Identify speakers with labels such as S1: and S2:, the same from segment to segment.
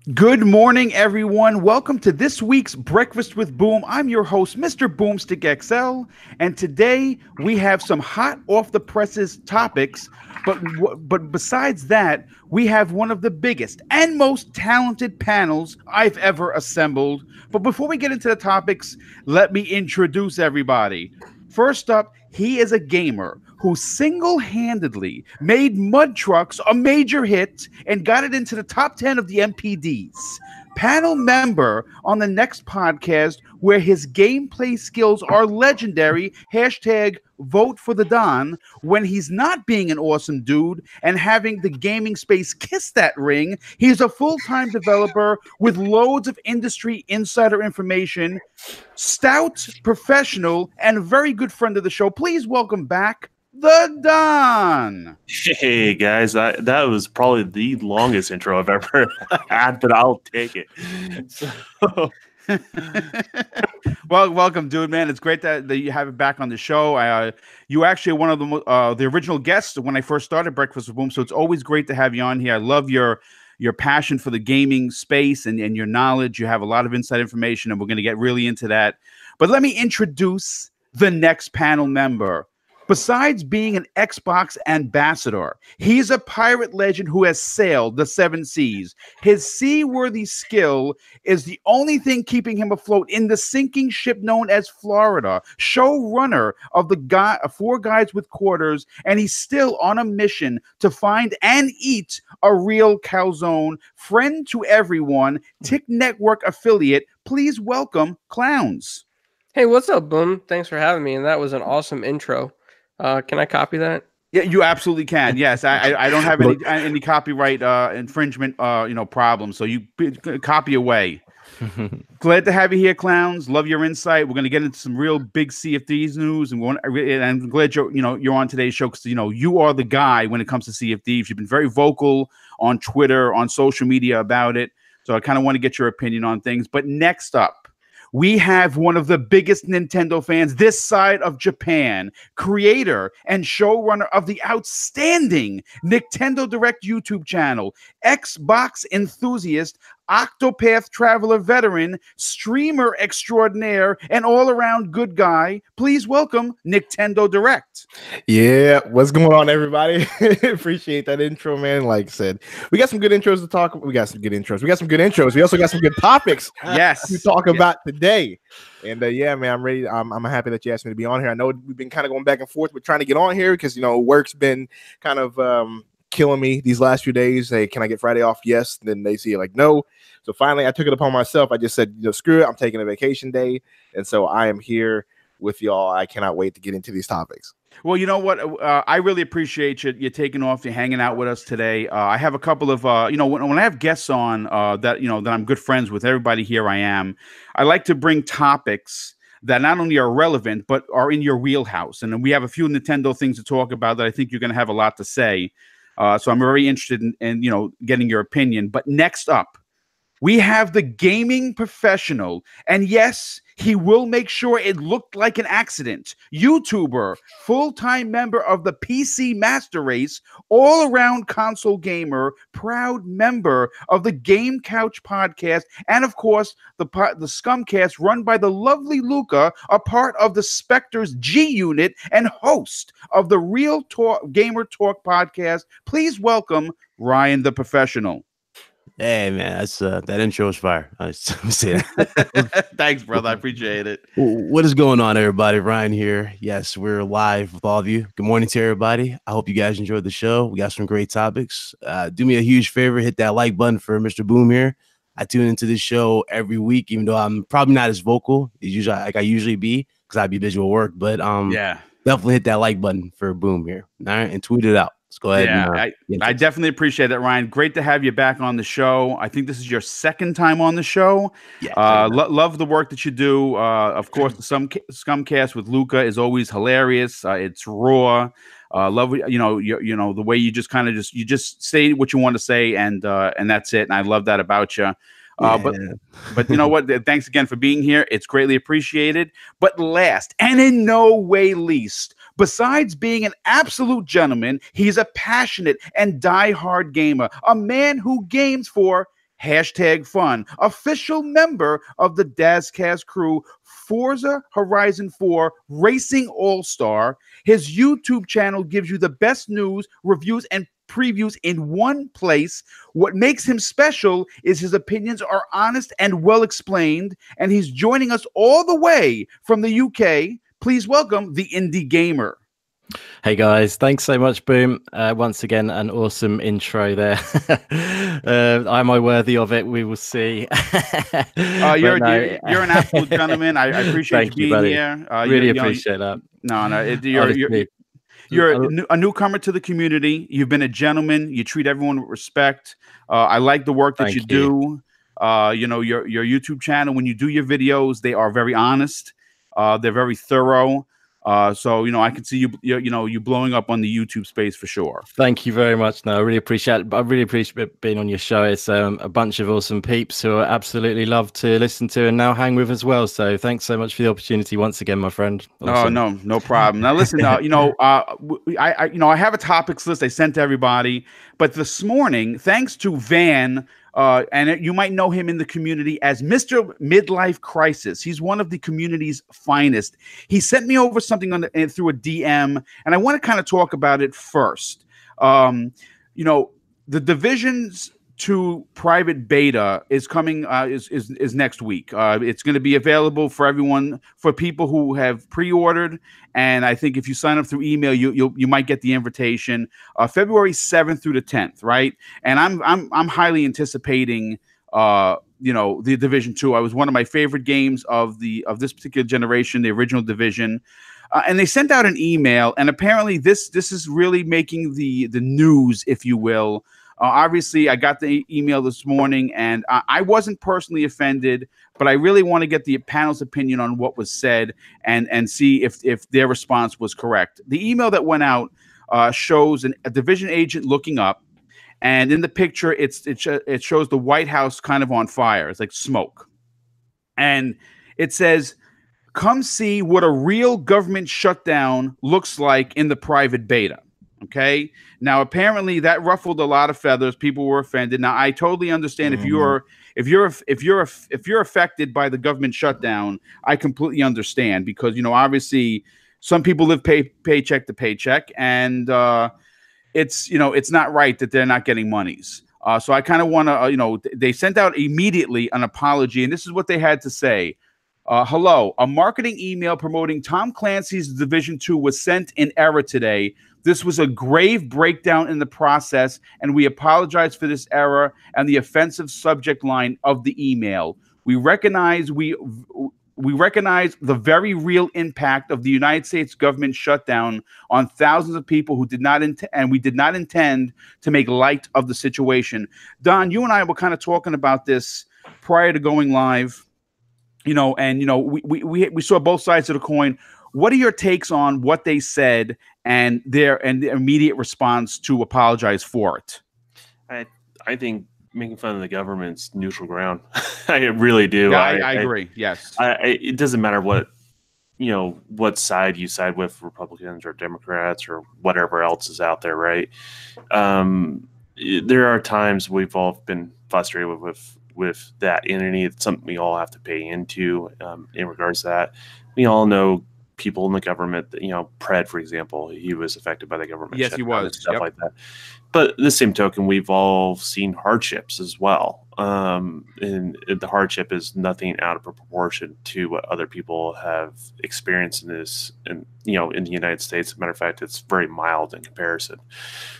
S1: Good morning, everyone. Welcome to this week's Breakfast with Boom. I'm your host, MrBooMStickXL, and today we have some hot off the presses topics. But besides that, we have one of the biggest and most talented panels I've ever assembled. But before we get into the topics, let me introduce everybody. First up, he is a gamer who single-handedly made Mud Trucks a major hit and got it into the top 10 of the MPDs. Panel member on the next podcast where his gameplay skills are legendary. Hashtag vote for the Don. When he's not being an awesome dude and having the gaming space kiss that ring, he's a full-time developer with loads of industry insider information, stout professional, and a very good friend of the show. Please welcome back the Don.
S2: Hey guys, that was probably the longest intro I've ever had, but I'll take it. So,
S1: Well, welcome, dude, man. It's great that you have it back on the show. You actually one of the original guests when I first started Breakfast with Boom, so it's always great to have you on here. I love your passion for the gaming space and your knowledge. You have a lot of inside information, and we're going to get really into that. But let me introduce the next panel member. Besides being an Xbox ambassador, he's a pirate legend who has sailed the seven seas. His seaworthy skill is the only thing keeping him afloat in the sinking ship known as Florida. Showrunner of Four Guys with Quarters, and he's still on a mission to find and eat a real calzone. Friend to everyone, Tick Network affiliate. Please welcome Clowns.
S3: Hey, what's up, Boom? Thanks for having me, and that was an awesome intro. Can I copy that?
S1: Yeah, you absolutely can. Yes, I don't have any copyright infringement problems. So you copy away. Glad to have you here, Clowns. Love your insight. We're going to get into some real big Sea of Thieves news, and I'm glad you're on today's show because you are the guy when it comes to Sea of Thieves. You've been very vocal on Twitter, on social media about it. So I kind of want to get your opinion on things. But next up, we have one of the biggest Nintendo fans this side of Japan, creator and showrunner of the outstanding Nintendo Direct YouTube channel, Xbox enthusiast, Octopath Traveler veteran, streamer extraordinaire, and all-around good guy. Please welcome Nintendo Direct.
S4: Yeah, what's going on, everybody? Appreciate that intro, man. Like I said, we got some good intros to talk. We got some good intros. We also got some good topics.
S1: Yes,
S4: to talk about today. And yeah, man, I'm ready. I'm happy that you asked me to be on here. I know we've been kind of going back and forth with trying to get on here because work's been kind of killing me these last few days. Hey, can I get Friday off? Yes. Then they see like no. So finally, I took it upon myself. I just said, screw it. I'm taking a vacation day, and so I am here with y'all. I cannot wait to get into these topics.
S1: Well, you know what? I really appreciate you taking off, you hanging out with us today. I have a couple of, when I have guests on that I'm good friends with, everybody here I like to bring topics that not only are relevant, but are in your wheelhouse. And we have a few Nintendo things to talk about that I think you're going to have a lot to say. So I'm very interested in getting your opinion. But next up, we have the gaming professional, and yes, he will make sure it looked like an accident. YouTuber, full-time member of the PC Master Race, all-around console gamer, proud member of the Game Couch podcast, and of course, the Scumcast run by the lovely Luca, a part of the Spectre's G Unit and host of the Real Talk Gamer Talk podcast. Please welcome Ryan the Professional.
S5: Hey man, that's that intro is fire. I say that.
S1: Thanks, brother. I appreciate it.
S5: What is going on, everybody? Ryan here. Yes, we're live with all of you. Good morning to everybody. I hope you guys enjoyed the show. We got some great topics. Do me a huge favor, hit that like button for Mr. Boom here. I tune into this show every week, even though I'm probably not as vocal as usually like I usually be because I'd be busy with work. But
S1: yeah,
S5: definitely hit that like button for Boom here. All right, and tweet it out. Let's go ahead.
S1: Yeah, I definitely appreciate that, Ryan. Great to have you back on the show. I think this is your second time on the show. Yeah, love the work that you do. Of course, the Scumcast with Luca is always hilarious. It's raw. Love the way you just you just say what you want to say, and that's it. And I love that about you. But you know what? Thanks again for being here. It's greatly appreciated. But last, and in no way least, besides being an absolute gentleman, he's a passionate and diehard gamer, a man who games for #fun, official member of the Dazcast crew, Forza Horizon 4 Racing All-Star. His YouTube channel gives you the best news, reviews, and previews in one place. What makes him special is his opinions are honest and well explained, and he's joining us all the way from the UK. Please welcome the Indie Gamer.
S6: Hey guys, thanks so much, Boom. Once again, an awesome intro there. Am I worthy of it? We will see.
S1: You're an absolute gentleman. I appreciate you being here.
S6: Really appreciate that.
S1: You're a newcomer to the community. You've been a gentleman. You treat everyone with respect. I like the work that you do. Your YouTube channel, when you do your videos, they are very honest. They're very thorough. So I can see you blowing up on the YouTube space for sure.
S6: Thank you very much. No, I really appreciate it. I really appreciate being on your show. It's a bunch of awesome peeps who I absolutely love to listen to and now hang with as well. So thanks so much for the opportunity once again, my friend. Awesome.
S1: Oh no problem. Now listen, I have a topics list I sent to everybody, but this morning, thanks to Van. And you might know him in the community as Mr. Midlife Crisis. He's one of the community's finest. He sent me over something through a DM, and I want to kind of talk about it first. The Divisions 2 private beta is coming is next week. It's going to be available for everyone, for people who have pre-ordered, and I think if you sign up through email, you might get the invitation. February 7th through the 10th, right? And I'm highly anticipating the Division 2. It was one of my favorite games of this particular generation, the original Division. And they sent out an email, and apparently this is really making the news, if you will. Obviously, I got the email this morning, and I wasn't personally offended, but I really want to get the panel's opinion on what was said and see if their response was correct. The email that went out shows a division agent looking up, and in the picture, it shows the White House kind of on fire. It's like smoke. And it says, "Come see what a real government shutdown looks like in the private beta." Okay. Now, apparently that ruffled a lot of feathers. People were offended. Now, I totally understand if you're affected by the government shutdown. I completely understand because obviously some people live paycheck to paycheck, and it's not right that they're not getting monies. So I kind of want to they sent out immediately an apology, and this is what they had to say. Hello, a marketing email promoting Tom Clancy's Division 2 was sent in error today. This was a grave breakdown in the process, and we apologize for this error and the offensive subject line of the email. We recognize the very real impact of the United States government shutdown on thousands of people who did not and we did not intend to make light of the situation. Don, you and I were kind of talking about this prior to going live. We saw both sides of the coin. What are your takes on what they said and their immediate response to apologize for it?
S2: I think making fun of the government's neutral ground. I really do.
S1: Yeah, I agree. Yes.
S2: It doesn't matter what side you side with, Republicans or Democrats or whatever else is out there, right? There are times we've all been frustrated with that entity. It's something we all have to pay into in regards to that. We all know people in the government, Pred, for example, he was affected by the government.
S1: Yes, he was.
S2: Stuff like that. But the same token, we've all seen hardships as well. And the hardship is nothing out of proportion to what other people have experienced in this, in the United States. As a matter of fact, it's very mild in comparison.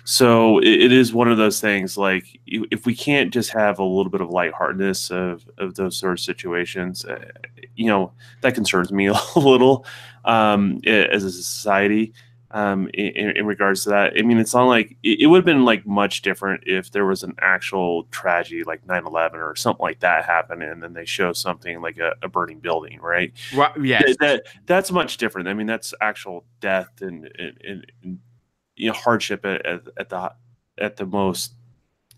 S2: So it is one of those things, like, if we can't just have a little bit of lightheartedness of those sort of situations, that concerns me a little as a society. In regards to that, I mean, it's not like it would have been like much different if there was an actual tragedy like 9/11 or something like that happen, and then they show something like a burning building, right?
S1: Right. Yes.
S2: That's much different. I mean, that's actual death and hardship at the most,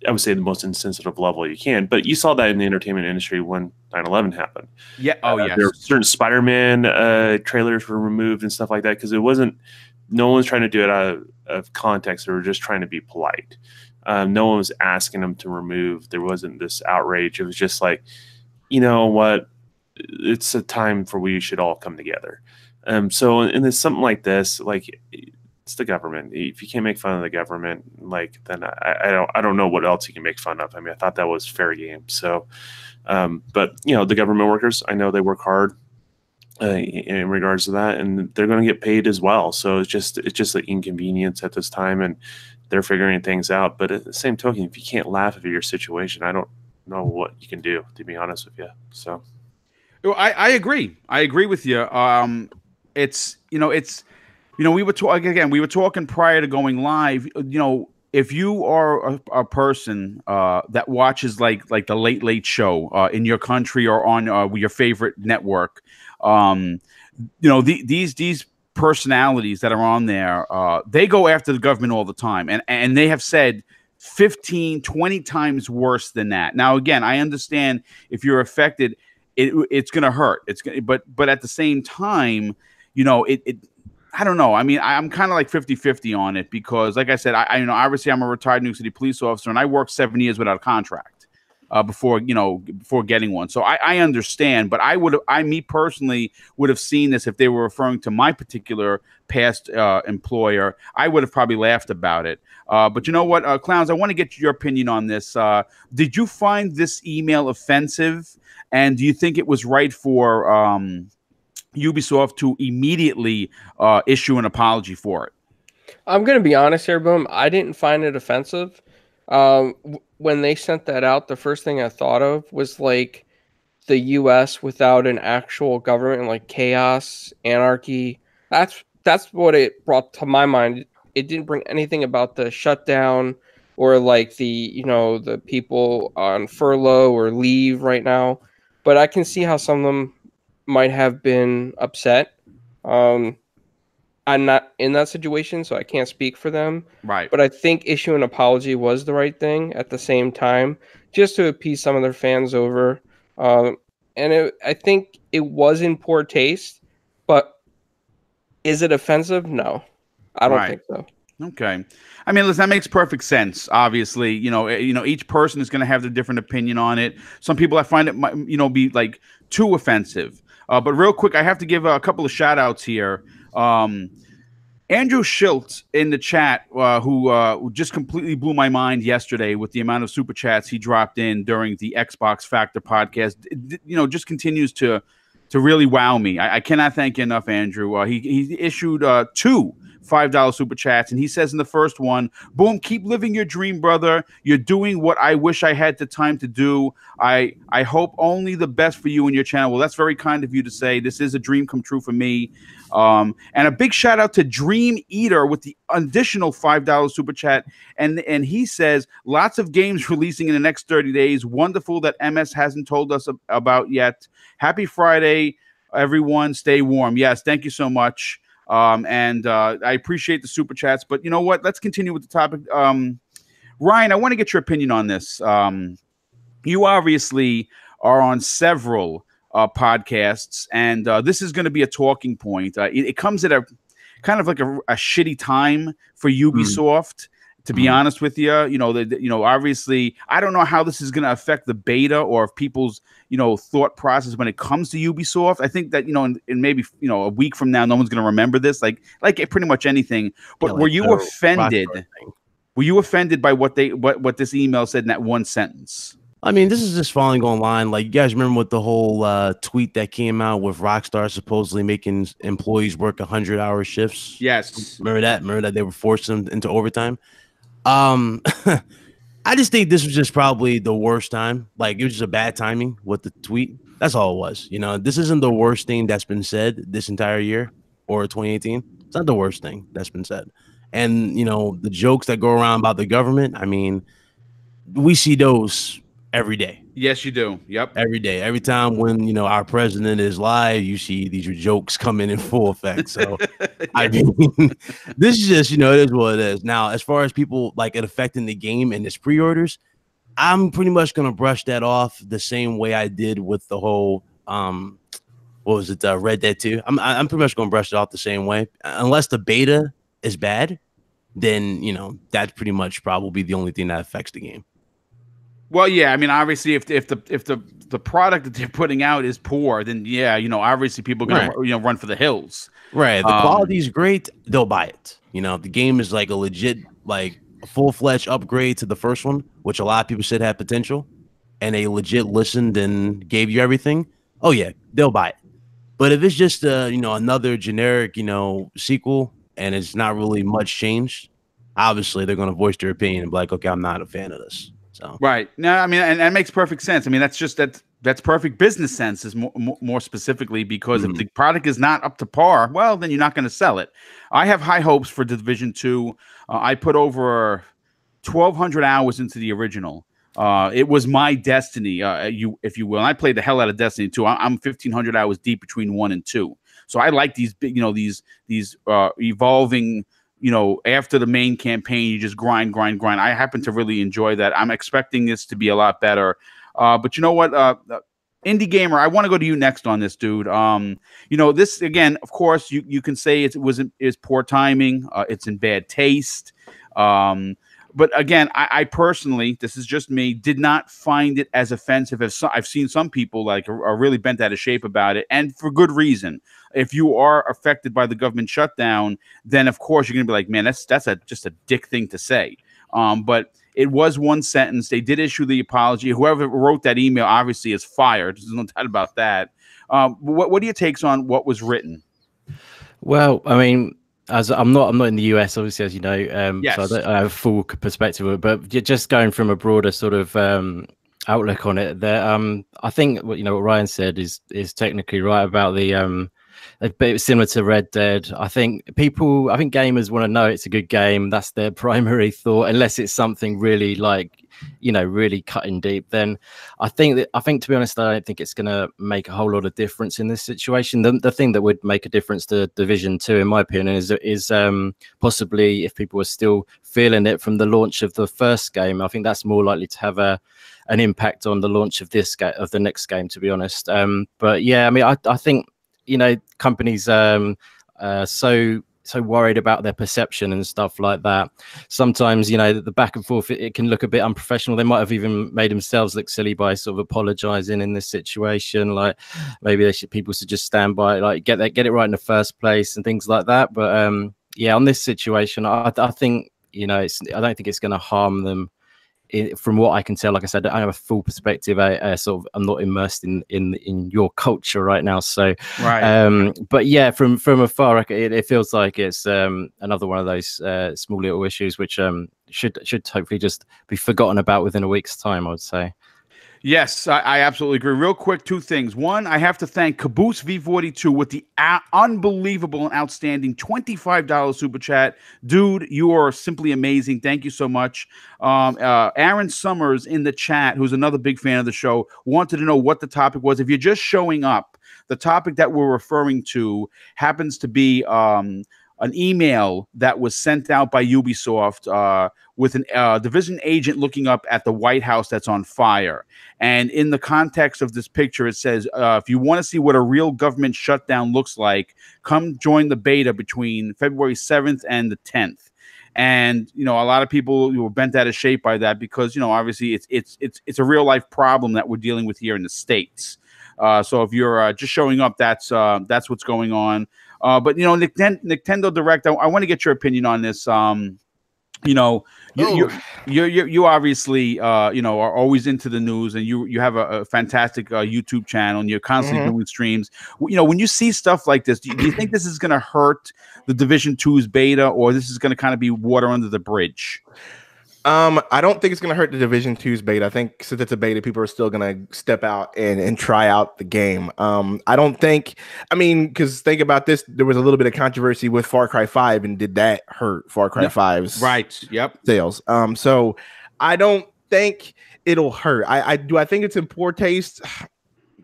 S2: I would say, the most insensitive level you can. But you saw that in the entertainment industry when 9/11 happened.
S1: Yeah. Oh, yes.
S2: There were certain Spider-Man trailers were removed and stuff like that because it wasn't. No one's trying to do it out of context. They were just trying to be polite. No one was asking them to remove. There wasn't this outrage. It was just like, you know what? It's a time for we should all come together. So and there's something like this, like it's the government. If you can't make fun of the government, like then I don't know what else you can make fun of. I mean, I thought that was fair game. So, but you know, the government workers, I know they work hard in regards to that, and they're going to get paid as well. So it's just an inconvenience at this time, and they're figuring things out. But at the same token, if you can't laugh at your situation, I don't know what you can do, to be honest with you. So.
S1: I agree. I agree with you. It's we were talking again. We were talking prior to going live. You know, if you are a person that watches like the Late Late Show in your country or on your favorite network, these personalities that are on there, they go after the government all the time, and they have said 15, 20 times worse than that. Now, again, I understand if you're affected. It's going to hurt. But at the same time, you know, I don't know. I mean, I'm kind of like 50-50 on it because, like I said, I obviously I'm a retired New York City police officer, and I worked 7 years without a contract before getting one. So I understand. But me personally would have seen this if they were referring to my particular past employer. I would have probably laughed about it. But you know what, Clowns, I want to get your opinion on this. Did you find this email offensive? And do you think it was right for Ubisoft to immediately issue an apology for it?
S3: I'm going to be honest here, Boom. I didn't find it offensive. When they sent that out, the first thing I thought of was like the U.S. without an actual government, like chaos, anarchy. That's what it brought to my mind. It didn't bring anything about the shutdown or like the people on furlough or leave right now. But I can see how some of them might have been upset. I'm not in that situation, so I can't speak for them.
S1: Right.
S3: But I think issuing an apology was the right thing at the same time, just to appease some of their fans over. I think it was in poor taste, but is it offensive? No, I don't think so.
S1: Okay. I mean, listen, that makes perfect sense. Obviously, each person is going to have their different opinion on it. Some people I find it might, be like too offensive. But real quick, I have to give a couple of shout outs here. Andrew Schultz in the chat, who just completely blew my mind yesterday with the amount of super chats he dropped in during the Xbox Factor podcast, just continues to really wow me. I cannot thank you enough, Andrew. He issued two $5 super chats, and he says in the first one, "Boom, keep living your dream, brother. You're doing what I wish I had the time to do. I hope only the best for you and your channel." Well, that's very kind of you to say. This is a dream come true for me. And a big shout out to Dream Eater with the additional $5 super chat, and he says, "Lots of games releasing in the next 30 days. Wonderful that MS hasn't told us about yet. Happy Friday, everyone. Stay warm." Yes, thank you so much. And I appreciate the super chats, but you know what? Let's continue with the topic. Ryan, I want to get your opinion on this. You obviously are on several podcasts, and this is going to be a talking point. It comes at a kind of like a shitty time for Ubisoft. To be honest with you, obviously, I don't know how this is going to affect the beta or if people's, thought process when it comes to Ubisoft. I think that, in maybe, a week from now, no one's going to remember this, like pretty much anything. But were you offended? Were you offended by what this email said in that one sentence?
S5: I mean, this is just falling online. Like, you guys remember what the whole tweet that came out with Rockstar supposedly making employees work 100-hour shifts?
S1: Yes.
S5: Remember that they were forcing them into overtime? I just think this was just probably the worst time. Like, it was just a bad timing with the tweet. That's all it was. This isn't the worst thing that's been said this entire year or 2018. It's not the worst thing that's been said. And, the jokes that go around about the government, I mean, we see those every day.
S1: Yes, you do. Yep.
S5: Every day. Every time when, our president is live, you see these jokes coming in full effect. So, I mean, this is just, it is what it is. Now, as far as people like it affecting the game and its pre-orders, I'm pretty much going to brush that off the same way I did with the whole, Red Dead 2. I'm pretty much going to brush it off the same way. Unless the beta is bad, then that's pretty much probably the only thing that affects the game.
S1: Well, yeah, I mean, obviously, if the product that they're putting out is poor, then yeah, obviously people are gonna run for the hills.
S5: Right. If the quality is great, they'll buy it. If the game is like a legit, like a full-fledged upgrade to the first one, which a lot of people said had potential, and they legit listened and gave you everything, oh yeah, they'll buy it. But if it's just another generic sequel and it's not really much changed, obviously they're going to voice their opinion and be like, okay, I'm not a fan of this. So
S1: right. No, I mean, and that makes perfect sense. I mean, that's perfect business sense, is more specifically, because if the product is not up to par, well, then you're not going to sell it. I have high hopes for Division 2. I put over 1,200 hours into the original. It was my destiny, if you will. And I played the hell out of Destiny 2. I'm 1,500 hours deep between 1 and 2. So I like these big, these evolving. After the main campaign, you just grind. I happen to really enjoy that. I'm expecting this to be a lot better. But you know what, Indie Gamer, I want to go to you next on this, dude. This again, of course, you can say it's poor timing. It's in bad taste. But again, I personally, this is just me, did not find it as offensive as I've seen some people are really bent out of shape about it, and for good reason. If you are affected by the government shutdown, then of course you're gonna be like, man, that's just a dick thing to say. But it was one sentence. They did issue the apology. Whoever wrote that email obviously is fired. There's no doubt about that. What are your takes on what was written?
S6: Well, I mean, as I'm not in the US, obviously, as you know,
S1: yes.
S6: So I don't have a full perspective of it, but just going from a broader sort of outlook on it, there, I think what Ryan said is technically right about the a bit similar to Red Dead. I think gamers want to know it's a good game. That's their primary thought, unless it's something really really cutting deep. Then I think to be honest, I don't think it's going to make a whole lot of difference in this situation. The thing that would make a difference to Division 2, in my opinion, is possibly if people were still feeling it from the launch of the first game. I think that's more likely to have an impact on the launch of the next game, to be honest. But yeah, I mean, I think companies so worried about their perception and stuff like that. Sometimes the back and forth, it can look a bit unprofessional. They might have even made themselves look silly by sort of apologizing in this situation. Like maybe people should just stand by, like get it right in the first place and things like that. But yeah, on this situation, I think I don't think it's going to harm them. From what I can tell, like I said, I have a full perspective. Sort of, I'm not immersed in your culture right now, so
S1: right.
S6: But yeah, from afar, it feels like it's another one of those small little issues which should hopefully just be forgotten about within a week's time, I would say.
S1: Yes, I absolutely agree. Real quick, two things. One, I have to thank Caboose V42 with the unbelievable and outstanding $25 super chat. Dude, you are simply amazing. Thank you so much. Aaron Summers in the chat, who's another big fan of the show, wanted to know what the topic was. If you're just showing up, the topic that we're referring to happens to be an email that was sent out by Ubisoft with a division agent looking up at the White House that's on fire. And in the context of this picture, it says, if you want to see what a real government shutdown looks like, come join the beta between February 7th and the 10th. And a lot of people were bent out of shape by that because obviously it's a real life problem that we're dealing with here in the States. So if you're just showing up, that's what's going on. But Nintendo Direct, I want to get your opinion on this. You obviously are always into the news, and you have a fantastic YouTube channel, and you're constantly doing streams. When you see stuff like this, do you think this is going to hurt the Division 2's beta, or this is going to kind of be water under the bridge?
S4: I don't think it's going to hurt the Division 2's beta. I think since it's a beta, people are still going to step out and try out the game. I don't think, because think about this, there was a little bit of controversy with Far Cry 5, and did that hurt Far Cry 5's sales? So I don't think it'll hurt. I think it's in poor taste,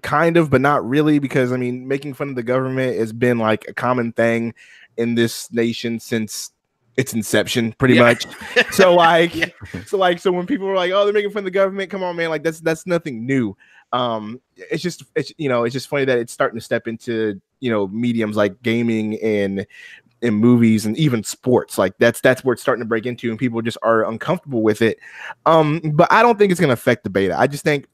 S4: kind of, but not really, because making fun of the government has been like a common thing in this nation since its inception, pretty much. So so when people were like, "Oh, they're making fun of the government," come on, man, like that's nothing new. It's just funny that it's starting to step into mediums like gaming and in movies and even sports. Like that's where it's starting to break into, and people just are uncomfortable with it. But I don't think it's going to affect the beta. I just think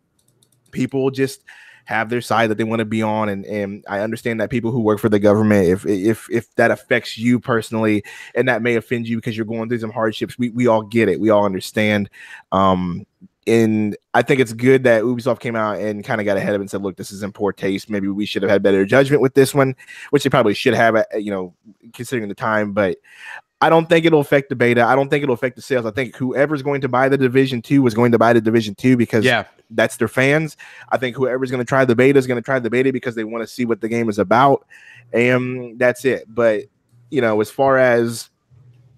S4: people just have their side that they want to be on, and I understand that people who work for the government, if that affects you personally and that may offend you because you're going through some hardships, we all get it, we all understand. And I think it's good that Ubisoft came out and kind of got ahead of it and said, look, this is in poor taste. Maybe we should have had better judgment with this one, which they probably should have, considering the time. But I don't think it'll affect the beta. I don't think it'll affect the sales. I think whoever's going to buy the Division 2 is going to buy the Division 2 because that's their fans. I think whoever's going to try the beta is going to try the beta because they want to see what the game is about. And that's it. But, as far as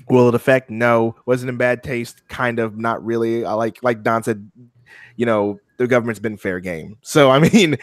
S4: will it affect? No. Was it in bad taste? Kind of, not really. I like Don said, the government's been fair game. So, I mean,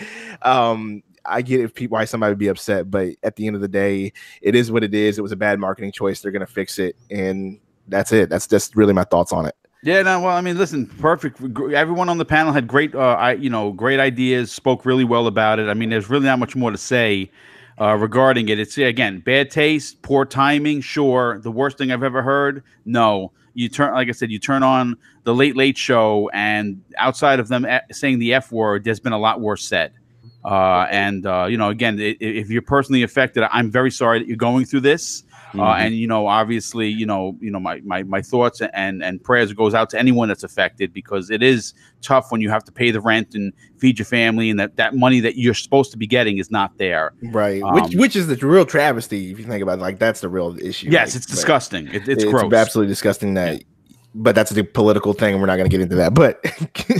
S4: I get why somebody would be upset, but at the end of the day, it is what it is. It was a bad marketing choice. They're going to fix it. And that's it. That's just really my thoughts on it.
S1: Yeah, no, well, I mean, listen, perfect. Everyone on the panel had great, great ideas, spoke really well about it. I mean, there's really not much more to say regarding it. It's, again, bad taste, poor timing, sure. The worst thing I've ever heard, no. Like I said, you turn on the Late Late Show, and outside of them saying the F word, there's been a lot worse said. Again, if you're personally affected, I'm very sorry that you're going through this. And obviously, my thoughts and prayers goes out to anyone that's affected, because it is tough when you have to pay the rent and feed your family, and that money that you're supposed to be getting is not there.
S4: Right. Which is the real travesty if you think about it. Like, that's the real issue.
S1: Yes, it's disgusting. It's gross.
S4: It's absolutely disgusting that. But that's the political thing, and we're not going to get into that. But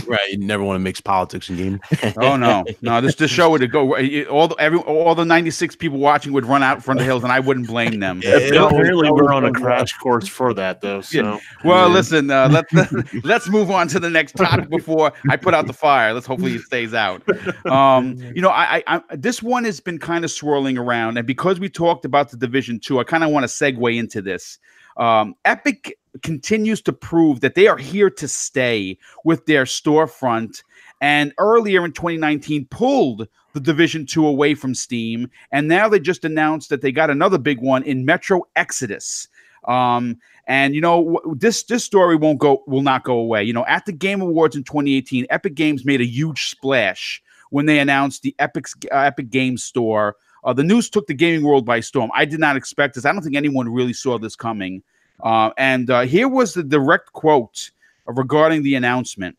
S5: right, you never want to mix politics in game.
S1: Oh no. This show would go all the 96 people watching would run out from the hills, and I wouldn't blame them.
S2: Apparently, we're on a crash course for that, though. So,
S1: yeah. Well, listen, let's move on to the next topic before I put out the fire. Let's hopefully it stays out. I this one has been kind of swirling around, and because we talked about the Division 2, I kind of want to segue into this. Epic continues to prove that they are here to stay with their storefront, and earlier in 2019 pulled the Division 2 away from Steam, and now they just announced that they got another big one in Metro Exodus. This story will not go away. At the Game Awards in 2018, Epic Games made a huge splash when they announced the Epic Games Store. The news took the gaming world by storm. I did not expect this. I don't think anyone really saw this coming. Here was the direct quote regarding the announcement.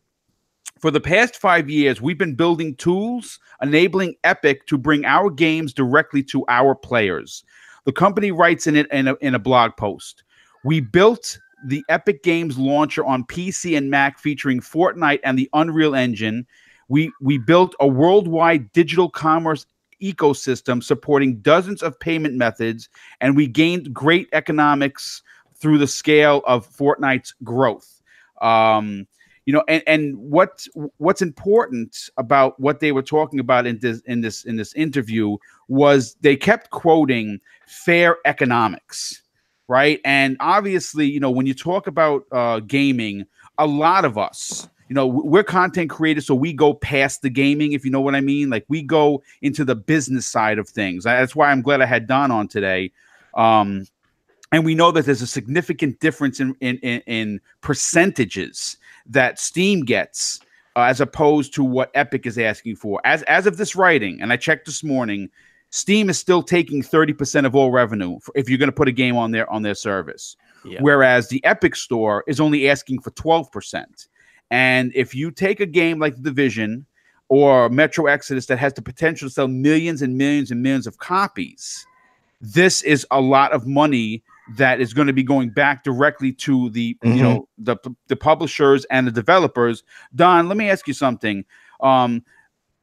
S1: For the past 5 years, we've been building tools enabling Epic to bring our games directly to our players. The company writes in a blog post. We built the Epic Games launcher on PC and Mac featuring Fortnite and the Unreal Engine. We built a worldwide digital commerce ecosystem supporting dozens of payment methods, and we gained great economics through the scale of Fortnite's growth. And what's important about what they were talking about in this interview was they kept quoting fair economics, right? And obviously, when you talk about gaming, a lot of us, we're content creators, so we go past the gaming, if you know what I mean. Like, we go into the business side of things. That's why I'm glad I had Don on today. And we know that there's a significant difference in percentages that Steam gets as opposed to what Epic is asking for. As of this writing, and I checked this morning, Steam is still taking 30% of all revenue if you're going to put a game on their service. Yeah. Whereas the Epic Store is only asking for 12%. And if you take a game like The Division or Metro Exodus that has the potential to sell millions and millions and millions of copies, this is a lot of money that is going to be going back directly to the the publishers and the developers. Don, let me ask you something.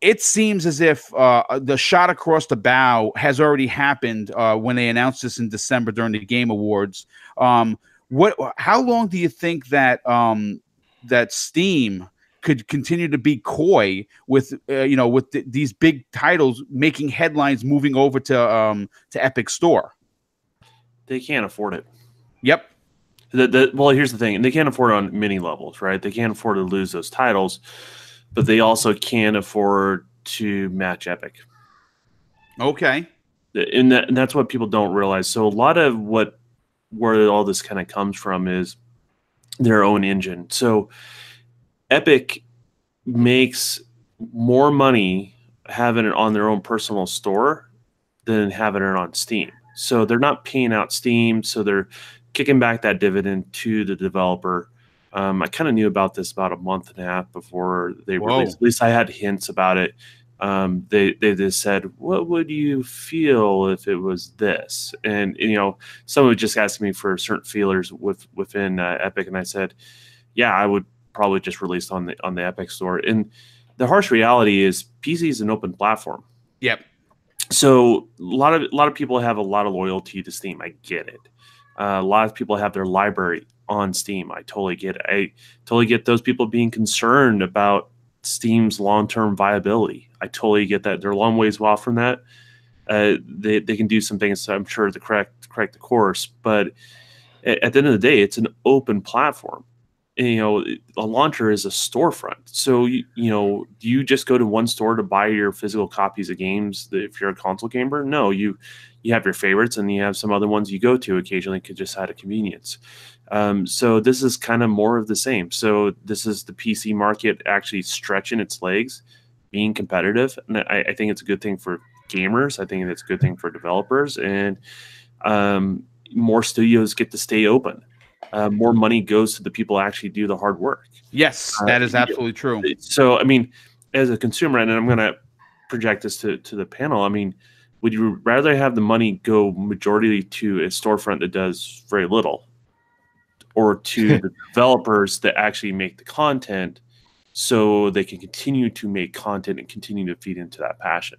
S1: It seems as if the shot across the bow has already happened when they announced this in December during the Game Awards. How long do you think that that Steam could continue to be coy with these big titles making headlines, moving over to Epic Store?
S2: They can't afford it.
S1: Yep.
S2: Well, here's the thing. They can't afford it on many levels, right? They can't afford to lose those titles, but they also can't afford to match Epic.
S1: Okay.
S2: and that's what people don't realize. So a lot of where all this kind of comes from is their own engine. So Epic makes more money having it on their own personal store than having it on Steam. So they're not paying out Steam, so they're kicking back that dividend to the developer. I kind of knew about this about a month and a half before they released. At least I had hints about it. They just said, "What would you feel if it was this?" And someone just asked me for certain feelers within Epic, and I said, "Yeah, I would probably just release on the Epic Store." And the harsh reality is, PC is an open platform.
S1: Yep.
S2: So a lot of people have a lot of loyalty to Steam. I get it. A lot of people have their library on Steam. I totally get it. I totally get those people being concerned about Steam's long-term viability. I totally get that. They're a long ways off from that. They can do some things, I'm sure, to correct the course. But at the end of the day, it's an open platform. And, a launcher is a storefront. So you just go to one store to buy your physical copies of games if you're a console gamer? No, you have your favorites, and you have some other ones you go to occasionally, just out of convenience. So this is kind of more of the same. So this is the PC market actually stretching its legs, being competitive, and I think it's a good thing for gamers. I think it's a good thing for developers, and more studios get to stay open. More money goes to the people who actually do the hard work.
S1: Yes, that is absolutely true.
S2: So, I mean, as a consumer, and I'm going to project this to the panel, I mean, would you rather have the money go majority to a storefront that does very little, or to the developers that actually make the content so they can continue to make content and continue to feed into that passion?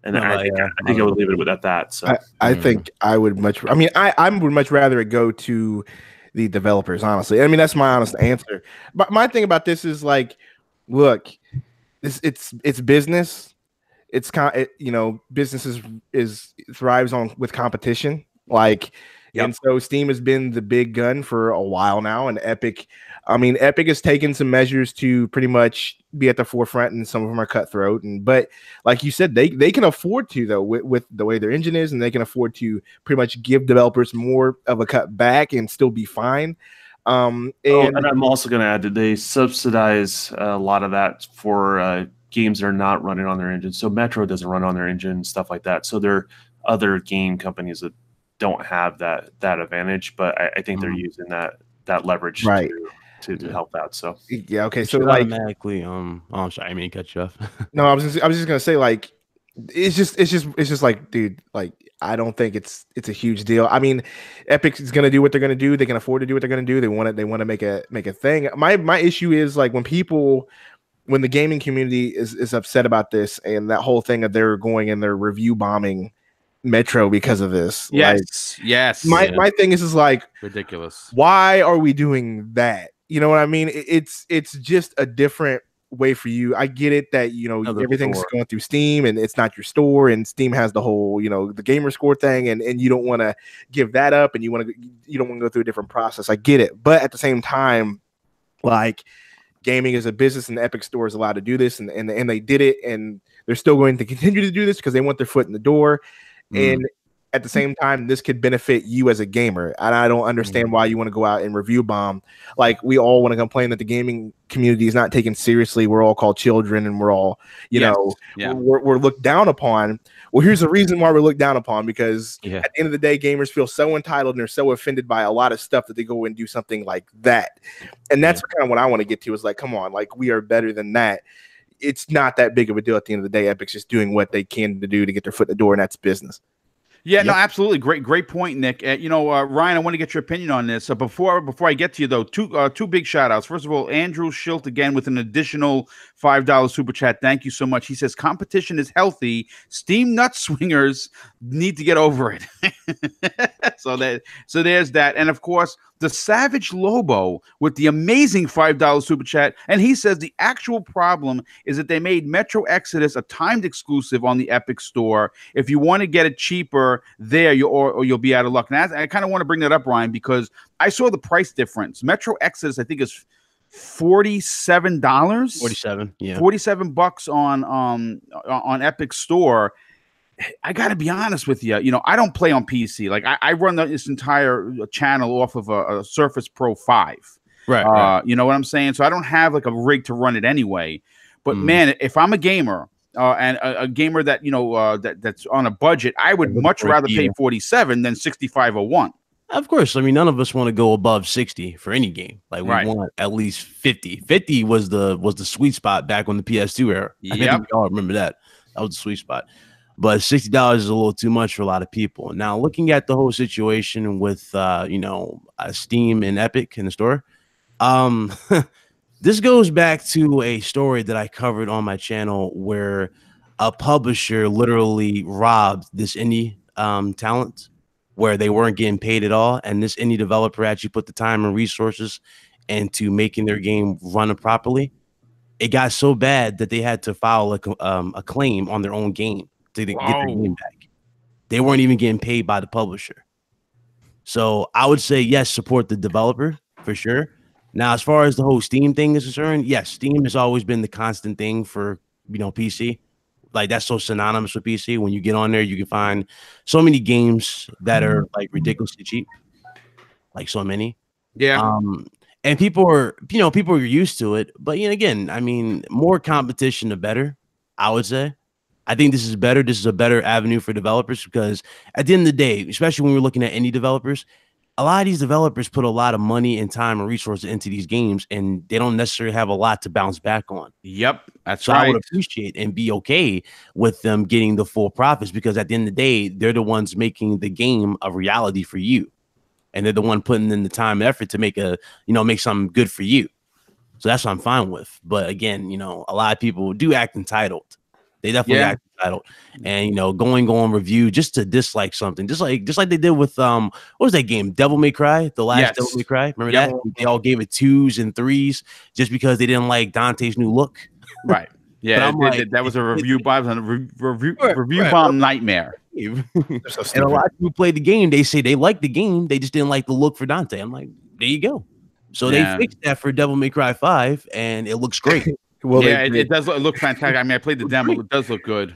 S2: And I think I would leave it at that. So
S4: I think I would I would much rather it go to the developers, honestly. I mean, that's my honest answer. But my thing about this is, like, look, it's business. It's business thrives with competition. Like, yep. And so Steam has been the big gun for a while now, and Epic has taken some measures to pretty much be at the forefront, and some of them are cutthroat. But like you said, they can afford to, though, with the way their engine is, and they can afford to pretty much give developers more of a cut back and still be fine. And
S2: I'm also going to add that they subsidize a lot of that for games that are not running on their engine. So Metro doesn't run on their engine, stuff like that. So there are other game companies that don't have that advantage, but I think they're using that leverage, right, to help out. So
S4: yeah, okay. So like
S5: automatically, I'm sorry, I mean, cut you off.
S4: No, I was just gonna say, like, it's just like, dude, like, I don't think it's a huge deal. I mean, Epic is gonna do what they're gonna do. They can afford to do what they're gonna do. They want to make a thing. My issue is, like, when the gaming community is upset about this, and that whole thing that they're going and they're review bombing Metro because of this.
S1: Yes,
S4: like,
S1: yes.
S4: My thing is like,
S5: ridiculous.
S4: Why are we doing that? You know what I mean? It's just a different way for you. I get it that everything's going through Steam, and it's not your store, and Steam has the whole the gamer score thing, and you don't want to give that up, and you don't want to go through a different process. I get it, but at the same time, like, gaming is a business, and the Epic Store is allowed to do this, and they did it, and they're still going to continue to do this because they want their foot in the door. And at the same time, this could benefit you as a gamer. And I don't understand why you want to go out and review bomb. Like, we all want to complain that the gaming community is not taken seriously. We're all called children, and we're all, we're looked down upon. Well, here's the reason why we're looked down upon, because at the end of the day, gamers feel so entitled, and they're so offended by a lot of stuff that they go and do something like that. And that's kind of what I want to get to, is like, come on, like, we are better than that. It's not that big of a deal at the end of the day. Epic's just doing what they can to do to get their foot in the door, and that's business.
S1: Yeah, no, absolutely. Great point, Nick. Ryan, I want to get your opinion on this. So before I get to you, though, two big shout outs. First of all, Andrew Schilt again with an additional $5 super chat. Thank you so much. He says competition is healthy. Steam nut swingers need to get over it. So there's that. And of course, the Savage Lobo with the amazing $5 super chat. And he says the actual problem is that they made Metro Exodus a timed exclusive on the Epic Store. If you want to get it cheaper there, you'll be out of luck. And I kind of want to bring that up, Ryan, because I saw the price difference. Metro Exodus, I think, is $47. $47
S5: yeah.
S1: $47 on Epic Store. I got to be honest with you. You know, I don't play on PC. Like I run this entire channel off of a Surface Pro 5.
S5: Right.
S1: You know what I'm saying? So I don't have like a rig to run it anyway. But man, if I'm a gamer and a gamer that, you know, that's on a budget, I would much rather pay 47 than 6501.
S5: Of course. I mean, none of us want to go above 60 for any game. Like we want at least 50. 50 was the sweet spot back on the PS2 era. I think we all remember that. That was the sweet spot. But $60 is a little too much for a lot of people. Now, looking at the whole situation with you know, Steam and Epic in the store, this goes back to a story that I covered on my channel where a publisher literally robbed this indie talent, where they weren't getting paid at all, and this indie developer actually put the time and resources into making their game run properly. It got so bad that they had to file a claim on their own game to get their game back. They weren't even getting paid by the publisher. So I would say, yes, support the developer for sure. Now, as far as the whole Steam thing is concerned, yes, Steam has always been the constant thing for, you know, PC. Like that's so synonymous with PC. When you get on there, you can find so many games that are like ridiculously cheap, like so many.
S1: Yeah.
S5: And people are used to it. But you know, again, I mean, more competition, the better, I would say. I think this is better. This is a better avenue for developers because at the end of the day, especially when we're looking at indie developers, a lot of these developers put a lot of money and time and resources into these games, and they don't necessarily have a lot to bounce back on.
S1: Yep, that's
S5: so
S1: right.
S5: I would appreciate and be okay with them getting the full profits because at the end of the day, they're the ones making the game a reality for you, and they're the one putting in the time and effort to make something good for you. So that's what I'm fine with. But again, you know, a lot of people do act entitled. They definitely act entitled, and you know, going on review just to dislike something, just like they did with what was that game, Devil May Cry, the last Devil May Cry. Remember that? They all gave it 2s and 3s just because they didn't like Dante's new look.
S1: Right. Yeah, that was a review bomb nightmare.
S5: And a lot of people played the game. They say they liked the game, they just didn't like the look for Dante. I'm like, there you go. So they fixed that for Devil May Cry 5, and it looks great.
S1: Well, yeah, it does look fantastic. I mean, I played the demo; it does look good.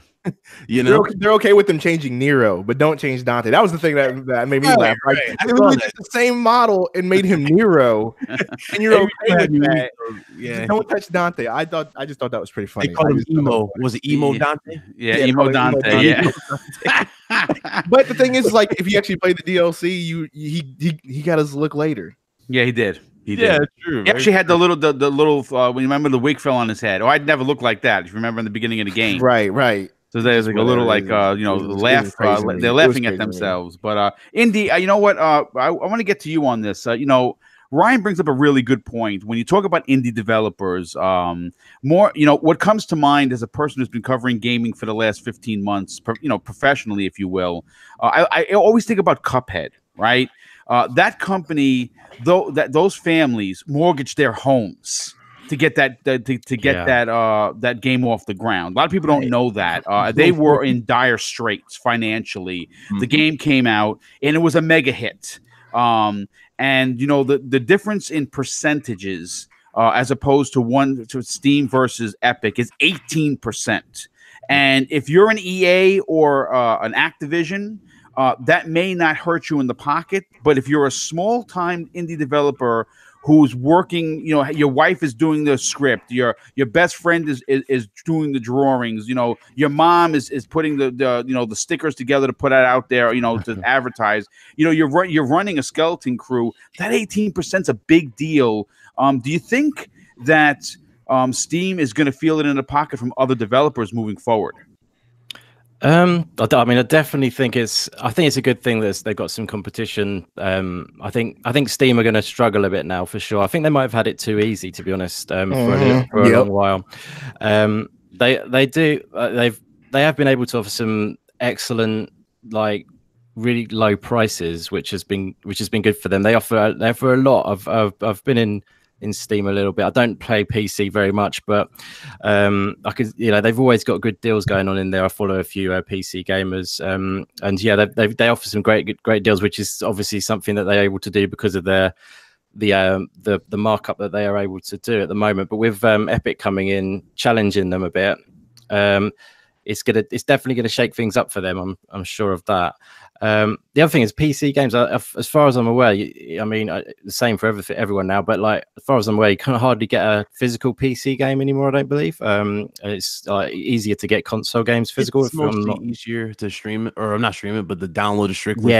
S4: You know, they're okay with them changing Nero, but don't change Dante. That was the thing that made me laugh. Like, they really did the same model and made him Nero, and you're okay with that. Yeah, don't touch Dante. I just thought that was pretty funny.
S5: They called him emo. Was it emo Dante?
S1: Yeah, emo Dante. Yeah.
S4: But the thing is, like, if you actually play the DLC, he got his look later.
S1: Yeah, he did.
S5: Yeah, true.
S1: He actually had the little when you remember the wig fell on his head. Oh, I'd never look like that. If you remember in the beginning of the game,
S4: right.
S1: So there's like a little like laugh. They're laughing at themselves. But Indy, you know what? I want to get to you on this. You know, Ryan brings up a really good point when you talk about indie developers. More, you know, what comes to mind as a person who's been covering gaming for the last 15 months, professionally, if you will. I always think about Cuphead, right? That company, those families mortgaged their homes to get that game off the ground. A lot of people don't know that. They were in dire straits financially. The game came out and it was a mega hit. And you know, the difference in percentages as opposed to Steam versus Epic is 18%. And if you're an EA or an Activision, that may not hurt you in the pocket, but if you're a small-time indie developer who's working, you know, your wife is doing the script, your best friend is doing the drawings, you know, your mom is putting the stickers together to put it out there, you know, to advertise, you know, you're running a skeleton crew. That 18% is a big deal. Do you think that Steam is going to feel it in the pocket from other developers moving forward?
S6: I mean, I definitely think it's a good thing that they've got some competition. I think Steam are going to struggle a bit now for sure. I think they might have had it too easy, to be honest, for a long while. They have been able to offer some excellent, like, really low prices, which has been good for them. They offer a lot. I've been in Steam a little bit. I don't play PC very much, but I could, you know, they've always got good deals going on in there. I follow a few PC gamers, and yeah, they offer some great deals, which is obviously something that they're able to do because of the markup that they are able to do at the moment. But with Epic coming in, challenging them a bit, it's definitely gonna shake things up for them. I'm sure of that. The other thing is PC games. As far as I'm aware, I mean, the same for everyone now. But like, as far as I'm aware, you can't hardly get a physical PC game anymore. I don't believe. It's easier to get console games physical.
S5: It's mostly easier to stream it, or not stream it, but the download is strictly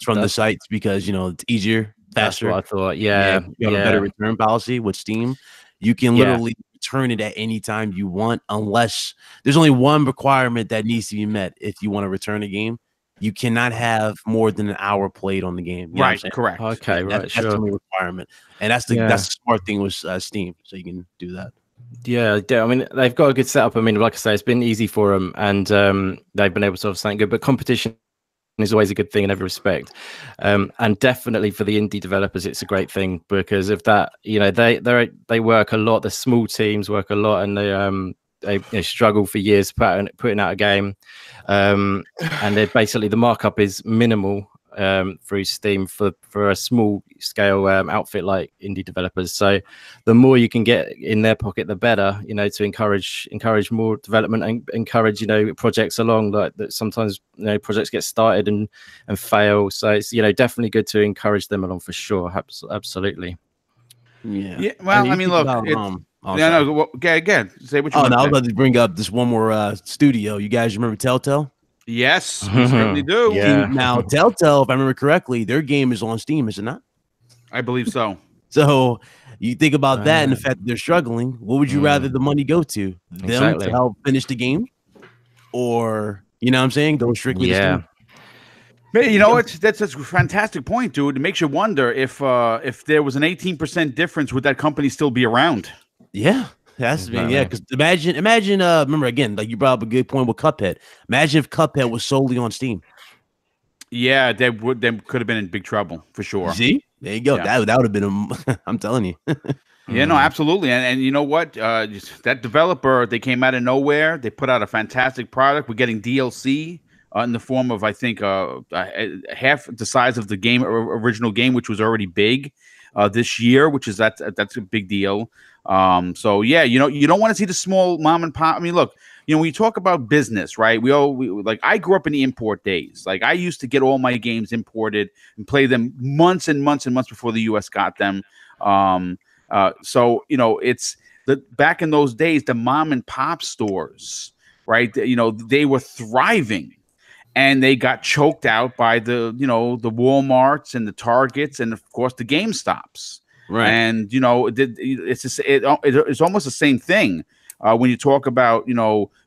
S5: from the sites because it's easier, faster.
S6: That's what I thought. Yeah,
S5: you have a better return policy with Steam. You can literally return it at any time you want, unless there's only one requirement that needs to be met if you want to return a game. You cannot have more than an hour played on the game.
S1: Right, correct.
S6: Okay,
S5: that's the only requirement, and that's the smart thing with Steam, so you can do that.
S6: Yeah, I mean, they've got a good setup. I mean, like I say, it's been easy for them, and they've been able to have something good. But competition is always a good thing in every respect, and definitely for the indie developers, it's a great thing because of that. They work a lot. The small teams work a lot, and they struggle for years putting out a game, and they're basically the markup is minimal through Steam for a small scale outfit like indie developers. So the more you can get in their pocket, the better. To encourage more development and encourage projects along like that. Sometimes projects get started and fail. So it's definitely good to encourage them along for sure. Absolutely.
S1: Yeah. Well, I mean, look. No. Again. Say what you want.
S5: I was about to bring up this one more studio. You guys remember Telltale?
S1: Yes, we certainly do.
S5: Yeah. Now, Telltale, if I remember correctly, their game is on Steam, is it not?
S1: I believe so.
S5: So you think about that and the fact that they're struggling. What would you rather the money go to? Them to help finish the game, or what I'm saying, go strictly to Steam?
S1: That's a fantastic point, dude. It makes you wonder if there was an 18% difference, would that company still be around?
S5: Yeah, that's because imagine. Remember again, like you brought up a good point with Cuphead. Imagine if Cuphead was solely on Steam.
S1: Yeah, they could have been in big trouble for sure.
S5: See, there you go. Yeah. That would have been. I'm telling you.
S1: Yeah, no, absolutely. And you know what? That developer, they came out of nowhere. They put out a fantastic product. We're getting DLC. In the form of, I think, half the size of the original game, which was already big this year, that's a big deal. So yeah, you don't want to see the small mom and pop. I mean, look, when you talk about business, right? I grew up in the import days. Like I used to get all my games imported and play them months and months and months before the US got them. So it's back in those days, the mom and pop stores, right? They were thriving. And they got choked out by the Walmarts and the Targets and of course the GameStops. Right. And it's almost the same thing when you talk about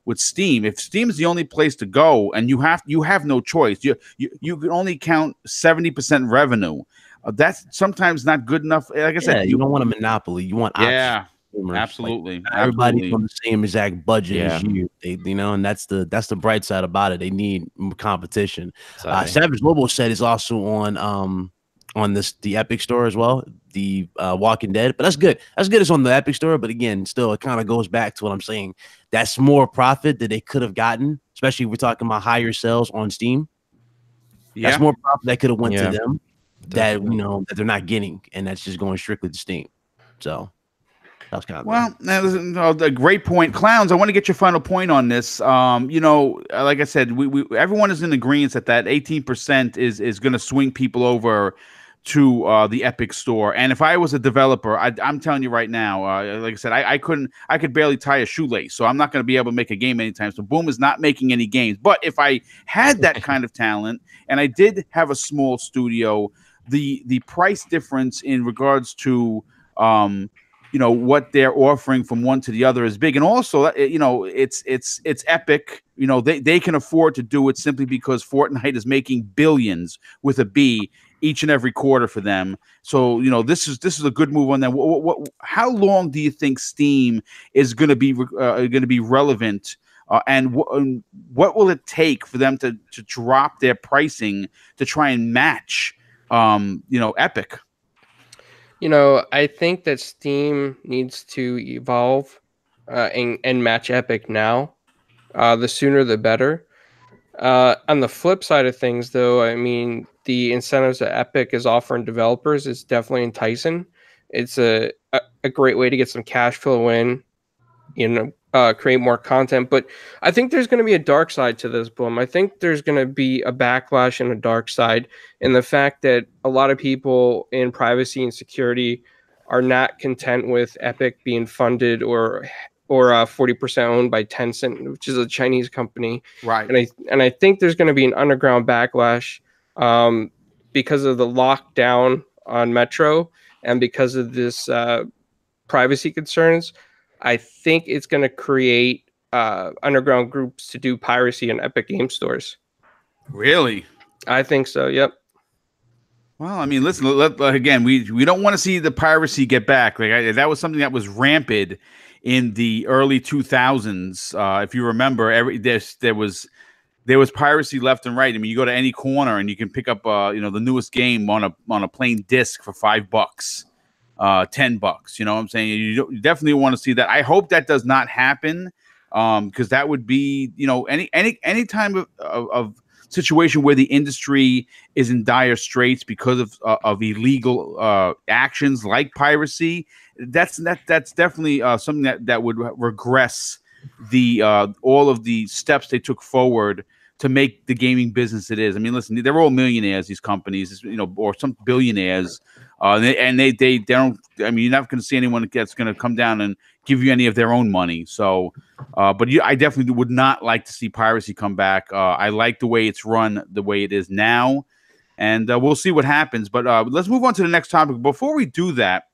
S1: with Steam. If Steam is the only place to go and you have no choice, you can only count 70% revenue. That's sometimes not good enough. Like I said,
S5: you don't want a monopoly. You want options.
S1: Yeah. Absolutely.
S5: Like, everybody's on the same exact budget as you. And that's the bright side about it. They need competition. Savage Lobo said is also on the Epic Store as well, the Walking Dead. But that's good. That's good. It's on the Epic Store. But again, still, it kind of goes back to what I'm saying. That's more profit that they could have gotten, especially if we're talking about higher sales on Steam. Yeah. That's more profit that could have went to them that that they're not getting, and that's just going strictly to Steam. So.
S1: A great point. Clowns, I want to get your final point on this. Like I said, we everyone is in agreement that 18% is going to swing people over to the Epic Store. And if I was a developer, I'm telling you right now, like I said, I could barely tie a shoelace, so I'm not going to be able to make a game anytime. So Boom is not making any games. But if I had that kind of talent and I did have a small studio, the price difference in regards to what they're offering from one to the other is big. And also, it's Epic. They can afford to do it simply because Fortnite is making billions with a B each and every quarter for them. So, this is a good move on them. How long do you think Steam is going to be relevant? And what will it take for them to drop their pricing to try and match, Epic?
S3: I think that Steam needs to evolve and match Epic now. The sooner, the better. On the flip side of things, though, I mean, the incentives that Epic is offering developers is definitely enticing. It's a great way to get some cash flow in create more content. But I think there's going to be a dark side to this, Boom. I think there's going to be a backlash and a dark side in the fact that a lot of people in privacy and security are not content with Epic being funded or 40% owned by Tencent, which is a Chinese company.
S1: Right.
S3: And I think there's going to be an underground backlash because of the lockdown on Metro and because of this privacy concerns. I think it's going to create underground groups to do piracy in Epic Game Stores.
S1: Really?
S3: I think so. Yep.
S1: Well, I mean, listen. Again, we don't want to see the piracy get back. That was something that was rampant in the early 2000s. If you remember, there was piracy left and right. I mean, you go to any corner and you can pick up the newest game on a plain disc for $5, $10. You know what I'm saying? You definitely want to see that. I hope that does not happen, because that would be any time of situation where the industry is in dire straits because of illegal actions like piracy. That's definitely something that would regress all of the steps they took forward to make the gaming business it is. I mean, listen, they're all millionaires, these companies, or some billionaires, and they don't. I mean, you're not going to see anyone that's going to come down and give you any of their own money. So, I definitely would not like to see piracy come back. I like the way it's run, the way it is now, and we'll see what happens. But let's move on to the next topic. Before we do that,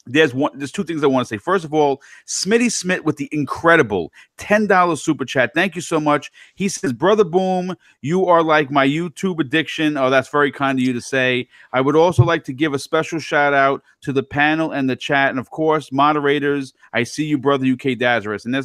S1: there's two things I want to say. First of all, Smitty Smith with the incredible $10 super chat. Thank you so much. He says, "Brother Boom, you are like my YouTube addiction." Oh, that's very kind of you to say. "I would also like to give a special shout out to the panel and the chat, and of course, moderators. I see you, brother UK Dazarus." And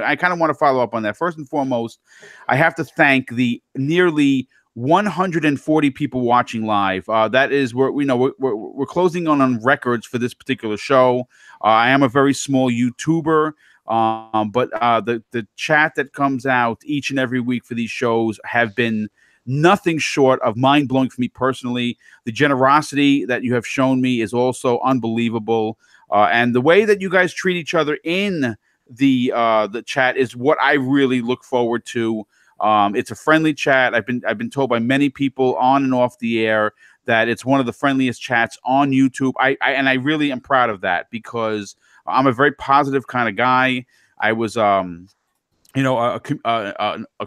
S1: I kind of want to follow up on that. First and foremost, I have to thank the nearly 140 people watching live. That is where we're closing on records for this particular show. I am a very small YouTuber, but the chat that comes out each and every week for these shows have been nothing short of mind-blowing for me personally. The generosity that you have shown me is also unbelievable, and the way that you guys treat each other in the chat is what I really look forward to. It's a friendly chat. I've been told by many people on and off the air that it's one of the friendliest chats on YouTube. I really am proud of that, because I'm a very positive kind of guy. I was a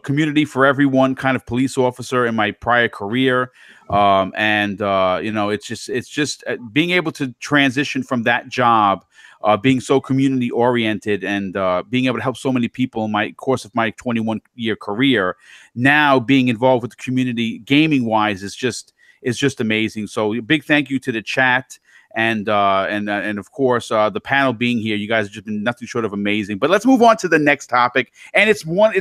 S1: community for everyone kind of police officer in my prior career, it's just being able to transition from that job, being so community oriented and being able to help so many people in my course of my 21-year career. Now being involved with the community gaming wise is just amazing. So a big thank you to the chat. And of course, the panel being here, you guys have just been nothing short of amazing. But let's move on to the next topic, and it's one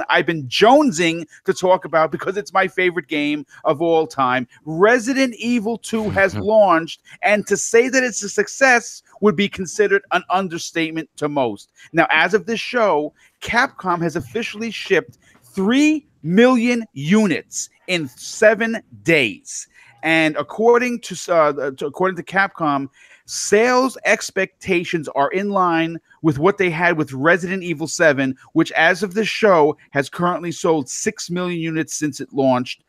S1: I've been jonesing to talk about because it's my favorite game of all time. Resident Evil 2 has launched, and to say that it's a success would be considered an understatement to most. Now, as of this show, Capcom has officially shipped 3 million units in 7 days. And according to Capcom, sales expectations are in line with what they had with Resident Evil 7, which as of the show has currently sold 6 million units since it launched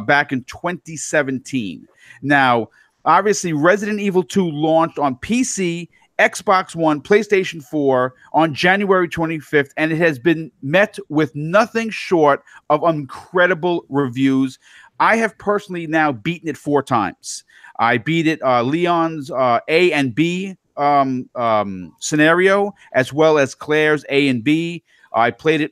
S1: back in 2017. Now, obviously, Resident Evil 2 launched on PC, Xbox One, PlayStation 4 on January 25th, and it has been met with nothing short of incredible reviews. I have personally now beaten it 4 times. I beat it Leon's A and B scenario, as well as Claire's A and B. I played it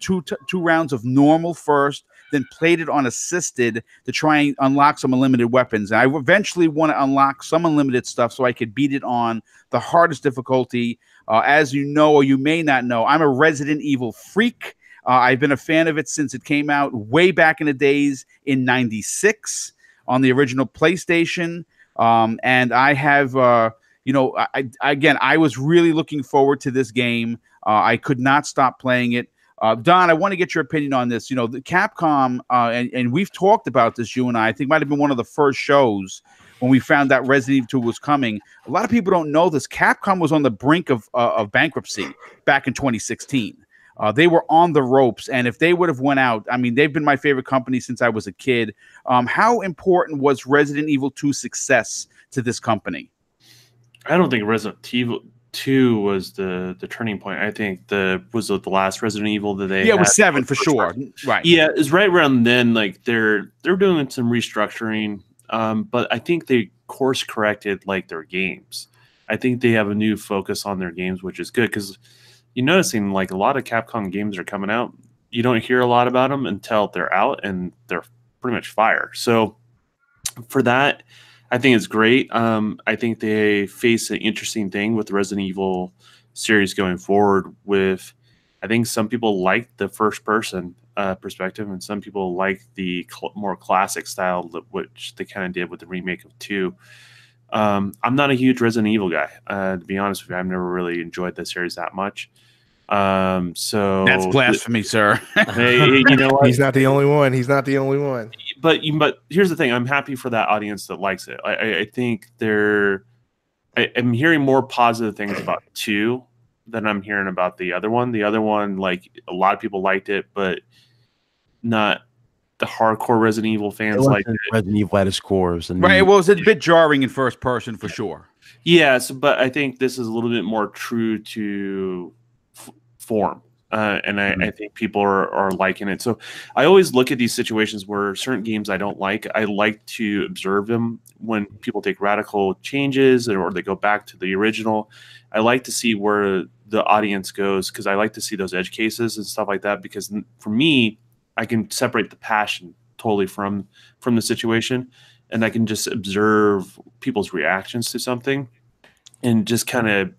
S1: two rounds of normal first, then played it on assisted to try and unlock some unlimited weapons. And I eventually want to unlock some unlimited stuff so I could beat it on the hardest difficulty. As you know, or you may not know, I'm a Resident Evil freak. I've been a fan of it since it came out way back in the days in '96 on the original PlayStation. And I have, I was really looking forward to this game. I could not stop playing it. Don, I want to get your opinion on this. The Capcom, and we've talked about this, you and I think might have been one of the first shows when we found out Resident Evil 2 was coming. A lot of people don't know this. Capcom was on the brink of bankruptcy back in 2016. They were on the ropes, and if they would have went out, I mean, they've been my favorite company since I was a kid. How important was Resident Evil 2's success to this company?
S2: I don't think Resident Evil 2 was the turning point. I think the last Resident Evil that they
S1: it was 7 for sure. Right.
S2: Yeah, it's right around then. Like they're doing some restructuring, but I think they course corrected like their games. I think they have a new focus on their games, which is good because you're noticing like a lot of Capcom games are coming out. You don't hear a lot about them until they're out, and they're pretty much fire. So for that, I think it's great. I think they face an interesting thing with the Resident Evil series going forward. With, I think some people like the first-person perspective, and some people like the more classic style, which they kind of did with the remake of 2. I'm not a huge Resident Evil guy, to be honest with you. I've never really enjoyed the series that much. So
S1: that's blasphemy, sir.
S2: Hey, you know what?
S4: He's not the only one. He's not the only one.
S2: But here's the thing. I'm happy for that audience that likes it. I think I'm hearing more positive things about 2 than I'm hearing about the other one. The other one, like a lot of people liked it, but not the hardcore Resident Evil fans liked it.
S5: Resident Evil at its core.
S1: Right. Well, it was a bit jarring in first person for sure.
S2: Yes, but I think this is a little bit more true to form. And I think people are liking it. So I always look at these situations where certain games I don't like. I like to observe them when people take radical changes or they go back to the original. I like to see where the audience goes because I like to see those edge cases and stuff like that. Because for me, I can separate the passion totally from the situation, and I can just observe people's reactions to something and just kind of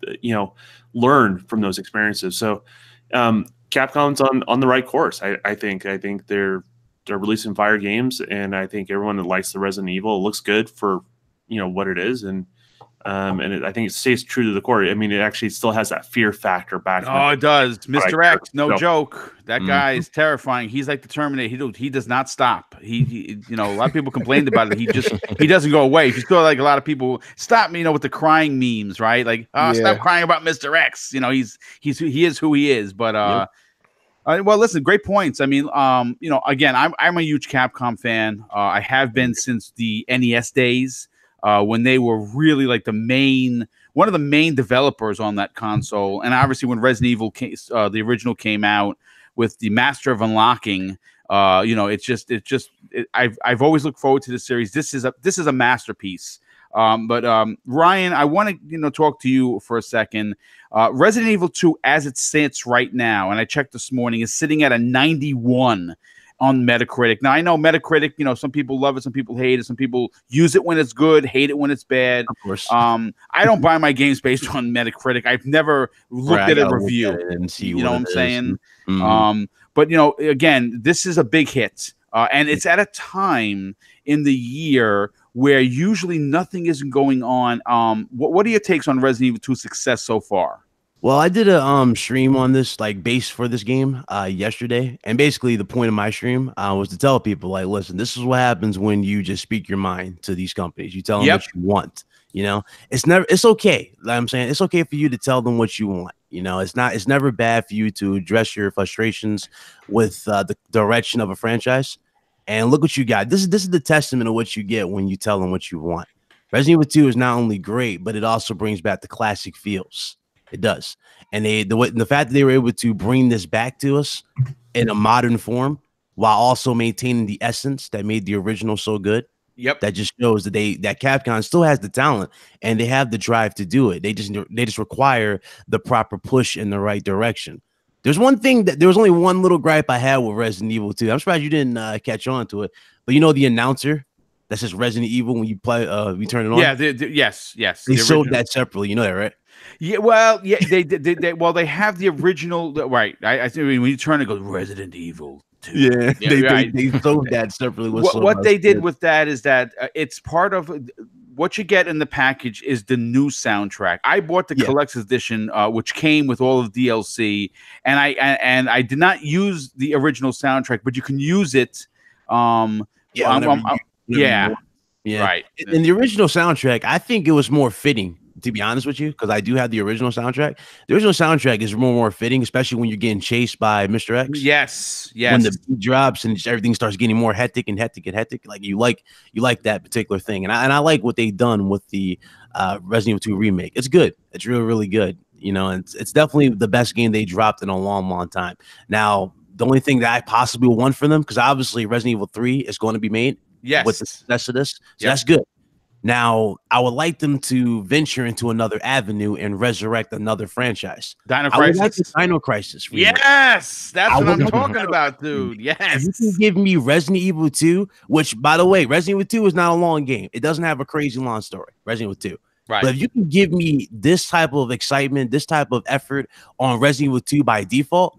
S2: learn from those experiences. So Capcom's on the right course. I think they're releasing fire games, and I think everyone that likes the Resident Evil, it looks good for what it is, and I think it stays true to the core. I mean, it actually stitle has that fear factor back.
S1: Oh, it does. Mr. X, no joke. That guy is terrifying. He's like the Terminator. He does not stop. He a lot of people complained about it. He doesn't go away. If you still like a lot of people stop me, with the crying memes, right? Like, stop crying about Mr. X. He is who he is. But well, listen, great points. I mean, again, I'm a huge Capcom fan. I have been since the NES days. When they were really like one of the main developers on that console, and obviously when Resident Evil the original came out with the Master of Unlocking, I've always looked forward to this series. This is a masterpiece. But Ryan, I want to talk to you for a second. Resident Evil 2, as it sits right now, and I checked this morning, is sitting at a 91. On Metacritic. Now I know Metacritic, some people love it, some people hate it, some people use it when it's good, hate it when it's bad.
S5: Of course.
S1: I don't buy my games based on Metacritic. I've never looked at a review.
S5: And see
S1: what I'm saying?
S5: Mm-hmm.
S1: But again, this is a big hit. And it's at a time in the year where usually nothing isn't going on. What are your takes on Resident Evil 2's success so far?
S5: Well, I did a stream on this base for this game yesterday, and basically the point of my stream was to tell people listen, this is what happens when you just speak your mind to these companies. You tell them what you want. It's okay. Like I'm saying, it's okay for you to tell them what you want. It's never bad for you to address your frustrations with the direction of a franchise. And look what you got. This is the testament of what you get when you tell them what you want. Resident Evil 2 is not only great, but it also brings back the classic feels. It does. And the fact that they were able to bring this back to us in a modern form while also maintaining the essence that made the original so good.
S1: Yep.
S5: That just shows that that Capcom still has the talent and they have the drive to do it. They just require the proper push in the right direction. There was only one little gripe I had with Resident Evil 2. I'm surprised you didn't catch on to it. But the announcer that says Resident Evil when you play you turn it on?
S1: Yeah, yes.
S5: They sold that separately, you know that, right?
S1: Yeah, well, yeah, they have the original, right? I think when you turn it, goes Resident Evil 2.
S5: Yeah, they sold that separately.
S1: What they did with that is that it's part of what you get in the package is the new soundtrack. I bought the collector's edition, which came with all of DLC, and I did not use the original soundtrack, but you can use it.
S5: Yeah.
S1: Right.
S5: In the original soundtrack, I think it was more fitting, to be honest with you, because I do have the original soundtrack. The original soundtrack is more fitting, especially when you're getting chased by Mr. X.
S1: Yes.
S5: When the beat drops and everything starts getting more hectic and hectic and hectic, like you like that particular thing. And I like what they've done with the Resident Evil 2 remake. It's good. It's really, really good. You know, and it's definitely the best game they dropped in a long, long time. Now, the only thing that I possibly want for them, because obviously Resident Evil 3 is going to be made.
S1: Yes.
S5: With the success of this. So that's good. Now, I would like them to venture into another avenue and resurrect another franchise.
S1: Dino Crisis?
S5: Like Dino Crisis.
S1: Yes! That's what I'm talking about, dude. Yes.
S5: If you can give me Resident Evil 2, which, by the way, Resident Evil 2 is not a long game. It doesn't have a crazy long story. Resident Evil 2.
S1: Right.
S5: But if you can give me this type of excitement, this type of effort on Resident Evil 2 by default,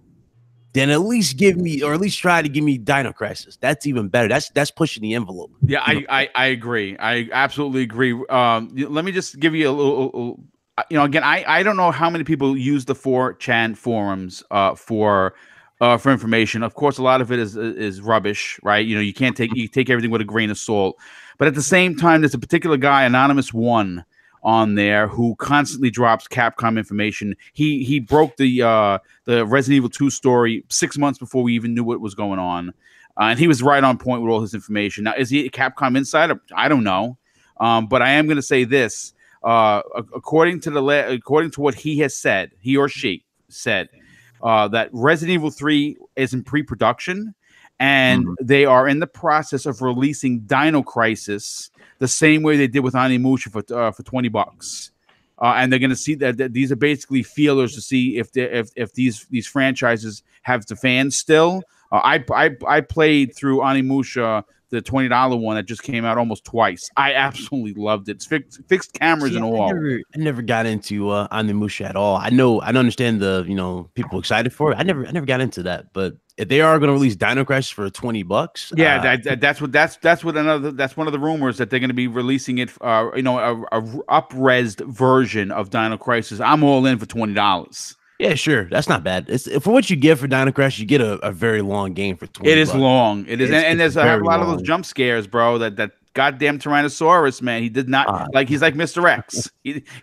S5: then at least give me, or at least try to give me Dino Crisis. That's even better. That's pushing the envelope.
S1: Yeah, I agree. I absolutely agree. Let me just give you a little, again, I don't know how many people use the 4chan forums for information. Of course, a lot of it is rubbish, right? You can't take everything with a grain of salt. But at the same time, there's a particular guy, Anonymous One, on there who constantly drops Capcom information. He broke the Resident Evil 2 story 6 months before we even knew what was going on, and he was right on point with all his information. Now, is he a Capcom insider? I don't know, but I am going to say this: according to what he has said, he or she said that Resident Evil 3 is in pre-production, and they are in the process of releasing Dino Crisis the same way they did with Onimusha for $20, and they're going to see that these are basically feelers to see if these franchises have the fans still. I played through Onimusha, the $20 one that just came out, almost twice. I absolutely loved it. It's fixed cameras and all.
S5: I never got into Onimusha at all. I understand the people excited for it. I never got into that, but if they are going to release Dino Crisis for $20,
S1: yeah, that's one of the rumors that they're going to be releasing it. A up-resed version of Dino Crisis. I'm all in for $20.
S5: Yeah, sure, that's not bad. It's for what you get for Dino Crisis. You get a very long game for $20.
S1: It is long. It is, and there's a lot of those jump scares, bro. That goddamn Tyrannosaurus, man. He did not he's like Mr. X.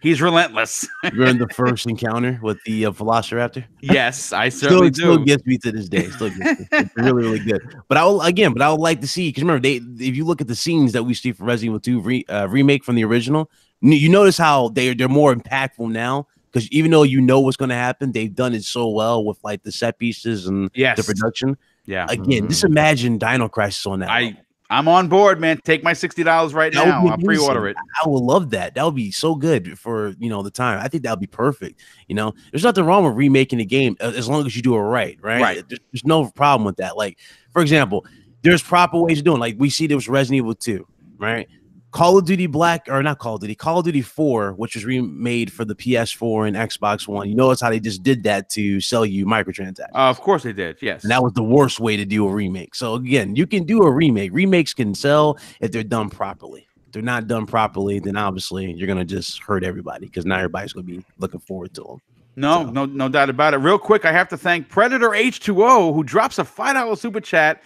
S1: He's relentless.
S5: You're in the first encounter with the Velociraptor.
S1: Yes, I certainly do.
S5: Still gets me to this day. Still gets me. It's really, really good. But I would like to see, because remember, if you look at the scenes that we see for Resident Evil 2 remake from the original, you notice how they're more impactful now. Because even though you know what's going to happen, they've done it so well with like the set pieces and the production.
S1: Yeah.
S5: Again, just imagine Dino Crisis on that.
S1: I'm on board, man. Take my $60 right now. I'll pre-order it.
S5: I would love that. That would be so good for the time. I think that would be perfect. There's nothing wrong with remaking the game as long as you do it right. Right. There's no problem with that. Like, for example, there's proper ways of doing it. Like we see there was Resident Evil 2, right? Call of Duty Call of Duty 4, which was remade for the PS4 and Xbox One. You notice how they just did that to sell you microtransactions.
S1: Of course they did, yes.
S5: And that was the worst way to do a remake. So again, you can do a remake. Remakes can sell if they're done properly. If they're not done properly, then obviously you're going to just hurt everybody, because not everybody's going to be looking forward to them.
S1: No doubt about it. Real quick, I have to thank Predator H2O, who drops a $5 super chat.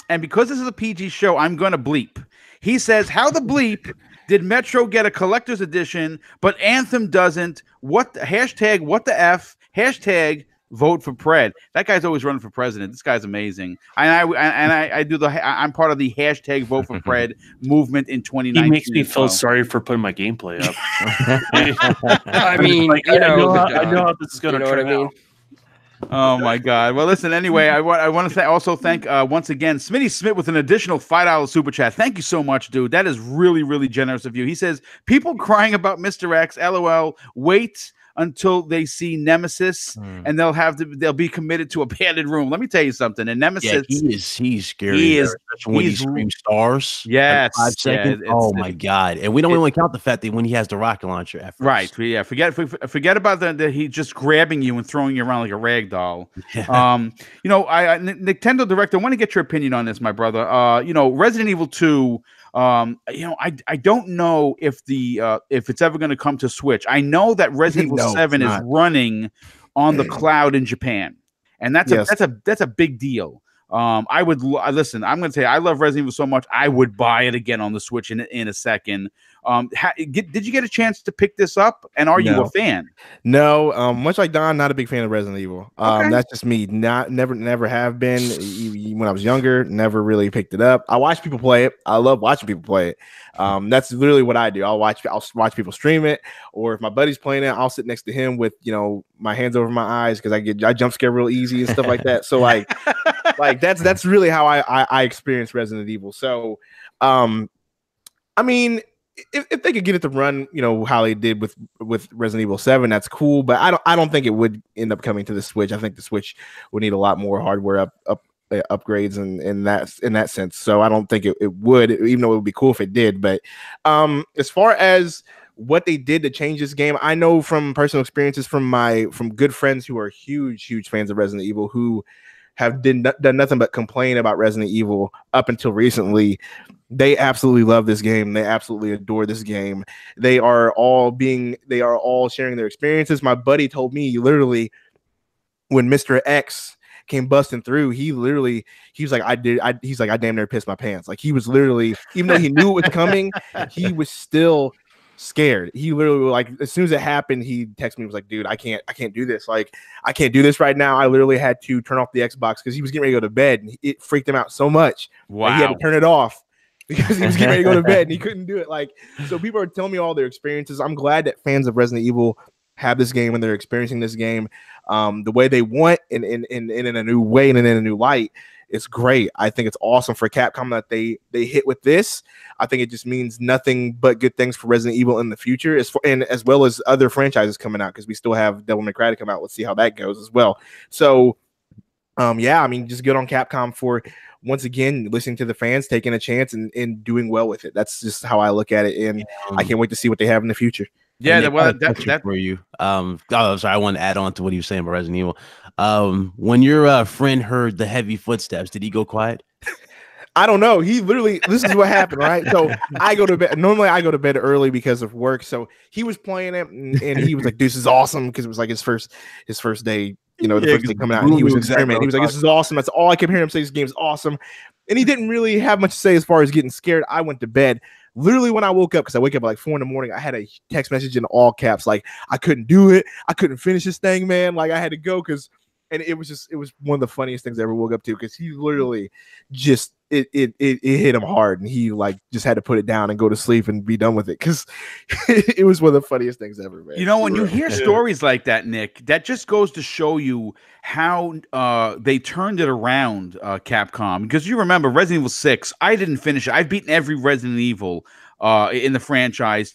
S1: And because this is a PG show, I'm going to bleep. He says, how the bleep did Metro get a collector's edition, but Anthem doesn't? What the F, hashtag vote for Pred. That guy's always running for president. This guy's amazing. I'm part of the hashtag vote for Pred movement in 2019.
S2: He makes me feel sorry for putting my gameplay up.
S3: I mean,
S2: I know how this is going to turn out.
S1: Oh my God! Well, listen. Anyway, I want to also thank once again Smitty Smith with an additional $5 super chat. Thank you so much, dude. That is really, really generous of you. He says, "People crying about Mr. X. LOL. Wait until they see Nemesis, and they'll be committed to a padded room." Let me tell you something. And Nemesis,
S5: he's scary. When he screams stars.
S1: Yes,
S5: 5 seconds. My God! And we don't even count the fact that when he has the rocket lancre at first.
S1: Right? Yeah. Forget about the he just grabbing you and throwing you around like a rag doll. Yeah. Nintendo Direct, I want to get your opinion on this, my brother. Resident Evil 2. I don't know if it's ever going to come to Switch. I know that Resident Evil 7 is running on the cloud in Japan, and that's a big deal. I would listen. I'm going to tell you, I love Resident Evil so much. I would buy it again on the Switch in a second. Did you get a chance to pick this up? And are you a fan?
S4: No, much like Don, not a big fan of Resident Evil.
S1: Okay.
S4: That's just me. Never have been. When I was younger, never really picked it up. I watch people play it. I love watching people play it. That's literally what I do. I'll watch people stream it, or if my buddy's playing it, I'll sit next to him with my hands over my eyes because I jump scare real easy and stuff like that. So like that's really how I experience Resident Evil. So I mean, if they could get it to run, how they did with Resident Evil 7, that's cool. But I don't think it would end up coming to the Switch. I think the Switch would need a lot more hardware upgrades and in that sense. So I don't think it would, even though it would be cool if it did. But as far as what they did to change this game, I know from personal experiences from good friends who are huge fans of Resident Evil who have done nothing but complain about Resident Evil up until recently. They absolutely love this game. They absolutely adore this game. They are all sharing their experiences. My buddy told me literally when Mr. X came busting through, he was like, I damn near pissed my pants. Like he was literally, even though he knew it was coming, he was still scared. He literally, like, as soon as it happened, he texted me, was like, dude, I can't do this. Like, I can't do this right now. I literally had to turn off the Xbox because he was getting ready to go to bed and it freaked him out so much. Wow. He had to turn it off because he was getting ready to go to bed and he couldn't do it. Like, so people are telling me all their experiences. I'm glad that fans of Resident Evil have this game and they're experiencing this game the way they want and in a new way and in a new light. It's great. I think it's awesome for Capcom that they hit with this. I think it just means nothing but good things for Resident Evil in the future, as well as other franchises coming out, because we still have Devil May Cry to come out. Let's see how that goes as well. So, yeah, I mean, just good on Capcom for once again listening to the fans, taking a chance and doing well with it. That's just how I look at it, and I can't wait to see what they have in the future.
S1: Yeah,
S5: that for you. Sorry, I want to add on to what he was saying about Resident Evil. When your friend heard the heavy footsteps, did he go quiet?
S4: I don't know. He literally, this is what happened, right? So I go to bed. Normally I go to bed early because of work. So he was playing it and he was like, this is awesome. Because it was like his first day, the first day coming out. And he was experimenting. He was like, this is awesome. That's all I kept hearing him say. This game is awesome. And he didn't really have much to say as far as getting scared. I went to bed. Literally when I woke up, because I wake up at like 4 a.m, I had a text message in all caps. Like, I couldn't do it. I couldn't finish this thing, man. Like, I had to go and it was one of the funniest things I ever woke up to, because he literally just, it hit him hard, and he like just had to put it down and go to sleep and be done with it, because it was one of the funniest things ever, man.
S1: When you hear stories like that, Nick, that just goes to show you how they turned it around, Capcom. Because you remember Resident Evil 6, I didn't finish it. I've beaten every Resident Evil in the franchise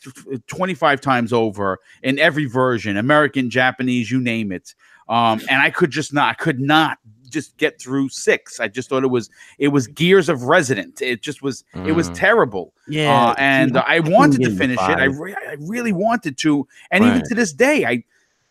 S1: 25 times over in every version, American, Japanese, you name it. And I could not just get through 6. I just thought it was Gears of Resident. It just was it was terrible. Yeah, and I wanted to finish it. I really wanted to, and even to this day,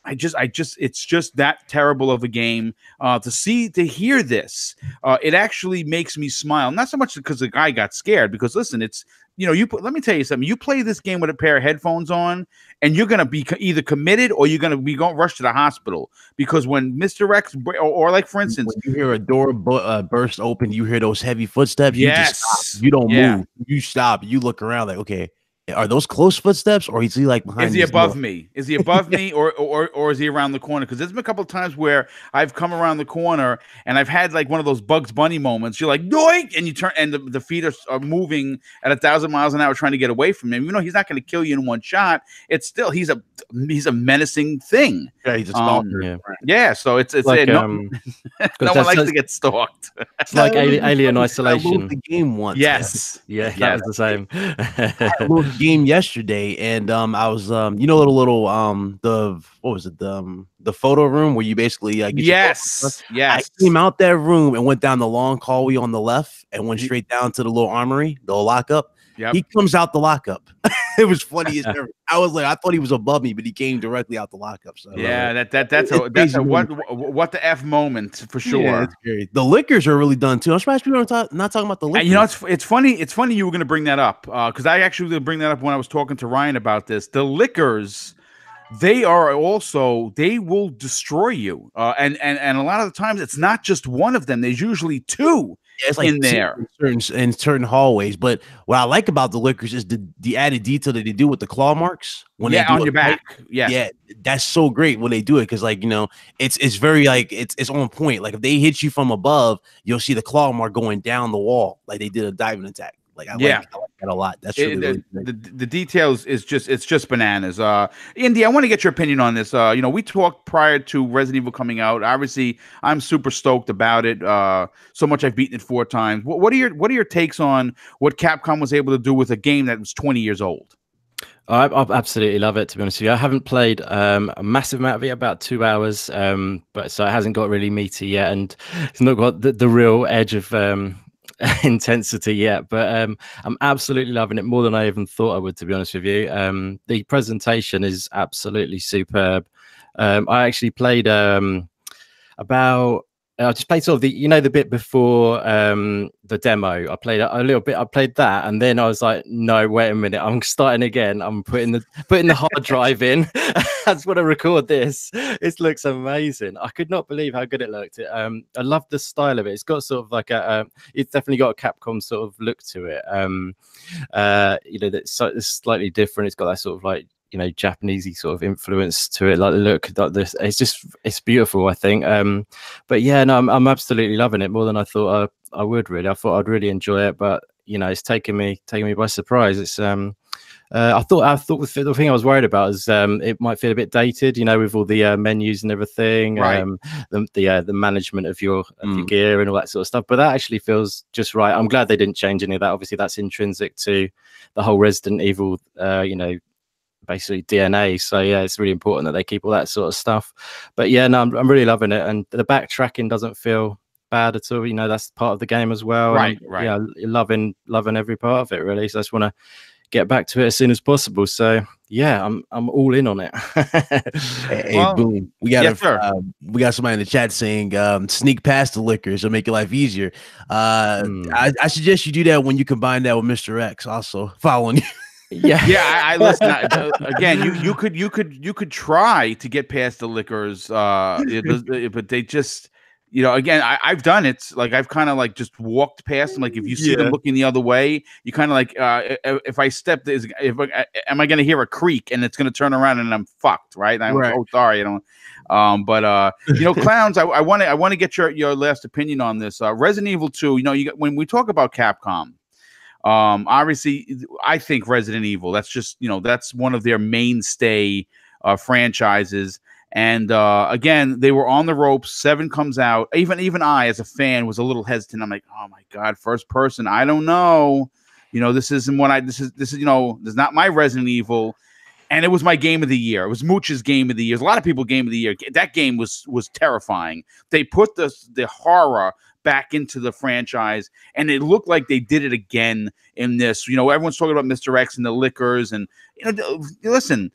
S1: I just it's just that terrible of a game. To hear this, it actually makes me smile. Not so much because the guy got scared, because listen, it's let me tell you something. You play this game with a pair of headphones on, and you're gonna be either committed or you're gonna be going rush to the hospital, because when Mr. X or like for instance,
S5: when you hear a door burst open, you hear those heavy footsteps.
S1: Yes,
S5: you just stop. You don't move. You stop. You look around like, okay, are those close footsteps, or is he like behind?
S1: Is he above me? Is he above me, or is he around the corner? Because there's been a couple of times where I've come around the corner and I've had like one of those Bugs Bunny moments. You're like, doink, and you turn, and the feet are moving at 1,000 miles an hour trying to get away from him. He's not going to kill you in one shot. It's still he's a menacing thing.
S5: Yeah, he's a stalker.
S1: Yeah, so it's like, no one likes to get stalked.
S6: It's like Alien Isolation.
S5: The game once.
S1: Yes,
S6: that was the same.
S5: I loaded the game yesterday, and I was the photo room where you basically get
S1: yes.
S5: I came out that room and went down the long hallway on the left and went straight down to the little armory, the lockup. Yep. He comes out the lockup. It was funny as ever. I was like, I thought he was above me, but he came directly out the lockup. So
S1: yeah, that's a what the F moment for sure.
S5: Yeah, it's scary. The liquors are really done too. I'm surprised people are not talking about the liquors.
S1: And it's funny. It's funny you were going to bring that up, because I actually was going to bring that up when I was talking to Ryan about this. The liquors they are also, they will destroy you. And a lot of the times it's not just one of them. There's usually two
S5: Yeah, it's like
S1: in there.
S5: in certain hallways. But what I like about the liquors is the added detail that they do with the claw marks when they do
S1: on your back. Yes.
S5: Yeah, that's so great when they do it, because like, you know, it's very like it's on point. Like if they hit you from above, you'll see the claw mark going down the wall, like they did a diving attack. Like I like that a lot. That's really,
S1: the details is just bananas. Indy, I want to get your opinion on this. You know, we talked prior to Resident Evil coming out. Obviously, I'm super stoked about it. So much I've beaten it 4 times. What are your takes on what Capcom was able to do with a game that was 20 years old?
S6: I absolutely love it, to be honest with you. I haven't played a massive amount of it, about 2 hours, but so it hasn't got really meaty yet, and it's not got the real edge of intensity yet. But I'm absolutely loving it more than I even thought I would, to be honest with you. The presentation is absolutely superb. I actually played I just played sort of the bit before the demo. I played a little bit. I played that, and then I was like, no, wait a minute, I'm starting again. I'm putting the hard drive in. I just want to record this. It looks amazing. I could not believe how good it looked. I love the style of it. It's got sort of like it's definitely got a Capcom sort of look to it. That's slightly different. It's got that sort of like, Japanesey sort of influence to it, like the look, like this. It's beautiful, I think. But yeah, no, I'm absolutely loving it more than I thought I would. Really, I thought I'd really enjoy it, but it's taken me by surprise. It's I thought the thing I was worried about is it might feel a bit dated, with all the menus and everything,
S1: right.
S6: The management of your gear and all that sort of stuff. But that actually feels just right. I'm glad they didn't change any of that. Obviously, that's intrinsic to the whole Resident Evil, basically DNA. So yeah, it's really important that they keep all that sort of stuff. But yeah, no, I'm really loving it, and the backtracking doesn't feel bad at all. That's part of the game as well.
S1: Right.
S6: Yeah, loving every part of it, really. So I just want to get back to it as soon as possible. So yeah, I'm all in on it.
S5: Hey, Boom, we got somebody in the chat saying sneak past the liquors will make your life easier. I suggest you do that when you combine that with Mr. X also following you.
S1: Yeah. I listen. Again, you could try to get past the liquors, but they just, again, I've done it. Like I've kind of like just walked past them. Like if you see them looking the other way, you kind of like, if I step, am I going to hear a creak and it's going to turn around and I'm fucked, right? I'm so sorry, clowns. I want to get your last opinion on this. Resident Evil 2. When we talk about Capcom. Obviously, I think Resident Evil, that's just, that's one of their mainstay franchises. And again, they were on the ropes. 7 comes out. Even I, as a fan, was a little hesitant. I'm like, oh my God, first person. I don't know. This isn't what this is, this is not my Resident Evil. And it was my game of the year. It was Mooch's game of the year. A lot of people game of the year. That game was terrifying. They put the horror back into the franchise, and it looked like they did it again in this. Everyone's talking about Mr. X and the liquors, and listen,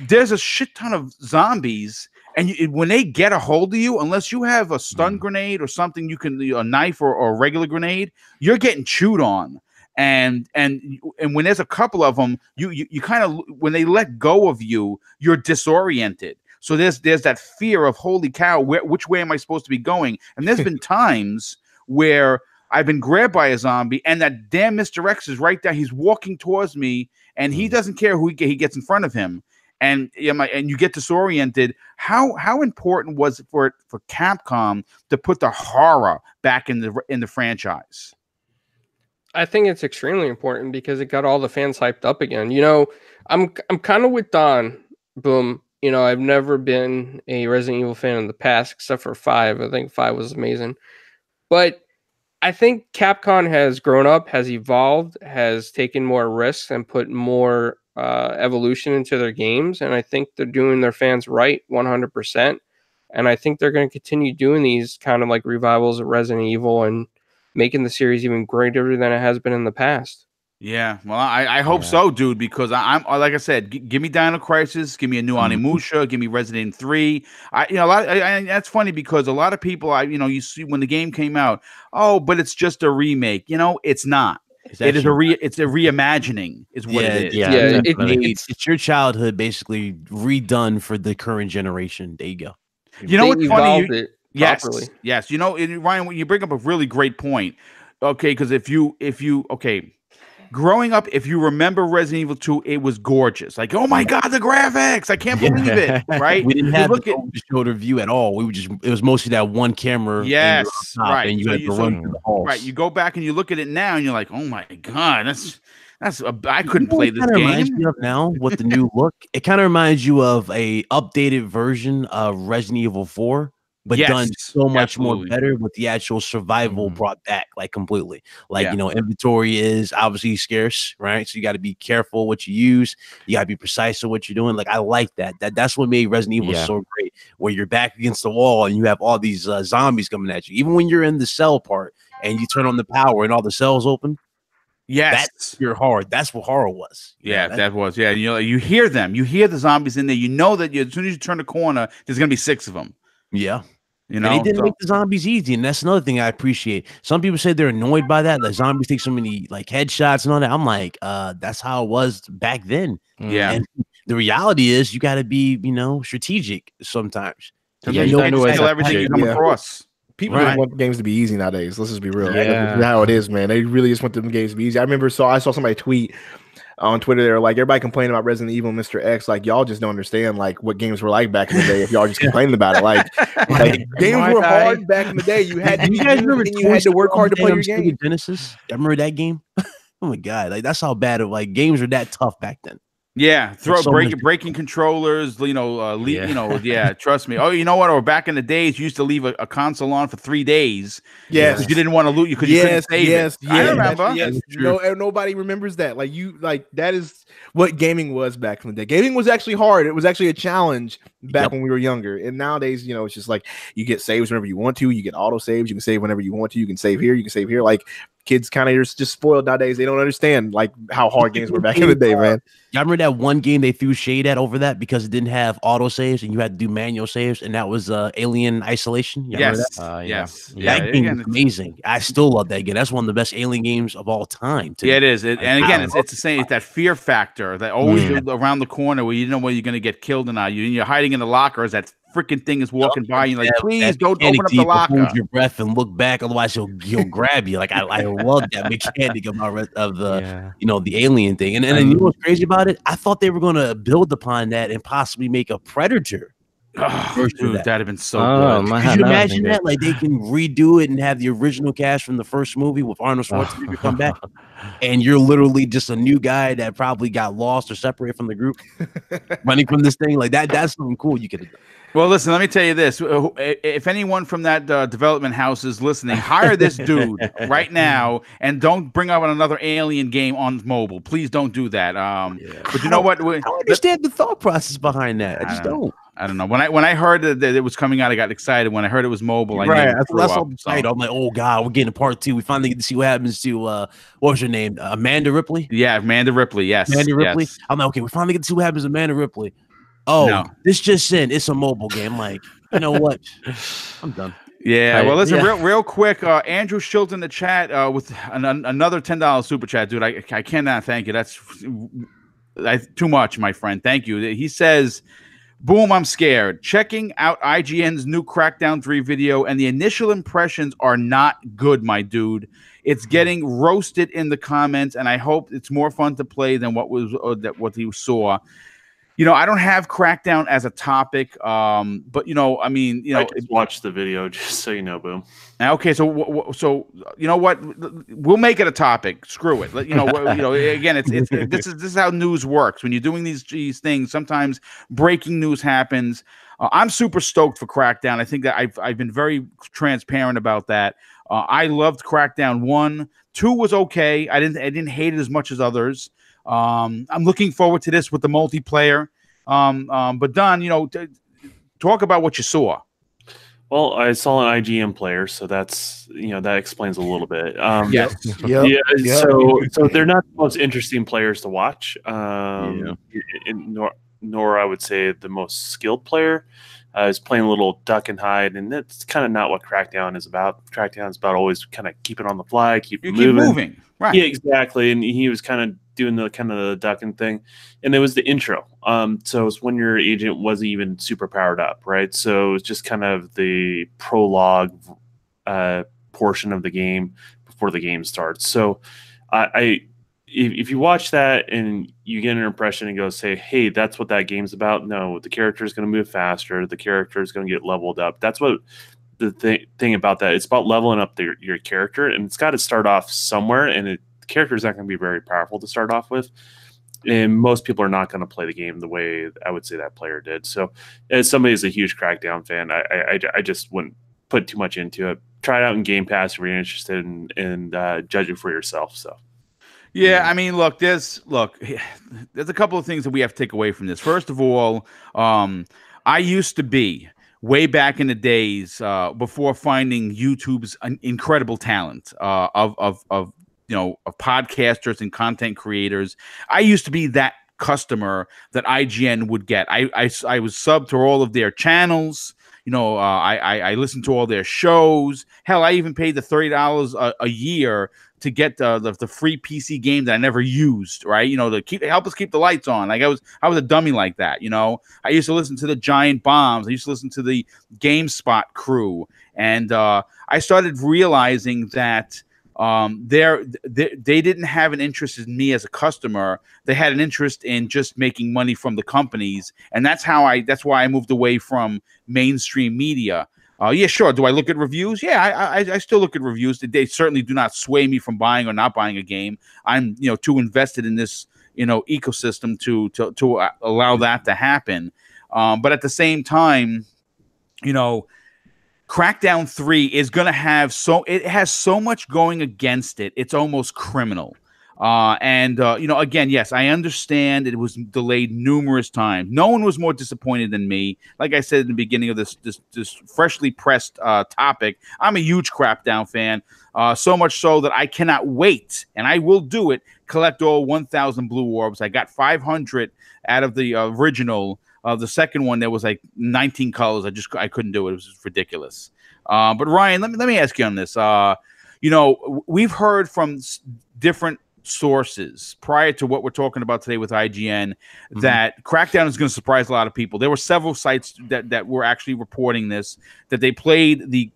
S1: there's a shit ton of zombies, and when they get a hold of you, unless you have a stun grenade or something, you can a knife or a regular grenade, you're getting chewed on. And when there's a couple of them, you kind of, when they let go of you, you're disoriented. So there's that fear of, holy cow, which way am I supposed to be going? And there's been times where I've been grabbed by a zombie, and that damn Mr. X is right there. He's walking towards me, and he doesn't care who he gets in front of him. And you get disoriented. How important was it for Capcom to put the horror back in the franchise?
S3: I think it's extremely important because it got all the fans hyped up again. I'm kind of with Don, Boom. I've never been a Resident Evil fan in the past, except for 5. I think 5 was amazing. But I think Capcom has grown up, has evolved, has taken more risks, and put more evolution into their games. And I think they're doing their fans right 100%. And I think they're going to continue doing these kind of like revivals of Resident Evil and making the series even greater than it has been in the past.
S1: Yeah, well, I hope so, dude, because I'm like I said, give me Dino Crisis, give me a new Onimusha, give me Resident 3. That's funny because a lot of people, you see when the game came out, oh, but it's just a remake. It's not. It is it's a reimagining, is what it is.
S3: Yeah,
S5: it's your childhood basically redone for the current generation. There you go.
S1: You know what's funny? Yes,
S3: properly.
S1: yes. You know, Ryan, you bring up a really great point. Okay, because if you growing up, if you remember Resident Evil 2, it was gorgeous. Like, oh my God, the graphics! I can't believe it. Right?
S5: We didn't have the shoulder view at all. it was mostly that one camera.
S1: Yes, right.
S5: And you had to run through the halls.
S1: Right. You go back and you look at it now, and you're like, oh my God, I couldn't play this game.
S5: Reminds me of now with the new look. It kind of reminds you of a updated version of Resident Evil 4. But done so much more better with the actual survival brought back, like completely. Like, you know, inventory is obviously scarce, right? So you got to be careful what you use. You got to be precise with what you're doing. Like, I like that. That's what made Resident Evil so great, where you're back against the wall and you have all these zombies coming at you. Even when you're in the cell part and you turn on the power and all the cells open.
S1: Yes,
S5: that's your horror. That's what horror was.
S1: Yeah, that was. Yeah, you know, you hear them. You hear the zombies in there. You know that as soon as you turn the corner, there's gonna be 6 of them.
S5: Yeah.
S1: You know,
S5: and they didn't make the zombies easy, and that's another thing I appreciate. Some people say they're annoyed by that. The zombies take so many like headshots and all that. I'm like, that's how it was back then.
S1: Yeah.
S5: And the reality is, you got to be, you know, strategic sometimes.
S1: Yeah, you don't kill everything you come across.
S4: People just want games to be easy nowadays. Let's just be real. That's how it is, man. They really just want the games to be easy. I remember, I saw somebody tweet on Twitter, they were like, everybody complaining about Resident Evil, Mr. X. Like, y'all just don't understand like what games were like back in the day. If y'all just complaining about it, like games were hard back in the day. You had to, you had to work hard to play your game.
S5: Genesis, I remember that game. Oh my God, like that's how bad like games were that tough back then.
S1: Yeah, breaking controllers, you know, you know, trust me. Oh, you know what? Or back in the days, you used to leave a console on for 3 days.
S4: Yes,
S1: because you didn't want to loot. You couldn't save it. I remember.
S4: Yes, nobody remembers that. Like that is what gaming was back in the day. Gaming was actually hard. It was actually a challenge back when we were younger. And nowadays, you know, it's just like you get saves whenever you want to. You get auto saves. You can save whenever you want to. You can save here. You can save here. Like kids kind of just spoiled nowadays. They don't understand like how hard games were back in the day, man.
S5: Y'all remember that one game they threw shade at over that because it didn't have auto saves and you had to do manual saves, and that was Alien Isolation.
S1: Yes,
S5: yes. That game is amazing. I still love that game. That's one of the best Alien games of all time.
S1: Yeah, it is. And again, it's the same. It's that fear factor that always around the corner where you don't know whether you're going to get killed or not. You're hiding in the lockers. That freaking thing is walking by you, like, please don't open up the locker.
S5: Hold your breath and look back, otherwise he'll grab you. Like I love that mechanic of the you know, the alien thing. And you know what's crazy about it? I thought they were gonna build upon that and possibly make a Predator.
S1: Dude, that'd have been so good.
S5: Could you imagine that? Like they can redo it and have the original cast from the first movie with Arnold Schwarzenegger come back, and you're literally just a new guy that probably got lost or separated from the group, running from this thing. Like that's something cool you could have done.
S1: Well, listen, let me tell you this. If anyone from that development house is listening, hire this dude right now and don't bring up another Alien game on mobile. Please don't do that. But you know what?
S5: I don't understand the thought process behind that. I just don't.
S1: I don't know. When I heard that it was coming out, I got excited. When I heard it was mobile,
S5: that's all excited. I'm like, oh God, we're getting a part 2. We finally get to see what happens to what was her name? Amanda Ripley?
S1: Yeah, Amanda Ripley. Yes.
S5: Amanda Ripley.
S1: Yes.
S5: I'm like, okay, we finally get to see what happens to Amanda Ripley. Oh, no. This just in. It's a mobile game. Like, you know what? I'm done.
S1: Yeah. Well, listen, real quick. Andrew Schilt in the chat with another $10 super chat, dude. I cannot thank you. That's too much, my friend. Thank you. He says, "Boom, I'm scared. Checking out IGN's new Crackdown 3 video, and the initial impressions are not good, my dude. It's getting roasted in the comments, and I hope it's more fun to play than what he saw." You know, I don't have Crackdown as a topic, but you know, I mean, you know,
S2: I just watched the video just so you know, Boom.
S1: Okay, so you know what? We'll make it a topic. Screw it. You know, again, this is how news works. When you're doing these things, sometimes breaking news happens. I'm super stoked for Crackdown. I think that I've been very transparent about that. I loved Crackdown 1. 2 was okay. I didn't hate it as much as others. I'm looking forward to this with the multiplayer. But Don, you know, talk about what you saw.
S2: Well, I saw an IGN player, so that's, you know, that explains a little bit.
S1: Yes.
S2: So they're not the most interesting players to watch. Nor I would say the most skilled player. I was playing a little duck and hide, and that's kind of not what Crackdown is about. Crackdown is about always kind of keeping on the fly, keep moving.
S1: Right?
S2: Yeah, exactly. And he was kind of doing the ducking thing, and it was the intro. So it's when your agent wasn't even super powered up, right? So it's just kind of the prologue portion of the game before the game starts. So if you watch that and you get an impression and go say, hey, that's what that game's about. No, the character is going to move faster. The character is going to get leveled up. That's what the thing about that. It's about leveling up your character, and it's got to start off somewhere. And the character is not going to be very powerful to start off with. And most people are not going to play the game the way I would say that player did. So as somebody who's a huge Crackdown fan, I just wouldn't put too much into it. Try it out in Game Pass if you're interested and judge it for yourself. So.
S1: Yeah, I mean, look, there's a couple of things that we have to take away from this. First of all, I used to be way back in the days before finding YouTube's incredible talent of podcasters and content creators. I used to be that customer that IGN would get. I was subbed to all of their channels. I listened to all their shows. Hell, I even paid the $30 a year to get the free PC game that I never used, right? To help us keep the lights on. Like I was a dummy like that. I used to listen to the Giant Bombs. I used to listen to the GameSpot crew, and I started realizing that they didn't have an interest in me as a customer. They had an interest in just making money from the companies, and that's why I moved away from mainstream media. Yeah, sure. Do I look at reviews? Yeah, I still look at reviews. They certainly do not sway me from buying or not buying a game. I'm too invested in this ecosystem to allow that to happen. But at the same time, Crackdown 3 is going to have it has so much going against it. It's almost criminal. Again, yes, I understand it was delayed numerous times. No one was more disappointed than me. Like I said in the beginning of this freshly pressed topic, I'm a huge Crackdown fan. So much so that I cannot wait, and I will do it, collect all 1,000 blue orbs. I got 500 out of the original. The second one, there was like 19 colors. I couldn't do it. It was just ridiculous. But Ryan, let me ask you on this. We've heard from different sources prior to what we're talking about today with IGN that Crackdown is going to surprise a lot of people. There were several sites that were actually reporting this, that they played the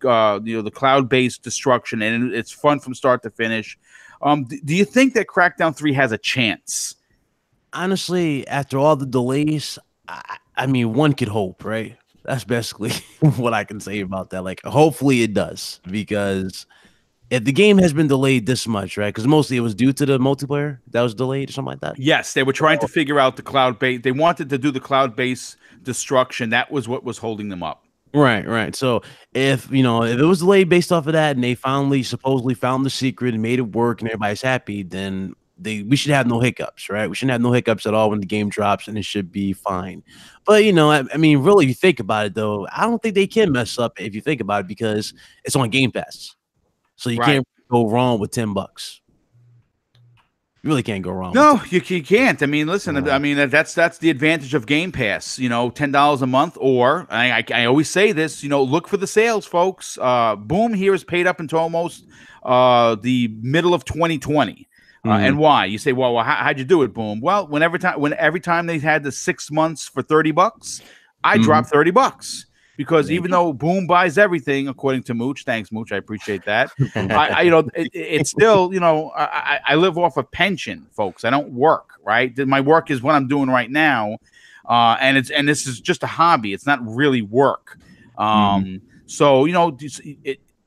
S1: cloud-based destruction, and it's fun from start to finish. Do you think that Crackdown 3 has a chance?
S5: Honestly, after all the delays, I mean, one could hope, right? That's basically what I can say about that. Like, hopefully it does, because if the game has been delayed this much, right? Because mostly it was due to the multiplayer that was delayed or something like that.
S1: Yes, they were trying to figure out the cloud-based. They wanted to do the cloud-based destruction. That was what was holding them up.
S5: Right. So if it was delayed based off of that, and they supposedly found the secret and made it work, and everybody's happy, then we should have no hiccups, right? We shouldn't have no hiccups at all when the game drops, and it should be fine. But I mean, really, if you think about it, though, I don't think they can mess up if you think about it, because it's on Game Pass. So you can't go wrong with $10. You really can't go wrong.
S1: No, you can't. I mean, listen. I mean, that's the advantage of Game Pass. $10 a month, or I always say this. Look for the sales, folks. Boom here is paid up until almost the middle of 2020. And why? You say, well, how'd you do it, Boom? Well, every time they had the 6 months for $30, I dropped $30. Because even though Boom buys everything, according to Mooch, thanks Mooch, I appreciate that. It's still, I live off a pension, folks. I don't work, right? My work is what I'm doing right now, and this is just a hobby. It's not really work. So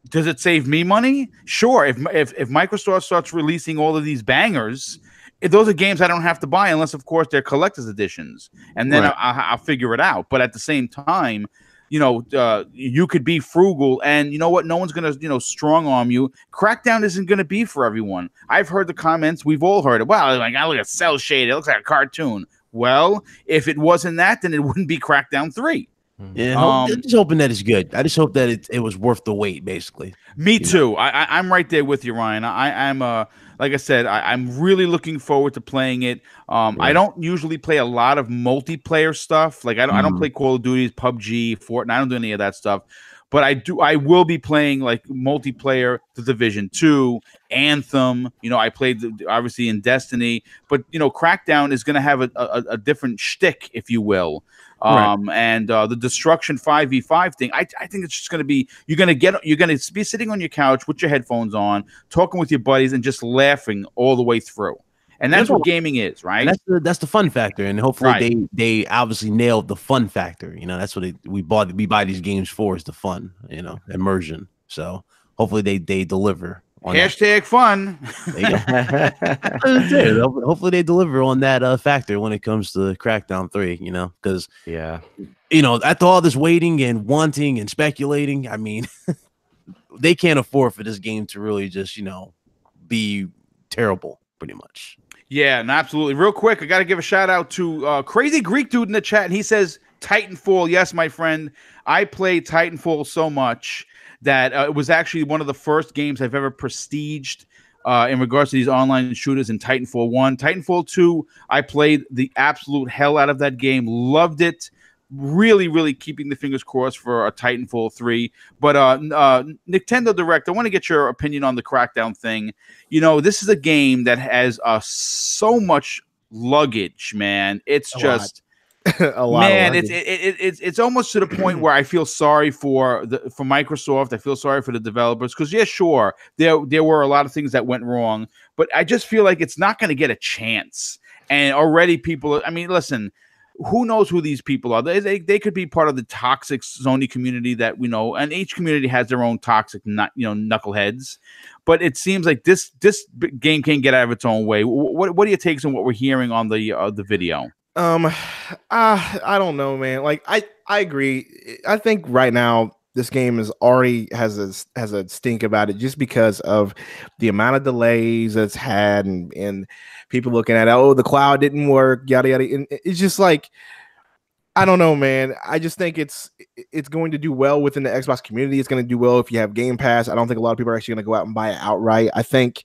S1: does it save me money? Sure. If Microsoft starts releasing all of these bangers, those are games I don't have to buy unless, of course, they're collector's editions, and then I'll figure it out. But at the same time, you could be frugal, and you know what? No one's going to, strong arm you. Crackdown isn't going to be for everyone. I've heard the comments. We've all heard it. Well, I look at cell shade. It looks like a cartoon. Well, if it wasn't that, then it wouldn't be Crackdown 3.
S5: Yeah,
S1: Um,
S5: just hoping that it's good. I just hope that it was worth the wait, basically.
S1: Me too. I'm right there with you, Ryan. I'm like I said, I'm really looking forward to playing it. I don't usually play a lot of multiplayer stuff. Like I don't play Call of Duty, PUBG, Fortnite. I don't do any of that stuff. But I will be playing like multiplayer, The Division 2, Anthem. You know, I played obviously in Destiny, but you know, Crackdown is going to have a different shtick, if you will. And the Destruction 5v5 thing, I think it's just going to be you're going to be sitting on your couch with your headphones on, talking with your buddies, and just laughing all the way through. And that's what gaming is, right?
S5: And that's the fun factor, and hopefully they obviously nailed the fun factor. You know, that's what we buy these games for, is the fun, you know, immersion. So hopefully they deliver on
S1: hashtag fun.
S5: Hopefully they deliver on that factor when it comes to Crackdown 3. You know, because you know, after all this waiting and wanting and speculating, I mean, they can't afford for this game to really just, you know, be terrible, pretty much.
S1: Yeah, and absolutely. Real quick, I got to give a shout out to Crazy Greek Dude in the chat, and he says Titanfall. Yes, my friend, I played Titanfall so much that it was actually one of the first games I've ever prestiged in regards to these online shooters. In Titanfall 1, Titanfall 2, I played the absolute hell out of that game. Loved it. Really, really keeping the fingers crossed for a Titanfall 3. But Nintendo Direct, I want to get your opinion on the Crackdown thing. You know, this is a game that has so much luggage, man. It's just
S4: a lot.
S1: Man, it's almost to the point where I feel sorry for Microsoft. I feel sorry for the developers because yeah, sure, there were a lot of things that went wrong, but I just feel like it's not going to get a chance. And already people, I mean, listen. Who knows who these people are? They could be part of the toxic Sony community that we know, and each community has their own toxic, knuckleheads. But it seems like this game can't get out of its own way. What are your takes on what we're hearing on the video?
S4: I don't know, man. Like I agree. I think right now this game has a stink about it just because of the amount of delays it's had and people looking at it, oh, the cloud didn't work, yada yada. And it's just like, I don't know, man. I just think it's going to do well within the Xbox community. It's going to do well if you have Game Pass. I don't think a lot of people are actually going to go out and buy it outright. I think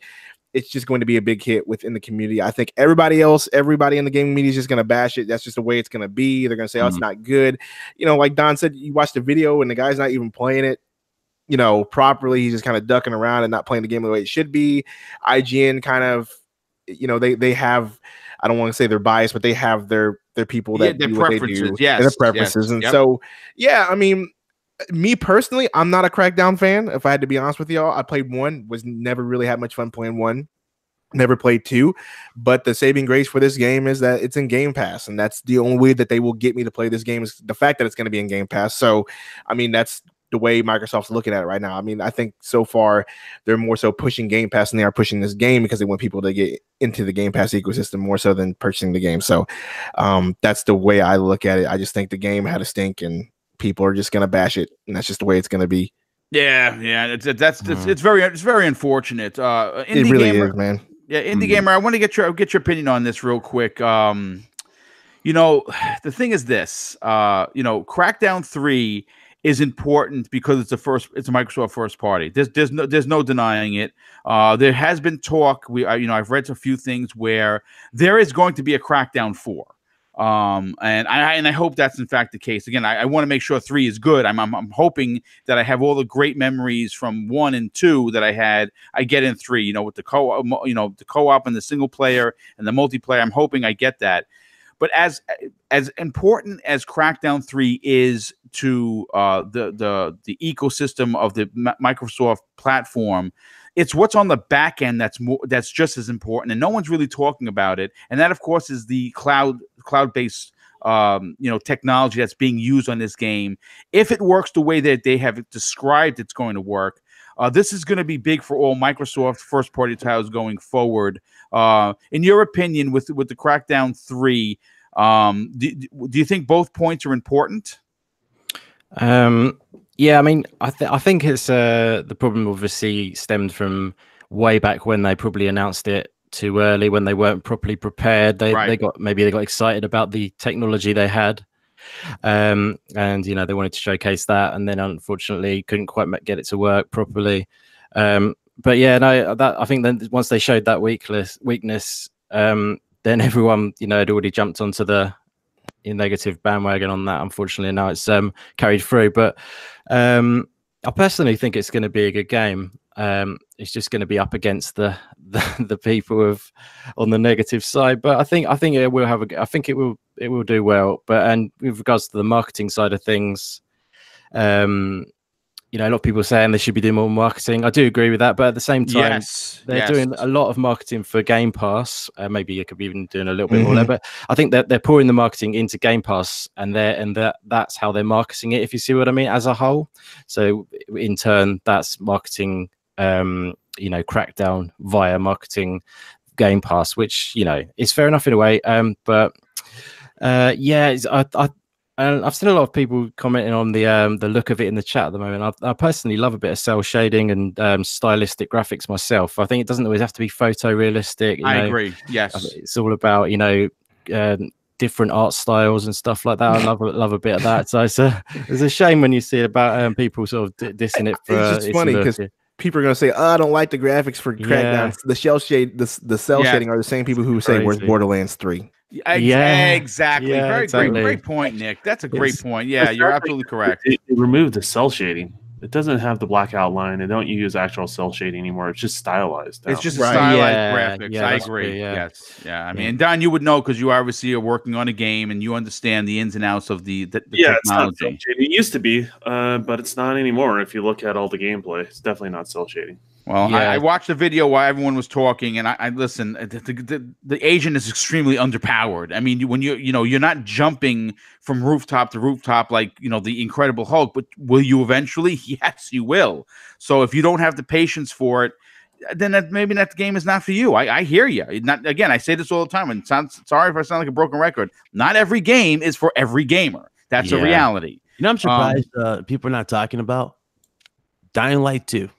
S4: it's just going to be a big hit within the community. I think everybody in the gaming media is just going to bash it. That's just the way it's going to be. They're going to say, oh, it's not good. You know, like Don said, you watch the video and the guy's not even playing it, you know, properly. He's just kind of ducking around and not playing the game the way it should be. IGN kind of, you know, they have, I don't want to say they're biased, but they have their people that do what they do.
S1: Yes,
S4: their preferences. And so, yeah, I mean, me personally, I'm not a Crackdown fan. If I had to be honest with y'all, I played 1, was never really had much fun playing 1. Never played 2, but the saving grace for this game is that it's in Game Pass, and that's the only way that they will get me to play this game is the fact that it's going to be in Game Pass. So, I mean, that's the way Microsoft's looking at it right now. I mean, I think so far they're more so pushing Game Pass than they are pushing this game because they want people to get into the Game Pass ecosystem more so than purchasing the game. So, that's the way I look at it. I just think the game had a stink, and people are just going to bash it, and that's just the way it's going to be. Yeah,
S1: it's very unfortunate.
S4: It really is, man.
S1: Yeah, Indie Gamer, I want to get your opinion on this real quick. You know, the thing is this, you know, Crackdown 3 is important because it's a Microsoft first party. There's no denying it. There has been talk. I've read a few things where there is going to be a Crackdown 4. And I hope that's in fact the case. Again, I want to make sure 3 is good. I'm hoping that I have all the great memories from 1 and 2 that I get in 3, you know, with the co-op and the single player and the multiplayer. I'm hoping I get that. But as important as Crackdown 3 is to the ecosystem of the Microsoft platform, it's what's on the back end that's just as important, and no one's really talking about it. And that, of course, is the cloud-based technology that's being used on this game. If it works the way that they have described it's going to work, this is going to be big for all Microsoft first-party titles going forward. In your opinion, with the Crackdown 3, do you think both points are important?
S6: Yeah, I mean, I think it's the problem obviously stemmed from way back when they probably announced it too early, when they weren't properly prepared. They got excited about the technology they had. and they wanted to showcase that, and then unfortunately couldn't quite get it to work properly. But yeah, no, that I think then once they showed that weakness, then everyone had already jumped onto the negative bandwagon on that. Unfortunately, now it's carried through. But I personally think it's going to be a good game. It's just going to be up against the people on the negative side. But I think it will it will do well. But and with regards to the marketing side of things, a lot of people are saying they should be doing more marketing. I do agree with that, but at the same time, they're doing a lot of marketing for Game Pass. Maybe you could be even doing a little bit more there, but I think that they're pouring the marketing into Game Pass, and that's how they're marketing it, if you see what I mean, as a whole. So in turn, that's marketing, Crackdown via marketing Game Pass, which is fair enough in a way. And I've seen a lot of people commenting on the look of it in the chat at the moment. I personally love a bit of cell shading and stylistic graphics myself. I think it doesn't always have to be photorealistic.
S1: I agree. Yes,
S6: it's all about different art styles and stuff like that. I love a bit of that. So it's a shame when you see about people sort of dissing it for.
S4: It's just funny because people are going to say, "Oh, I don't like the graphics for Crackdown." The cell shading are the same people who say, "Where's Borderlands 3?"
S1: Exactly. Great point, Nick. That's a great point. Yeah, you're absolutely correct.
S2: They removed the cell shading. It doesn't have the black outline. They don't use actual cell shading anymore. It's just stylized.
S1: It's just stylized graphics. Yeah, I agree. Yes. Yeah. I mean, and Don, you would know because you obviously are working on a game and you understand the ins and outs of the technology.
S2: It's not cell shading. It used to be, but it's not anymore. If you look at all the gameplay, it's definitely not cell shading.
S1: Well, I watched the video while everyone was talking, and I listen. The agent is extremely underpowered. I mean, when you're not jumping from rooftop to rooftop like the Incredible Hulk, but will you eventually? Yes, you will. So if you don't have the patience for it, then maybe that game is not for you. I hear you. Again, I say this all the time, and sorry if I sound like a broken record. Not every game is for every gamer. That's a reality.
S5: I'm surprised people are not talking about Dying Light 2.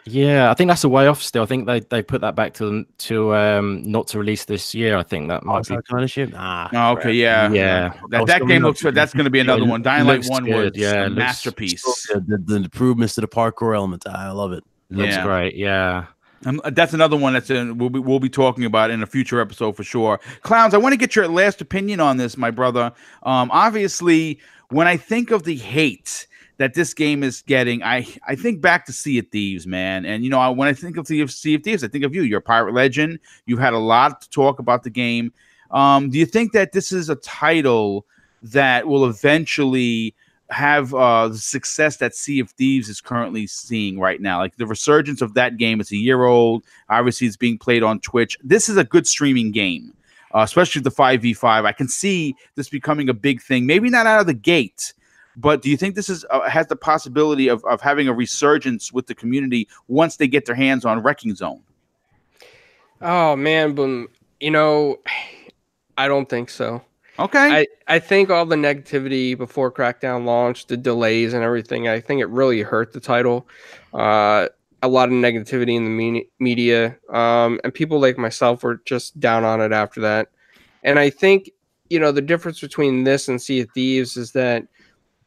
S6: Yeah, I think that's a way off still. I think they put that back to not to release this year. I think that might be
S5: kind of shit.
S1: Oh, okay, yeah. That game looks. That's going to be another one. Dying Light 1 was a masterpiece.
S5: The improvements to the parkour element, I love it.
S6: Looks great. Yeah.
S1: That's another one that's we'll be talking about in a future episode for sure. Clowns, I want to get your last opinion on this, my brother. Obviously, when I think of the hate that this game is getting, I think back to Sea of Thieves, man. And when I think of Sea of Thieves, I think of you. You're a pirate legend. You've had a lot to talk about the game. Do you think that this is a title that will eventually have the success that Sea of Thieves is currently seeing right now? Like the resurgence of that game, it's a year old. Obviously, it's being played on Twitch. This is a good streaming game, especially the 5v5. I can see this becoming a big thing. Maybe not out of the gate, but do you think this is has the possibility of having a resurgence with the community once they get their hands on Wrecking Zone?
S3: Oh, man, Boom. I don't think so.
S1: Okay.
S3: I think all the negativity before Crackdown launched, the delays and everything, I think it really hurt the title. A lot of negativity in the media, and people like myself were just down on it after that. And I think, the difference between this and Sea of Thieves is that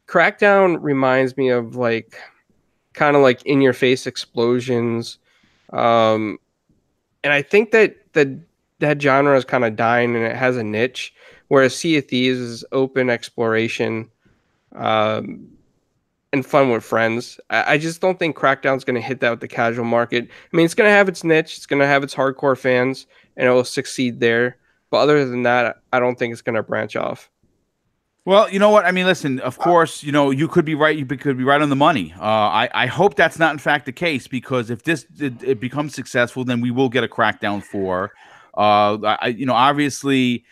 S3: Crackdown reminds me of kind of like in-your-face explosions, and I think that genre is kind of dying and it has a niche, whereas Sea of Thieves is open exploration and fun with friends. I just don't think Crackdown's going to hit that with the casual market. I mean, it's going to have its niche, it's going to have its hardcore fans, and it will succeed there. But other than that, I don't think it's going to branch off.
S1: Well, you know what? I mean, listen, of course, you could be right. You could be right on the money. I hope that's not, in fact, the case, because if it becomes successful, then we will get a Crackdown 4. Obviously,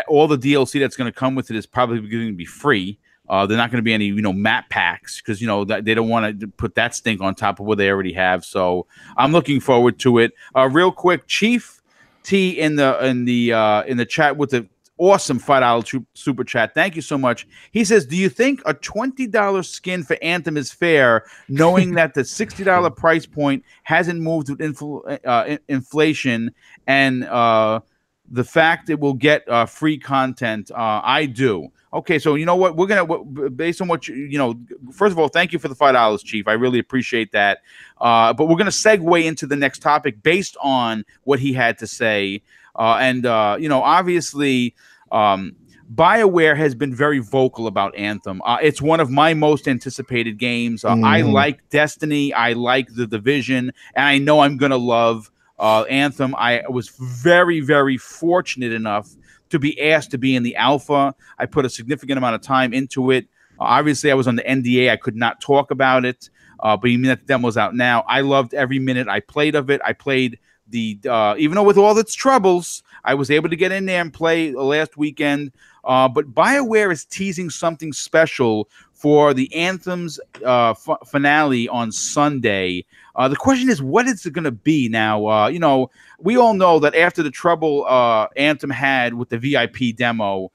S1: all the DLC that's going to come with it is probably going to be free. They're not going to be any, map packs because, they don't want to put that stink on top of what they already have. So I'm looking forward to it. Real quick, Chief T in the chat with the awesome $5 super chat. Thank you so much. He says, do you think a $20 skin for Anthem is fair, knowing that the $60 price point hasn't moved with inflation and the fact it will get free content? I do. Okay, so you know what? We're gonna, based on what you know. First of all, thank you for the $5, Chief. I really appreciate that. But we're gonna segue into the next topic based on what he had to say. And you know, obviously, BioWare has been very vocal about Anthem. It's one of my most anticipated games. I like Destiny. I like The Division, and I know I'm gonna love Anthem. I was very, very fortunate enough to be asked to be in the alpha. I put a significant amount of time into it. Obviously, I was on the NDA. I could not talk about it, but you mean that the demo's out now. I loved every minute I played of it. I played the, even though with all its troubles, I was able to get in there and play last weekend. But BioWare is teasing something special for the Anthem's finale on Sunday. The question is, what is it going to be now? You know, we all know that after the trouble Anthem had with the VIP demo,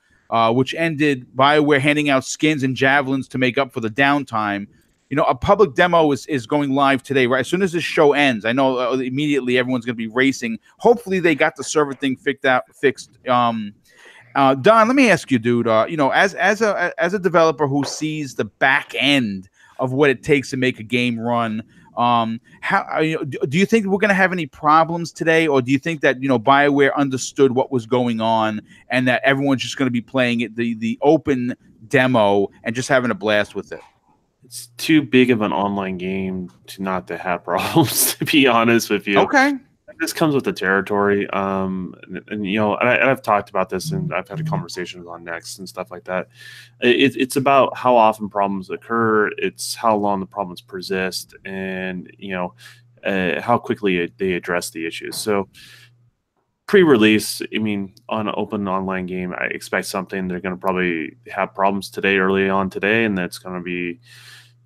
S1: which ended BioWare handing out skins and javelins to make up for the downtime, you know, a public demo is going live today, right? As soon as this show ends, I know immediately everyone's going to be racing. Hopefully they got the server thing fixed. Don, let me ask you, dude. You know, as a developer who sees the back end of what it takes to make a game run, how you know, do you think we're going to have any problems today, or do you think that, you know, BioWare understood what was going on and that everyone's just going to be playing it the open demo and just having a blast with it?
S2: It's too big of an online game to not to have problems, to be honest with you.
S1: Okay.
S2: This comes with the territory. And you know, and I've talked about this, and I've had conversations on Next and stuff like that. It's about how often problems occur. It's how long the problems persist, and, you know, how quickly they address the issues. So pre-release, I mean, on an open online game, I expect something. They're going to probably have problems early on today, and that's going to be,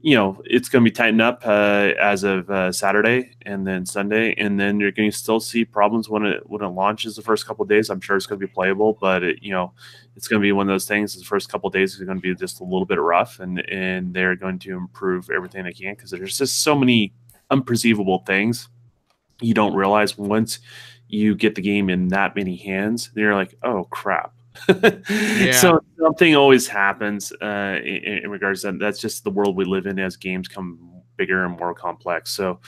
S2: you know, it's going to be tightened up as of Saturday and then Sunday, and then you're going to still see problems when it launches the first couple of days. I'm sure it's going to be playable, but you know, it's going to be one of those things. The first couple of days is going to be just a little bit rough, and they're going to improve everything they can, because there's just so many unperceivable things you don't realize once you get the game in that many hands. You're like, oh crap. Yeah. So something always happens in regards to that. That's just the world we live in as games come bigger and more complex. So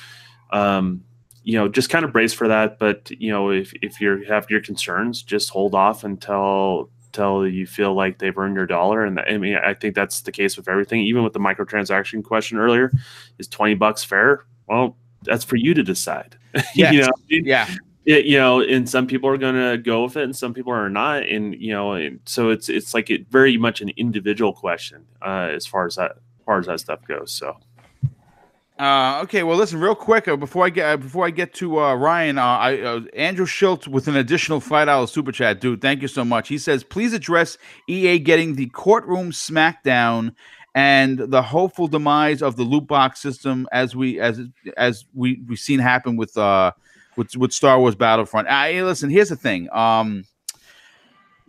S2: you know, just kind of brace for that. But you know, if you have your concerns, just hold off until you feel like they've earned your dollar. And I mean, I think that's the case with everything. Even with the microtransaction question earlier, is $20 fair? Well, that's for you to decide.
S1: Yes.
S2: You know?
S1: Yeah.
S2: You know, and some people are going to go with it and some people are not. And, you know, and so it's like very much an individual question as far as that stuff goes. So.
S1: Okay, well, listen, real quick before I get to Ryan, Andrew Schultz with an additional $5 super chat, dude. Thank you so much. He says, please address EA getting the courtroom smackdown and the hopeful demise of the loot box system as we've seen happen with Star Wars Battlefront. Listen, here's the thing.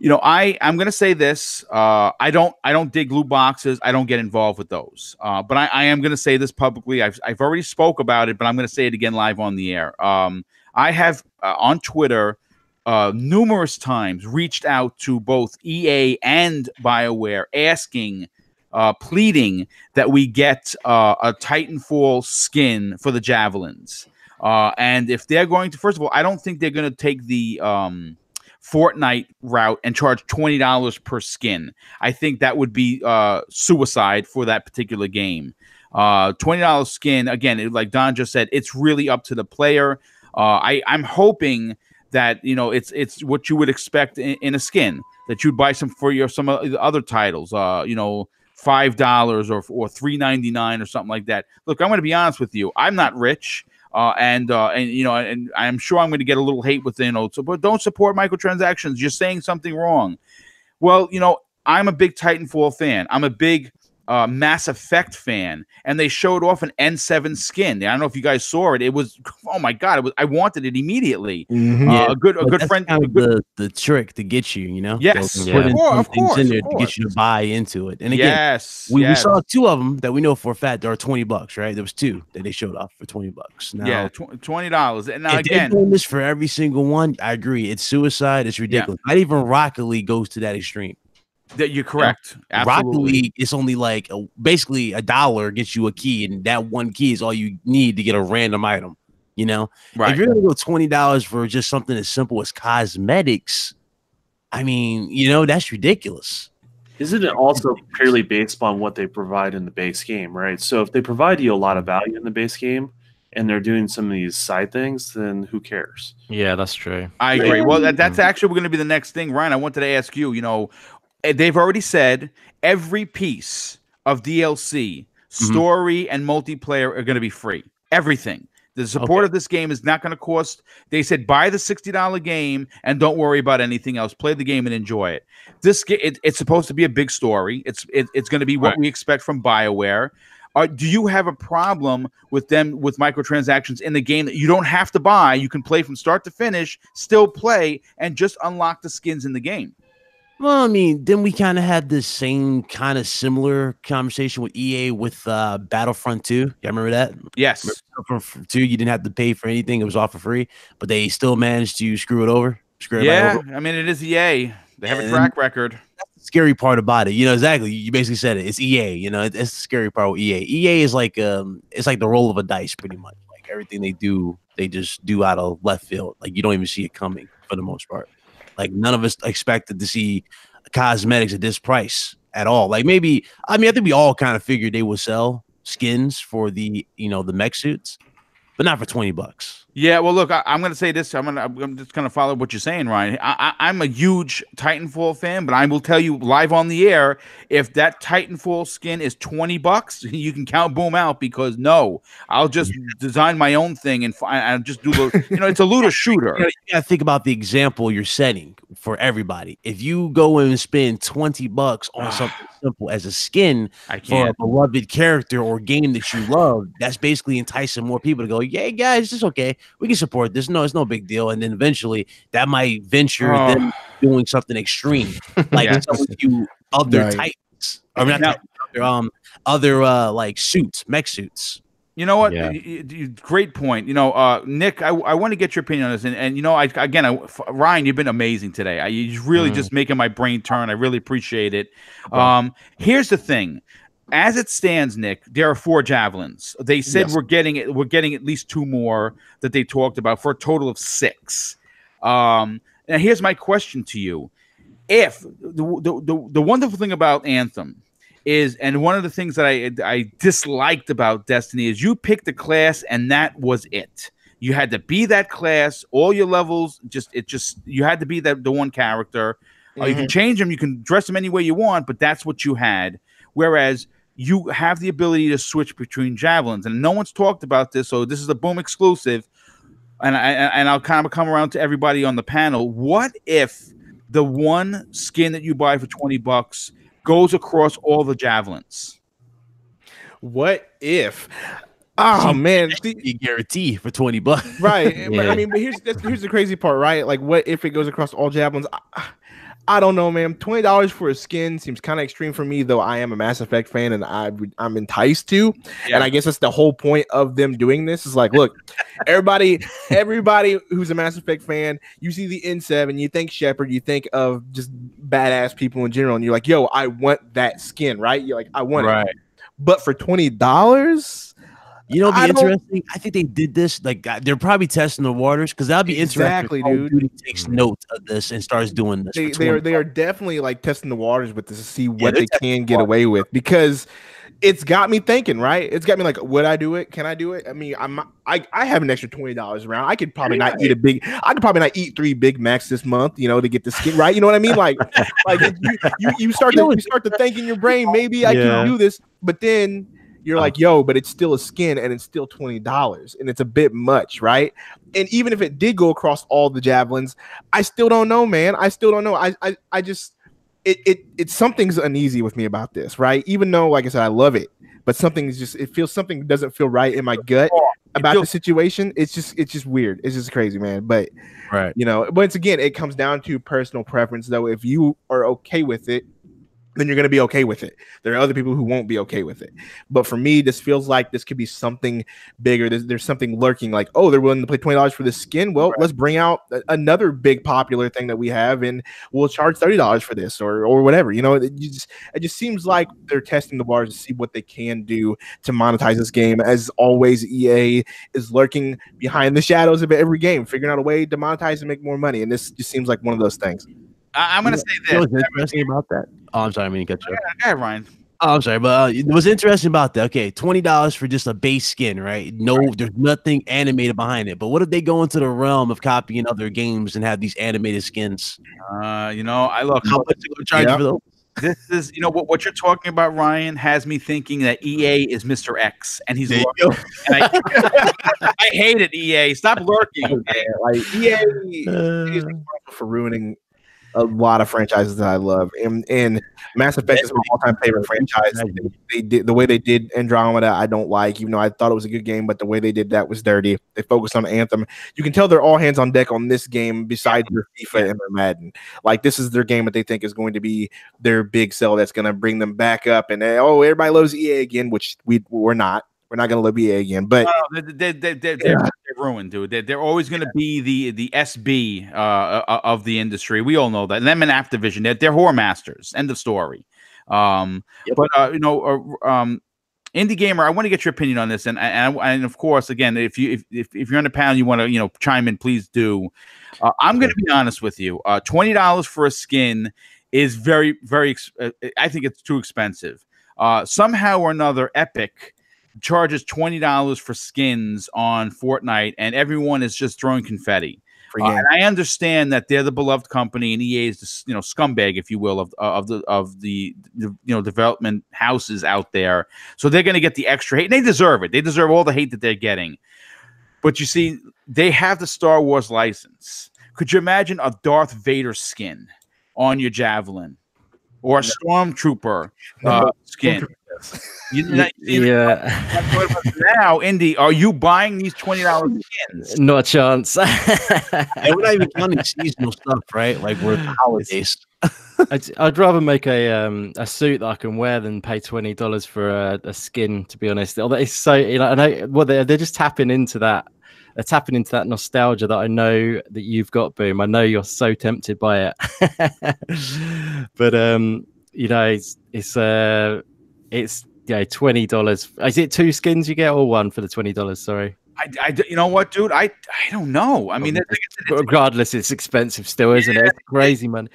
S1: You know, I'm gonna say this. I don't dig loot boxes. I don't get involved with those. But I am gonna say this publicly. I've already spoke about it, but I'm gonna say it again live on the air. I have on Twitter numerous times reached out to both EA and BioWare asking, pleading that we get a Titanfall skin for the javelins. And if they're going to, first of all, I don't think they're going to take the Fortnite route and charge $20 per skin. I think that would be suicide for that particular game. $20 skin, again, like Don just said, it's really up to the player. I'm hoping that, you know, it's what you would expect in a skin, that you'd buy some for some of the other titles, you know, $5 or $3.99 or something like that. Look, I'm going to be honest with you. I'm not rich. And you know, and I'm sure I'm going to get a little hate within, but don't support microtransactions. You're saying something wrong. Well, you know, I'm a big Titanfall fan. I'm a big Mass Effect fan, and they showed off an N7 skin. I don't know if you guys saw it. It was, oh my god! I wanted it immediately.
S5: Yeah,
S1: a good friend.
S5: Kind of the trick to get you, you know.
S1: Yes,
S5: of course, in there to get you to buy into it. And again, we saw two of them that we know for a fact are $20, right? There was two that they showed off for $20. Now,
S1: yeah, $20. And now
S5: if again, they're doing this for every single one, I agree. It's suicide. It's ridiculous. Not even Rocket League goes to that extreme.
S1: That you're correct.
S5: Rocket
S1: Absolutely.
S5: League, it's only like basically $1 gets you a key, and that one key is all you need to get a random item. You know,
S1: Right.
S5: if you're gonna go $20 for just something as simple as cosmetics, I mean, you know, that's ridiculous.
S2: Isn't it also purely based upon what they provide in the base game, right? So if they provide you a lot of value in the base game and they're doing some of these side things, then who cares?
S6: Yeah, that's true.
S1: I agree. Well, that's actually going to be the next thing, Ryan. I wanted to ask you. You know, they've already said every piece of DLC, story, and multiplayer are going to be free. Everything. The support of this game is not going to cost. They said buy the $60 game and don't worry about anything else. Play the game and enjoy it. This it's supposed to be a big story. It's going to be what we expect from BioWare. Do you have a problem with them with microtransactions in the game that you don't have to buy? You can play from start to finish, still play, and just unlock the skins in the game.
S5: Well, I mean, then we kind of had the same kind of similar conversation with EA with Battlefront 2. You remember that?
S1: Yes.
S5: Battlefront 2, you didn't have to pay for anything. It was all for free, but they still managed to screw it over.
S1: I mean, it is EA. They have a track record.
S5: That's the scary part about it. You know, exactly. You basically said it. It's EA. You know, it's the scary part with EA. EA is like it's like the roll of a dice, pretty much. Like everything they do, they just do out of left field. Like you don't even see it coming for the most part. Like none of us expected to see cosmetics at this price at all. Like maybe, I mean, I think we all kind of figured they would sell skins for the, you know, the mech suits, but not for $20.
S1: Yeah, well, look, I'm going to say this. I'm just going to follow what you're saying, Ryan. I'm a huge Titanfall fan, but I will tell you live on the air, if that Titanfall skin is $20, you can count Boom out because no, I'll just design my own thing and I'll just do the, you know, it's a looter shooter.
S5: You got to think about the example you're setting for everybody. If you go and spend $20 on something simple as a skin for a beloved character or game that you love, that's basically enticing more people to go, yeah, guys, it's okay. We can support this. No, it's no big deal. And then eventually that might venture them doing something extreme, like some of you other Titans, or not other like suits, mech suits.
S1: You know what? Great point. You know, Nick, I want to get your opinion on this. And you know, Ryan, you've been amazing today. You're really just making my brain turn. I really appreciate it. Here's the thing. As it stands, Nick, there are 4 javelins. They said we're getting at least 2 more that they talked about for a total of 6. Now here's my question to you. If the wonderful thing about Anthem is, and one of the things that I disliked about Destiny is you picked a class and that was it. You had to be that class, all your levels, you had to be the one character. You can change them, you can dress them any way you want, but that's what you had. Whereas you have the ability to switch between javelins, and no one's talked about this, so this is a Boom exclusive. And I'll kind of come around to everybody on the panel. What if the one skin that you buy for $20 goes across all the javelins?
S4: What if? Oh man,
S5: you guarantee for $20,
S4: right? But, I mean, but here's the crazy part, right? Like, what if it goes across all javelins? I don't know, man. $20 for a skin seems kind of extreme for me, though. I am a Mass Effect fan, and I'm enticed to. Yeah. And I guess that's the whole point of them doing this. Is like, look, everybody who's a Mass Effect fan, you see the N7, you think Shepard, you think of just badass people in general, and you're like, yo, I want that skin, right? You're like, I want it. But for $20.
S5: You know, what'd be interesting. I think they did this. Like, they're probably testing the waters because that'd be interesting.
S4: Dude.
S5: Duty takes note of this and starts doing this.
S4: They are definitely like testing the waters with this to see what they can get away with, because it's got me thinking. Right? It's got me like, would I do it? Can I do it? I mean, I have an extra $20 around. I could probably not eat 3 Big Macs this month, you know, to get the skin right. You know what I mean? Like you start to think in your brain, maybe I can do this, but then you're like, yo, but it's still a skin and it's still $20 and it's a bit much, right? And even if it did go across all the javelins, I still don't know, man. I still don't know. I just it's something's uneasy with me about this, right? Even though, like I said, I love it, but something doesn't feel right in my gut about the situation. It's just weird. It's just crazy, man. But you know, once again, it comes down to personal preference, though. If you are okay with it, then you're going to be okay with it. There are other people who won't be okay with it. But for me, this feels like this could be something bigger. There's something lurking, like, oh, they're willing to pay $20 for this skin. Well, let's bring out another big popular thing that we have, and we'll charge $30 for this or whatever. You know, it just seems like they're testing the bars to see what they can do to monetize this game. As always, EA is lurking behind the shadows of every game, figuring out a way to monetize and make more money. And this just seems like one of those things.
S1: I'm going to say this.
S5: What's interesting about that? Oh, I'm sorry, I mean to cut you.
S1: Go ahead, Ryan.
S5: Oh, I'm sorry, but what's interesting about that? Okay, $20 for just a base skin, right? No, there's nothing animated behind it. But what if they go into the realm of copying other games and have these animated skins?
S1: You know, I look.
S5: How much are charge for those?
S1: This is, you know, what you're talking about, Ryan, has me thinking that EA is Mr. X, and he's lurking. And I hate it, EA. Stop lurking. Okay?
S4: Like EA is responsible for ruining a lot of franchises that I love, and Mass Effect is my all-time favorite franchise. They did the way they did Andromeda. I don't like, even though I thought it was a good game, but the way they did that was dirty. They focused on Anthem. You can tell they're all hands on deck on this game, besides their FIFA and their Madden. Like, this is their game that they think is going to be their big sell that's going to bring them back up. And everybody loves EA again, which we're not. We're not going to love EA again, but
S1: they're ruined, dude. They're always going to be the SB of the industry. We all know that. And them and Activision, they're whore masters. End of story. But you know, Indie Gamer, I want to get your opinion on this, and of course, again, if you're on the panel, you want to chime in, please do. I'm going to be honest with you. $20 for a skin is very, very. I think it's too expensive. Somehow or another, Epic charges $20 for skins on Fortnite, and everyone is just throwing confetti. And I understand that they're the beloved company, and EA is the scumbag, if you will, of the development houses out there. So they're going to get the extra hate, and they deserve it. They deserve all the hate that they're getting. But you see, they have the Star Wars license. Could you imagine a Darth Vader skin on your Javelin, or a Stormtrooper skin? Now, Indy, are you buying these $20 skins?
S6: Not a chance.
S5: And we're not even counting seasonal stuff, right? Like we're holidays.
S6: I'd rather make a suit that I can wear than pay $20 for a skin. To be honest, although it's so, I know, well, they're just tapping into that. They're tapping into that nostalgia that I know that you've got, Boom. I know you're so tempted by it. But it's $20. Is it 2 skins you get or 1 for the $20? Sorry.
S1: You know what, dude? I don't know. I mean,
S6: regardless, it's expensive still, isn't it? It's crazy money.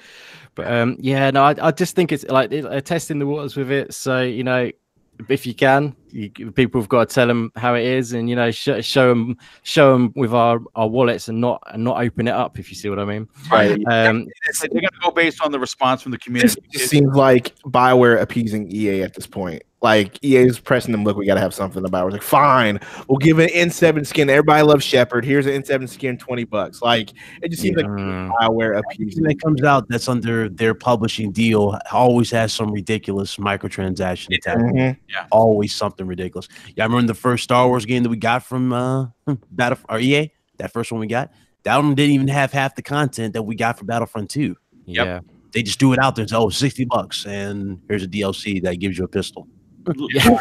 S6: But I just think it's like testing the waters with it. So if you can, people have got to tell them how it is, and show them with our wallets, and not open it up, if you see what I mean.
S1: Right. They're going to go based on the response from the community.
S4: It seems like BioWare appeasing EA at this point. Like, EA is pressing them, look, we got to have something about it. It's like, fine, we'll give an N7 skin. Everybody loves Shepard. Here's an N7 skin, $20. Like, it just seems like BioWare appeasing.
S5: That comes out that's under their publishing deal always has some ridiculous microtransaction attached.
S1: Yeah,
S5: always something ridiculous. Yeah, I remember the first Star Wars game that we got from EA. That first one we got. That one didn't even have half the content that we got for Battlefront 2.
S6: Yeah,
S5: they just threw it out there. It's $60, and here's a DLC that gives you a pistol.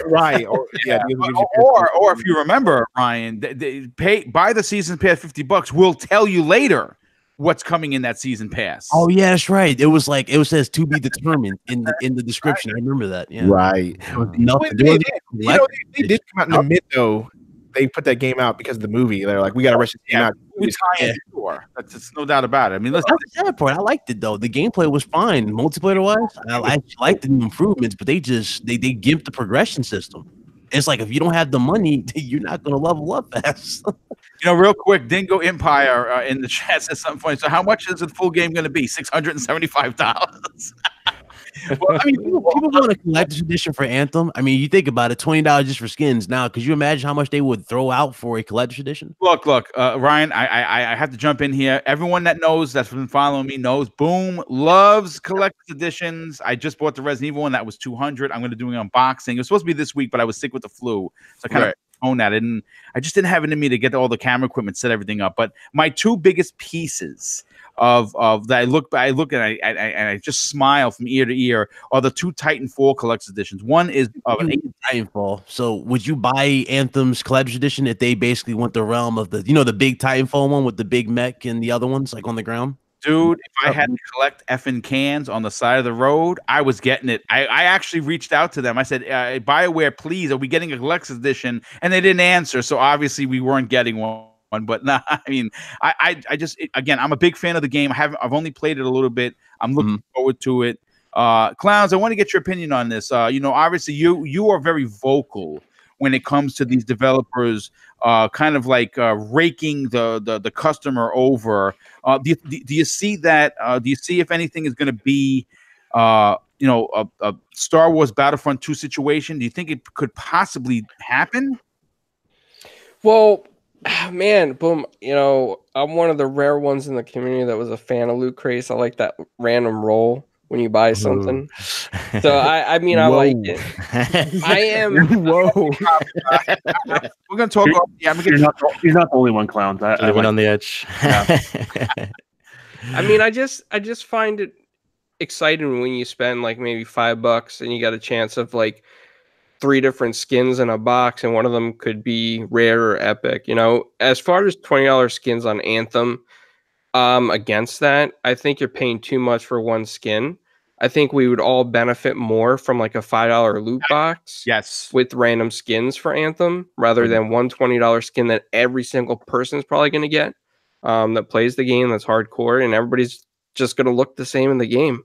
S4: Right. Or
S1: if you remember, Ryan, they buy the season pass $50. We'll tell you later what's coming in that season pass.
S5: Oh yeah, that's right. It was like, it says to be determined in the description. I remember that. Yeah.
S4: Right. They did come out in the mid though. They put that game out because of the movie. They're like, we got to rush this game out.
S1: That's no doubt about it. I mean, listen,
S5: that's the sad part. I liked it though. The gameplay was fine, multiplayer wise. I actually liked the new improvements, but they give the progression system. It's like, if you don't have the money, you're not going to level up fast.
S1: Real quick, Dingo Empire in the chat says something funny. So, how much is the full game going to be? $675.
S5: Well, I mean, people want a collector's edition for Anthem. I mean, you think about it, $20 just for skins. Now, could you imagine how much they would throw out for a collector's edition?
S1: Look, Ryan, I have to jump in here. Everyone that knows, that's been following me, knows Boom loves collector's editions. I just bought the Resident Evil one that was $200. I'm going to do an unboxing. It was supposed to be this week, but I was sick with the flu, so I kind of postpone that. I just didn't have it in me to get all the camera equipment, set everything up. But my two biggest pieces of that I look and I just smile from ear to ear are the two Titanfall collector's editions. One is
S5: Titanfall. So would you buy Anthem's collector's edition if they basically went the realm of the the big Titanfall one with the big mech and the other ones like on the ground?
S1: Dude, if I had to collect effing cans on the side of the road, I was getting it. I actually reached out to them. I said, BioWare, please, are we getting a collector's edition? And they didn't answer, so obviously we weren't getting one. But no, I mean, I just again, I'm a big fan of the game. I've only played it a little bit. I'm looking forward to it. Clowns, I want to get your opinion on this. Obviously you are very vocal when it comes to these developers kind of like raking the customer over. Do you see that? Do you see if anything is going to be a Star Wars Battlefront 2 situation? Do you think it could possibly happen?
S3: Well, man, Boom, I'm one of the rare ones in the community that was a fan of Loot Crates. I like that random roll when you buy something. So I mean, I like it. I am.
S4: Whoa.
S1: We're gonna talk.
S2: You're not the only one, Clowns. I
S6: went on the edge.
S3: I mean, I just find it exciting when you spend like maybe $5 and you got a chance of like 3 different skins in a box, and one of them could be rare or epic. As far as $20 skins on Anthem, against that, I think you're paying too much for one skin. I think we would all benefit more from like a $5 loot box,
S1: yes,
S3: with random skins for Anthem, rather than one $20 skin that every single person is probably going to get, that plays the game, that's hardcore, and everybody's just going to look the same in the game.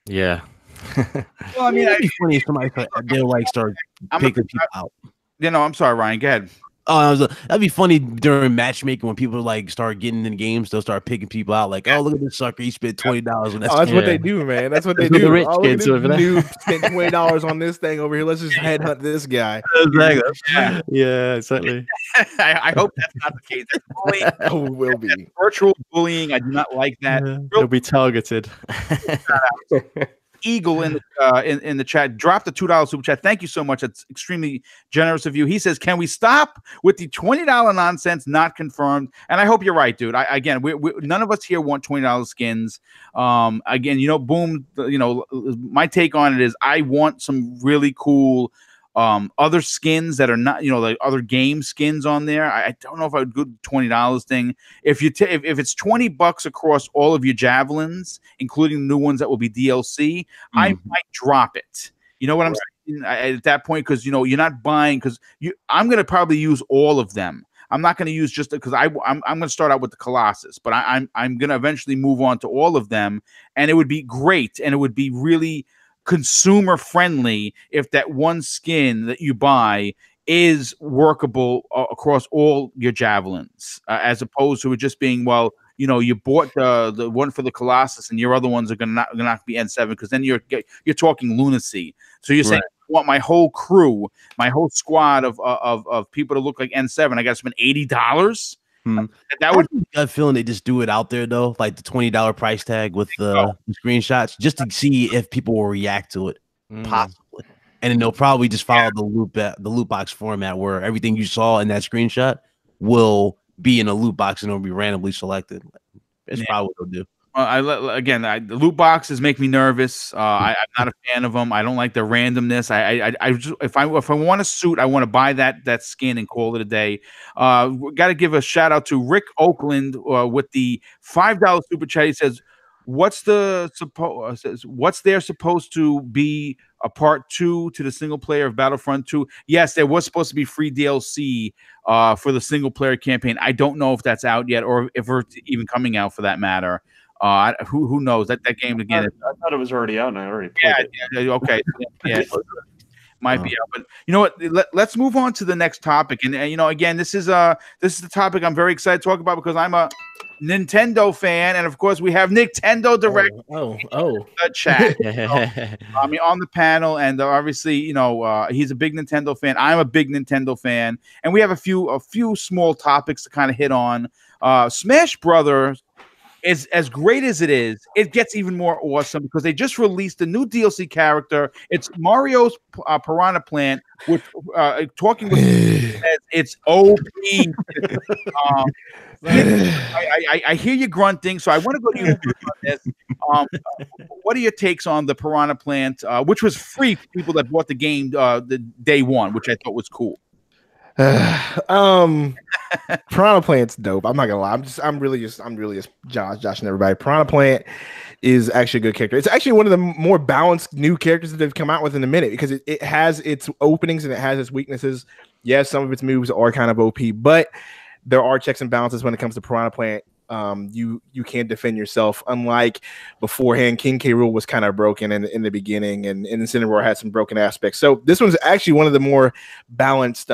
S6: Yeah.
S1: Well, I mean,
S5: it'd be funny if somebody they'll like start picking people out.
S1: I'm sorry, Ryan. Go ahead.
S5: Oh, that'd be funny during matchmaking when people like start getting in games. They'll start picking people out. Like, oh, look at this sucker! He spent $20 on that.
S4: Oh, that's what they do, man. That's what they do.
S6: The rich
S4: look
S6: kids
S4: at this
S6: over
S4: dude spent $20 on this thing over here. Let's just headhunt this guy.
S1: Exactly.
S6: Yeah, exactly.
S1: I hope that's not the case.
S4: Oh, it will be
S1: virtual bullying. I do not like that.
S6: They'll be targeted.
S1: Eagle in the chat dropped the $2 super chat. Thank you so much. That's extremely generous of you. He says, "Can we stop with the $20 nonsense? Not confirmed." And I hope you're right, dude. We none of us here want $20 skins. Again, Boom. My take on it is I want some really cool other skins that are not like other game skins on there. I don't know if I would go $20 thing. If it's $20 across all of your javelins, including the new ones that will be DLC, I might drop it. You know what I'm saying at that point, because you're not buying, because I'm gonna probably use all of them. I'm not going to use just because I'm going to start out with the Colossus, but I'm going to eventually move on to all of them, and it would be great, and it would be really consumer friendly if that one skin that you buy is workable across all your javelins, as opposed to it just being, well, you bought the one for the Colossus and your other ones are gonna not be N7, because then you're talking lunacy. So you're saying, I want my whole crew, my whole squad of people to look like N7. I got to spend $80. That would be
S5: a feeling they just do it out there though, like the $20 price tag with the screenshots, just to see if people will react to it, possibly. And then they'll probably just follow the loot box format, where everything you saw in that screenshot will be in a loot box and it'll be randomly selected. That's probably what they'll do.
S1: The loot boxes make me nervous. I'm not a fan of them. I don't like the randomness. If I want a suit, I want to buy that skin and call it a day. Got to give a shout out to Rick Oakland with the $5 super chat. He says, "What's there supposed to be a part 2 to the single player of Battlefront 2? Yes, there was supposed to be free DLC for the single player campaign. I don't know if that's out yet, or if it's even coming out for that matter. Who knows? That game again.
S2: I thought it was already out, and I already played it.
S1: Okay. Yeah. Might be out, but you know what? Let's move on to the next topic. And again, this is the topic I'm very excited to talk about, because I'm a Nintendo fan, and of course we have Nintendo Direct.
S4: The
S1: chat. On the panel, and obviously, he's a big Nintendo fan. I'm a big Nintendo fan, and we have a few small topics to kind of hit on. Smash Brothers is as great as it is, it gets even more awesome because they just released a new DLC character. It's Mario's Piranha Plant, which talking with it's OP. I hear you grunting, so I want to go to you first on this. What are your takes on the Piranha Plant, which was free for people that bought the game the day one, which I thought was cool.
S4: Piranha Plant's dope. I'm not gonna lie. I'm really just Josh and everybody. Piranha Plant is actually a good character. It's actually one of the more balanced new characters that they've come out with in a minute because it has its openings and it has its weaknesses. Yes, some of its moves are kind of OP, but there are checks and balances when it comes to Piranha Plant. You can't defend yourself. Unlike beforehand, King K. Rool was kind of broken in the beginning, and Incineroar had some broken aspects. So this one's actually one of the more balanced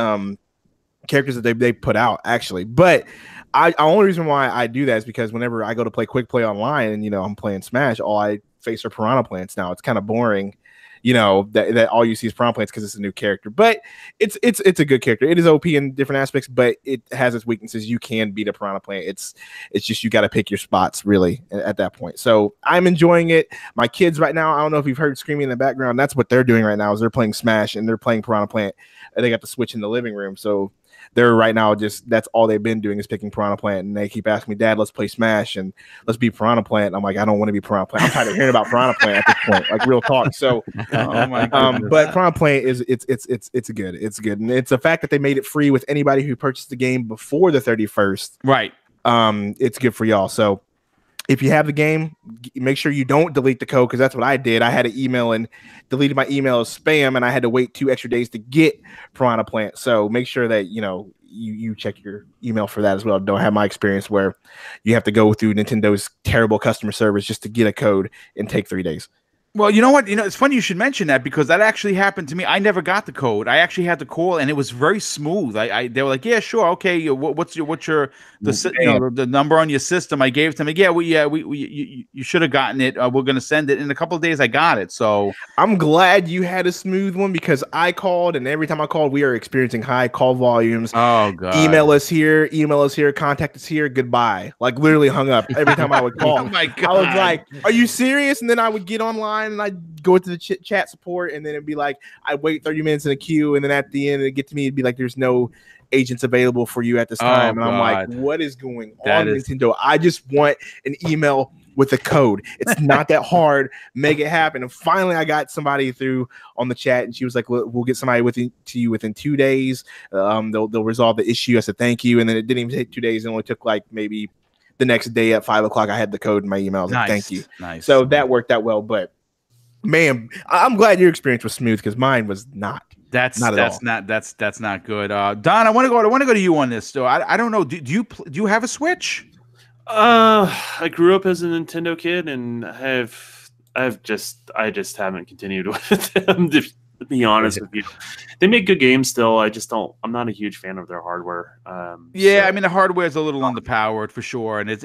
S4: characters that they put out, actually. But the only reason why I do that is because whenever I go to play quick play online and I'm playing Smash, all I face are Piranha Plants now. It's kind of boring. That all you see is Piranha Plants because it's a new character, but it's a good character. It is OP in different aspects, but it has its weaknesses. You can beat a Piranha Plant. It's just you got to pick your spots really at that point. So I'm enjoying it. My kids right now, I don't know if you've heard screaming in the background. That's what they're doing right now. Is they're playing Smash and they're playing Piranha Plant. And they got the Switch in the living room, so they're right now that's all they've been doing is picking Piranha Plant, and they keep asking me, Dad, let's play Smash and let's be Piranha Plant. And I'm like, I don't want to be Piranha Plant. I'm tired of hearing about Piranha Plant at this point, like real talk. So, but Piranha Plant it's good, and it's a fact that they made it free with anybody who purchased the game before the 31st.
S1: Right.
S4: It's good for y'all. So if you have the game, make sure you don't delete the code because that's what I did. I had an email and deleted my email as spam, and I had to wait 2 extra days to get Piranha Plant. So make sure that you check your email for that as well. Don't have my experience where you have to go through Nintendo's terrible customer service just to get a code and take 3 days.
S1: Well, you know what? It's funny you should mention that because that actually happened to me. I never got the code. I actually had to call, and it was very smooth. They were like, "Yeah, sure, okay. What's the number on your system?" I gave it to them. You should have gotten it. We're gonna send it in a couple of days. I got it. So
S4: I'm glad you had a smooth one because I called, and every time I called, we are experiencing high call volumes.
S1: Oh god!
S4: Email us here, contact us here, goodbye. Like literally hung up every time I would call.
S1: Oh my god!
S4: I was like, "Are you serious?" And then I would get online. And I'd go into the chat support, and then it'd be like, I wait 30 minutes in a queue, and then at the end, it'd get to me, it'd be like, there's no agents available for you at this time. And I'm like, what is going on, Nintendo? I just want an email with a code. It's not that hard. Make it happen. And finally, I got somebody through on the chat, and she was like, we'll get somebody to you within 2 days. They'll resolve the issue. I said, thank you. And then it didn't even take 2 days. It only took like maybe the next day at 5 o'clock. I had the code in my email. I was like, thank you.
S1: Nice.
S4: So that worked out well, but man, I'm glad your experience was smooth because mine was not.
S1: That's not good. Don, I want to go to you on this. So I don't know. Do you have a Switch?
S2: I grew up as a Nintendo kid, and I just haven't continued with them. To be honest with you, they make good games still. I'm not a huge fan of their hardware.
S1: I mean the hardware is a little underpowered for sure, and it's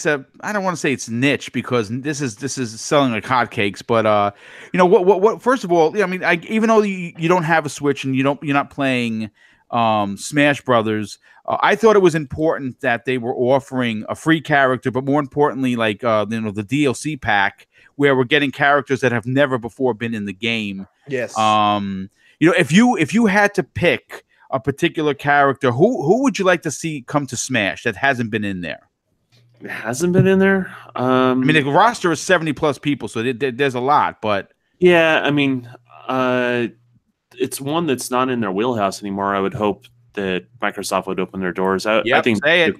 S1: a I don't want to say it's niche because this is selling like hotcakes, but what first of all, I mean, even though you don't have a Switch and you're not playing Smash Brothers, I thought it was important that they were offering a free character, but more importantly, like the DLC pack where we're getting characters that have never before been in the game.
S4: Yes.
S1: If you had to pick a particular character, who would you like to see come to Smash that hasn't been in there?
S2: It hasn't been in there.
S1: I mean, the roster is 70+ people, so there's a lot. But
S2: yeah, I mean, it's one that's not in their wheelhouse anymore. I would hope that Microsoft would open their doors. I think
S1: say it.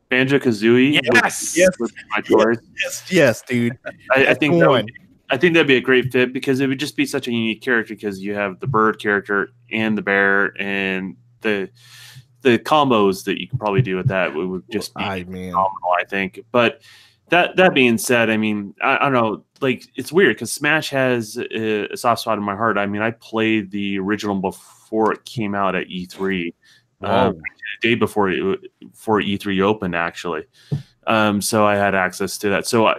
S2: Banjo-Kazooie.
S1: Yes.
S2: Was my choice.
S4: Yes, dude.
S2: I think that'd be a great fit because it would just be such a unique character because you have the bird character and the bear and the combos that you can probably do with that would just be phenomenal, I think. But that being said, I mean, I don't know, like it's weird because Smash has a soft spot in my heart. I mean, I played the original before it came out at E3. The day before E3 opened, actually. So I had access to that. So I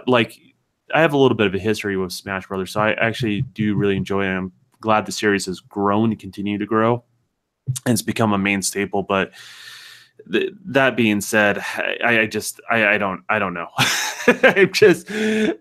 S2: have a little bit of a history with Smash Brothers. So I actually do really enjoy it. I'm glad the series has grown and continue to grow, and it's become a main staple. But that being said, I don't know.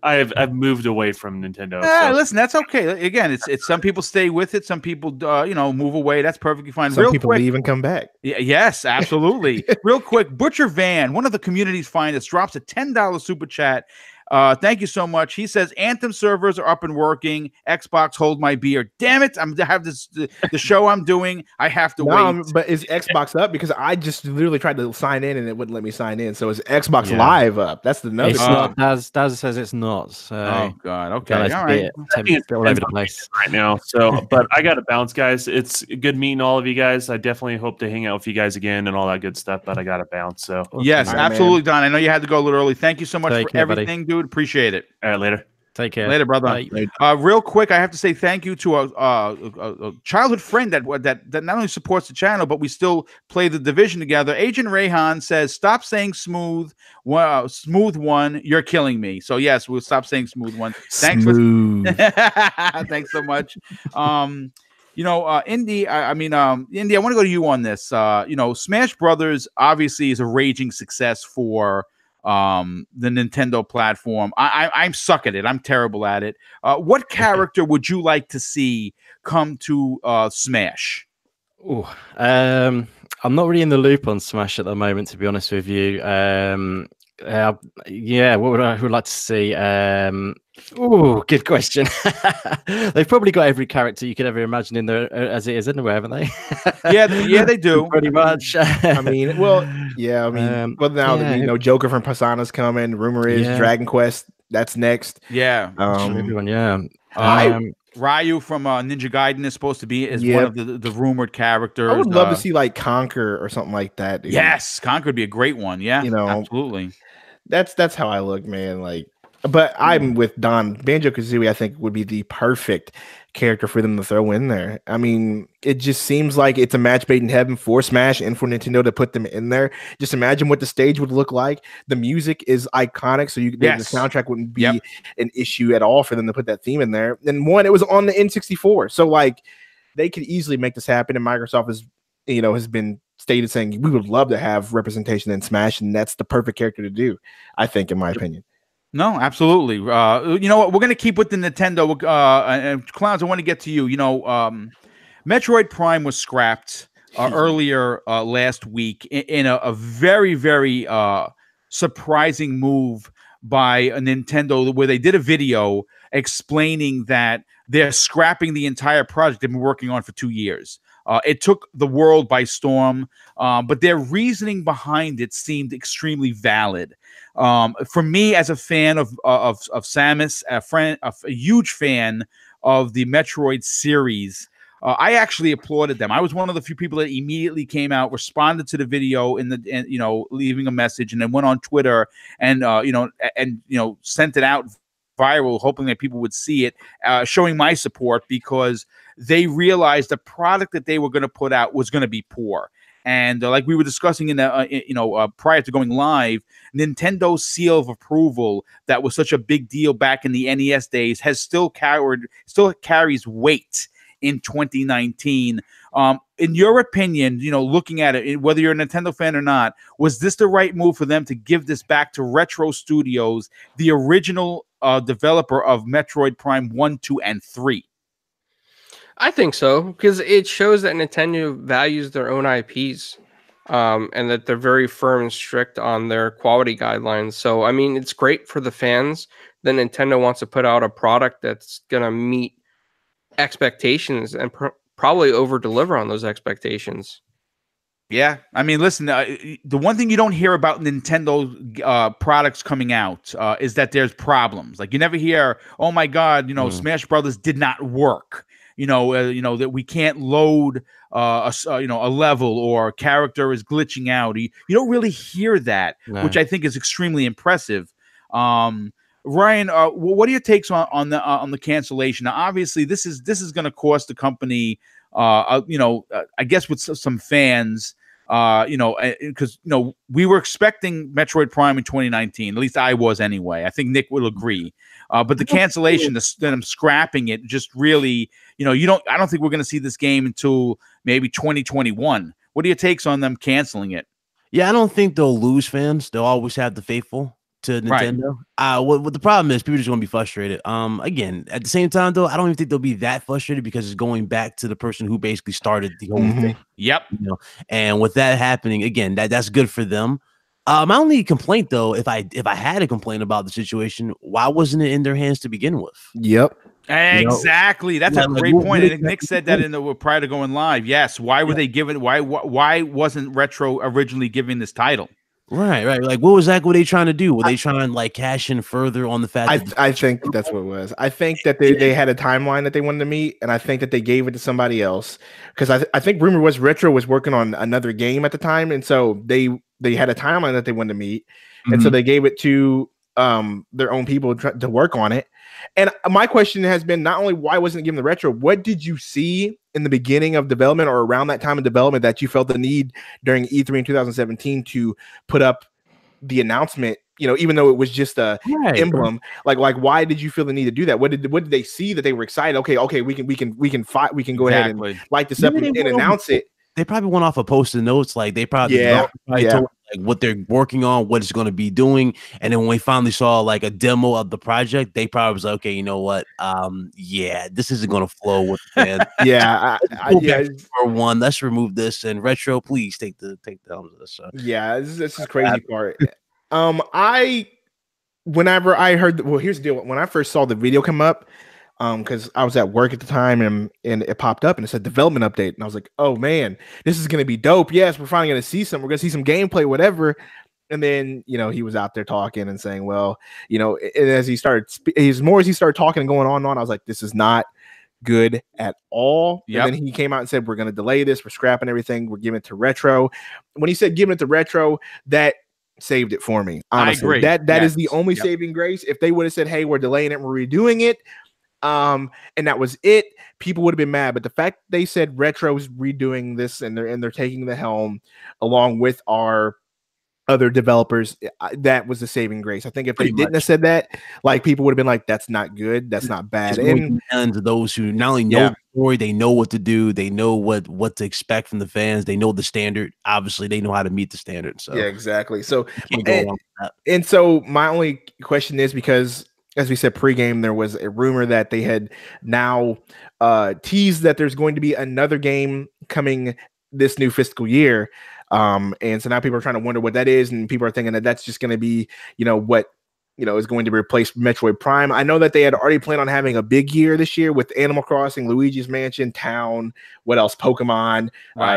S2: I've moved away from Nintendo.
S1: So. Listen, that's okay. Again, it's some people stay with it, some people move away. That's perfectly fine.
S4: Some people leave and come back.
S1: Yes, absolutely. Real quick, Butcher Van, one of the community's finest, drops a $10 super chat. Thank you so much. He says Anthem servers are up and working. Xbox, hold my beer. Damn it! I have the show I'm doing. I have to wait.
S4: But is Xbox up? Because I just literally tried to sign in and it wouldn't let me sign in. So is Xbox Live up? That's the number.
S6: It's not. Daz says it's not. So
S1: oh God. Okay. All right.
S6: It's all over the place
S2: right now. So, but I got to bounce, guys. It's good meeting all of you guys. I definitely hope to hang out with you guys again and all that good stuff. But I got to bounce. So
S1: yes, absolutely, Don. I know you had to go a little early. Thank you so much for everything, dude. Appreciate it.
S2: All right, later.
S6: Take care.
S1: Later, brother. Real quick, I have to say thank you to a childhood friend that not only supports the channel, but we still play the Division together. Agent Rayhan says, "Stop saying smooth one. You're killing me." So yes, we'll stop saying smooth one. Thanks. Thanks so much. Indy, Indy, I want to go to you on this. Smash Brothers obviously is a raging success for the Nintendo platform. I'm suck at it. I'm terrible at it. What character would you like to see come to Smash?
S6: I'm not really in the loop on Smash at the moment, to be honest with you. What would I like to see? Good question. They've probably got every character you could ever imagine in there as it is anyway, haven't they?
S1: yeah, they do
S6: pretty much.
S4: Now that Joker from Persana's coming. Rumor is Dragon Quest. That's next.
S1: Yeah,
S6: everyone.
S1: Ryu from Ninja Gaiden is supposed to be one of the rumored characters.
S4: I would love to see like Conquer or something like that. Dude.
S1: Yes, Conquer would be a great one. Yeah, absolutely.
S4: That's how I look, man. Like, but I'm with Don. Banjo-Kazooie, I think, would be the perfect character for them to throw in there. I mean, it just seems like it's a match made in heaven for Smash and for Nintendo to put them in there. Just imagine what the stage would look like. The music is iconic, so the soundtrack wouldn't be an issue at all for them to put that theme in there. And it was on the N64, so like they could easily make this happen. And Microsoft has been stated saying we would love to have representation in Smash, and that's the perfect character to do, I think, in my opinion.
S1: No, absolutely. You know what? We're going to keep with the Nintendo. And Clowns, I want to get to you. Metroid Prime was scrapped earlier last week in a very, very surprising move by Nintendo, where they did a video explaining that they're scrapping the entire project they've been working on for 2 years. It took the world by storm, but their reasoning behind it seemed extremely valid. For me, as a fan of Samus, a huge fan of the Metroid series, I actually applauded them. I was one of the few people that immediately came out, responded to the video leaving a message, and then went on Twitter and sent it out viral, hoping that people would see it, showing my support, because they realized the product that they were going to put out was going to be poor. And like we were discussing prior to going live, Nintendo's seal of approval that was such a big deal back in the NES days still carries weight in 2019. In your opinion, looking at it, whether you're a Nintendo fan or not, was this the right move for them to give this back to Retro Studios, the original developer of Metroid Prime 1, 2, and 3?
S3: I think so, because it shows that Nintendo values their own IPs, and that they're very firm and strict on their quality guidelines. So, I mean, it's great for the fans that Nintendo wants to put out a product that's going to meet expectations and probably over-deliver on those expectations.
S1: Yeah, I mean, listen, the one thing you don't hear about Nintendo products coming out is that there's problems. Like, you never hear, "Oh my God, Smash Brothers did not work." That we can't load a level, or character is glitching out. You don't really hear that, which I think is extremely impressive. Ryan, what are your takes on the cancellation? Now, obviously, this is going to cost the company, I guess, with some fans, because we were expecting Metroid Prime in 2019. At least I was anyway. I think Nick will agree. But the cancellation, them scrapping it, just really, I don't think we're going to see this game until maybe 2021. What are your takes on them canceling it?
S5: Yeah, I don't think they'll lose fans. They'll always have the faithful. to
S1: Right.
S5: Nintendo. What the problem is, people are just gonna be frustrated. Again, at the same time though, I don't even think they'll be that frustrated because it's going back to the person who basically started the whole thing.
S1: Yep.
S5: You know, and with that happening, again, that's good for them. My only complaint though, if I had a complaint about the situation, why wasn't it in their hands to begin with?
S4: Yep.
S1: Exactly. That's a great point. I think Nick said that in the prior to going live. Yes. Why were they given? Why wasn't Retro originally given this title?
S5: Right. Like, what exactly were they trying to do? Were they trying to like cash in further on the fact that
S4: I think that's what it was. I think that they had a timeline that they wanted to meet, and I think that they gave it to somebody else because I think rumor was Retro was working on another game at the time, and so they had a timeline that they wanted to meet, and so they gave it to their own people to work on it. And my question has been not only why wasn't it given the Retro, what did you see in the beginning of development or around that time of development that you felt the need during E3 in 2017 to put up the announcement, you know, even though it was just a emblem, like why did you feel the need to do that? What did they see that they were excited? Okay, we can fight, we can go ahead and light this up and announce it.
S5: They probably went off of post-it notes, like they probably told like what they're working on, what it's going to be doing, and then when we finally saw like a demo of the project, they probably was like, okay, you know what, this isn't going to flow with the fans. For one, let's remove this, and Retro, please take the helm of this. So.
S4: Yeah, this is crazy part. Whenever I heard, here's the deal. When I first saw the video come up, because I was at work at the time and it popped up and it said development update. And I was like, oh man, this is going to be dope. Yes, we're finally going to see some, we're going to see some gameplay, whatever. And then, you know, he was out there talking and saying, well, you know, and as he started talking and going on and on, I was like, this is not good at all. Yep. And then he came out and said, we're going to delay this. We're scrapping everything. We're giving it to Retro. When he said giving it to Retro, that saved it for me. Honestly, that is the only saving grace. If they would have said, hey, we're delaying it, we're redoing it, and that was it, people would have been mad. But the fact they said Retro's redoing this and they're taking the helm along with our other developers, that was the saving grace. I think if they didn't have said that, like, people would have been like, that's not good, that's not bad.
S5: And to those who not only know the story, they know what to do, they know what to expect from the fans, they know the standard. Obviously, they know how to meet the standard. So
S4: yeah, exactly. So and so my only question is, because as we said pregame, there was a rumor that they had now teased that there's going to be another game coming this new fiscal year. And so now people are trying to wonder what that is, and people are thinking that that's just going to be, you know, what, you know, is going to replace Metroid Prime. I know that they had already planned on having a big year this year with Animal Crossing, Luigi's Mansion, Town, what else, Pokemon,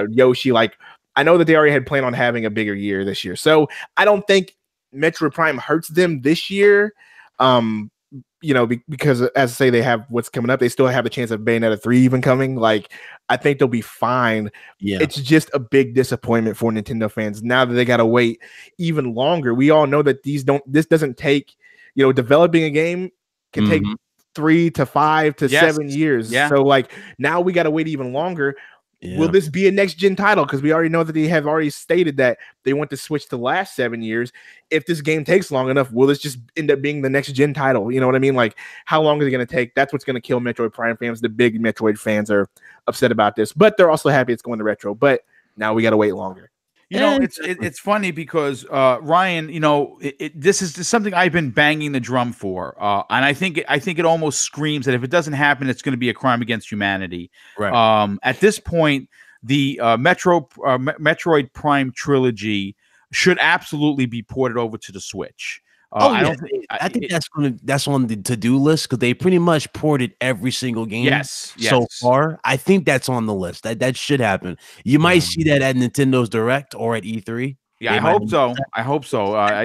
S4: Yoshi. Like, I know that they already had planned on having a bigger year this year. So I don't think Metroid Prime hurts them this year. You know, because as I say, they have what's coming up. They still have a chance of Bayonetta 3 even coming. Like, I think they'll be fine. Yeah, it's just a big disappointment for Nintendo fans now that they got to wait even longer. We all know that this doesn't take, you know, developing a game can take 3 to 5 to 7 years. Yeah. So like, now we got to wait even longer. Yeah. Will this be a next gen title? Because we already know that they have already stated that they want to switch the last 7 years. If this game takes long enough, will this just end up being the next gen title? You know what I mean? Like, how long is it going to take? That's what's going to kill Metroid Prime fans. The big Metroid fans are upset about this, but they're also happy it's going to Retro. But now we got to wait longer.
S1: You know, it's funny because Ryan, you know, this is something I've been banging the drum for, and I think it almost screams that if it doesn't happen, it's going to be a crime against humanity. Right. At this point, the Metroid Prime trilogy should absolutely be ported over to the Switch.
S5: I think that's on the to-do list because they pretty much ported every single game so far. I think that's on the list. That should happen. You might see that at Nintendo's Direct or at E3.
S1: Yeah, I hope so.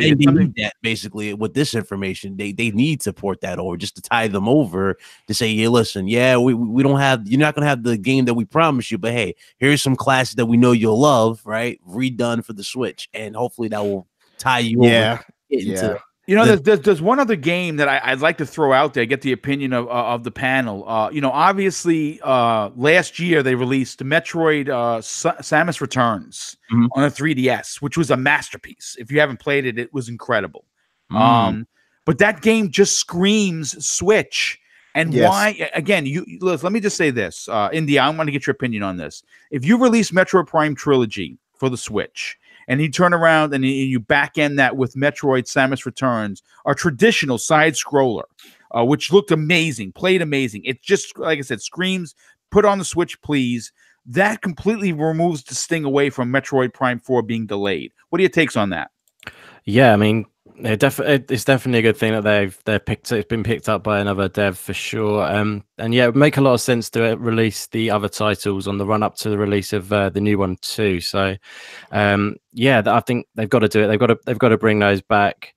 S5: They need that basically with this information. They need to port that over just to tie them over to say, yeah, listen, we don't have, you're not gonna have the game that we promised you, but hey, here's some classes that we know you'll love, right? Redone for the Switch, and hopefully that will tie you over.
S1: You know, there's one other game that I'd like to throw out there, get the opinion of the panel. You know, obviously, last year they released Metroid Samus Returns on a 3DS, which was a masterpiece. If you haven't played it, it was incredible. But that game just screams Switch. And why? Again, let me just say this, India. I want to get your opinion on this. If you release Metroid Prime Trilogy for the Switch, and you turn around and you back end that with Metroid Samus Returns, a traditional side scroller, which looked amazing, played amazing. It just, like I said, screams, put on the Switch, please. That completely removes the sting away from Metroid Prime 4 being delayed. What are your takes on that?
S6: Yeah, I mean, it's definitely a good thing that it's been picked up by another dev for sure. And yeah, it would make a lot of sense to release the other titles on the run up to the release of the new one too. So yeah, I think they've got to do it. They've got to bring those back,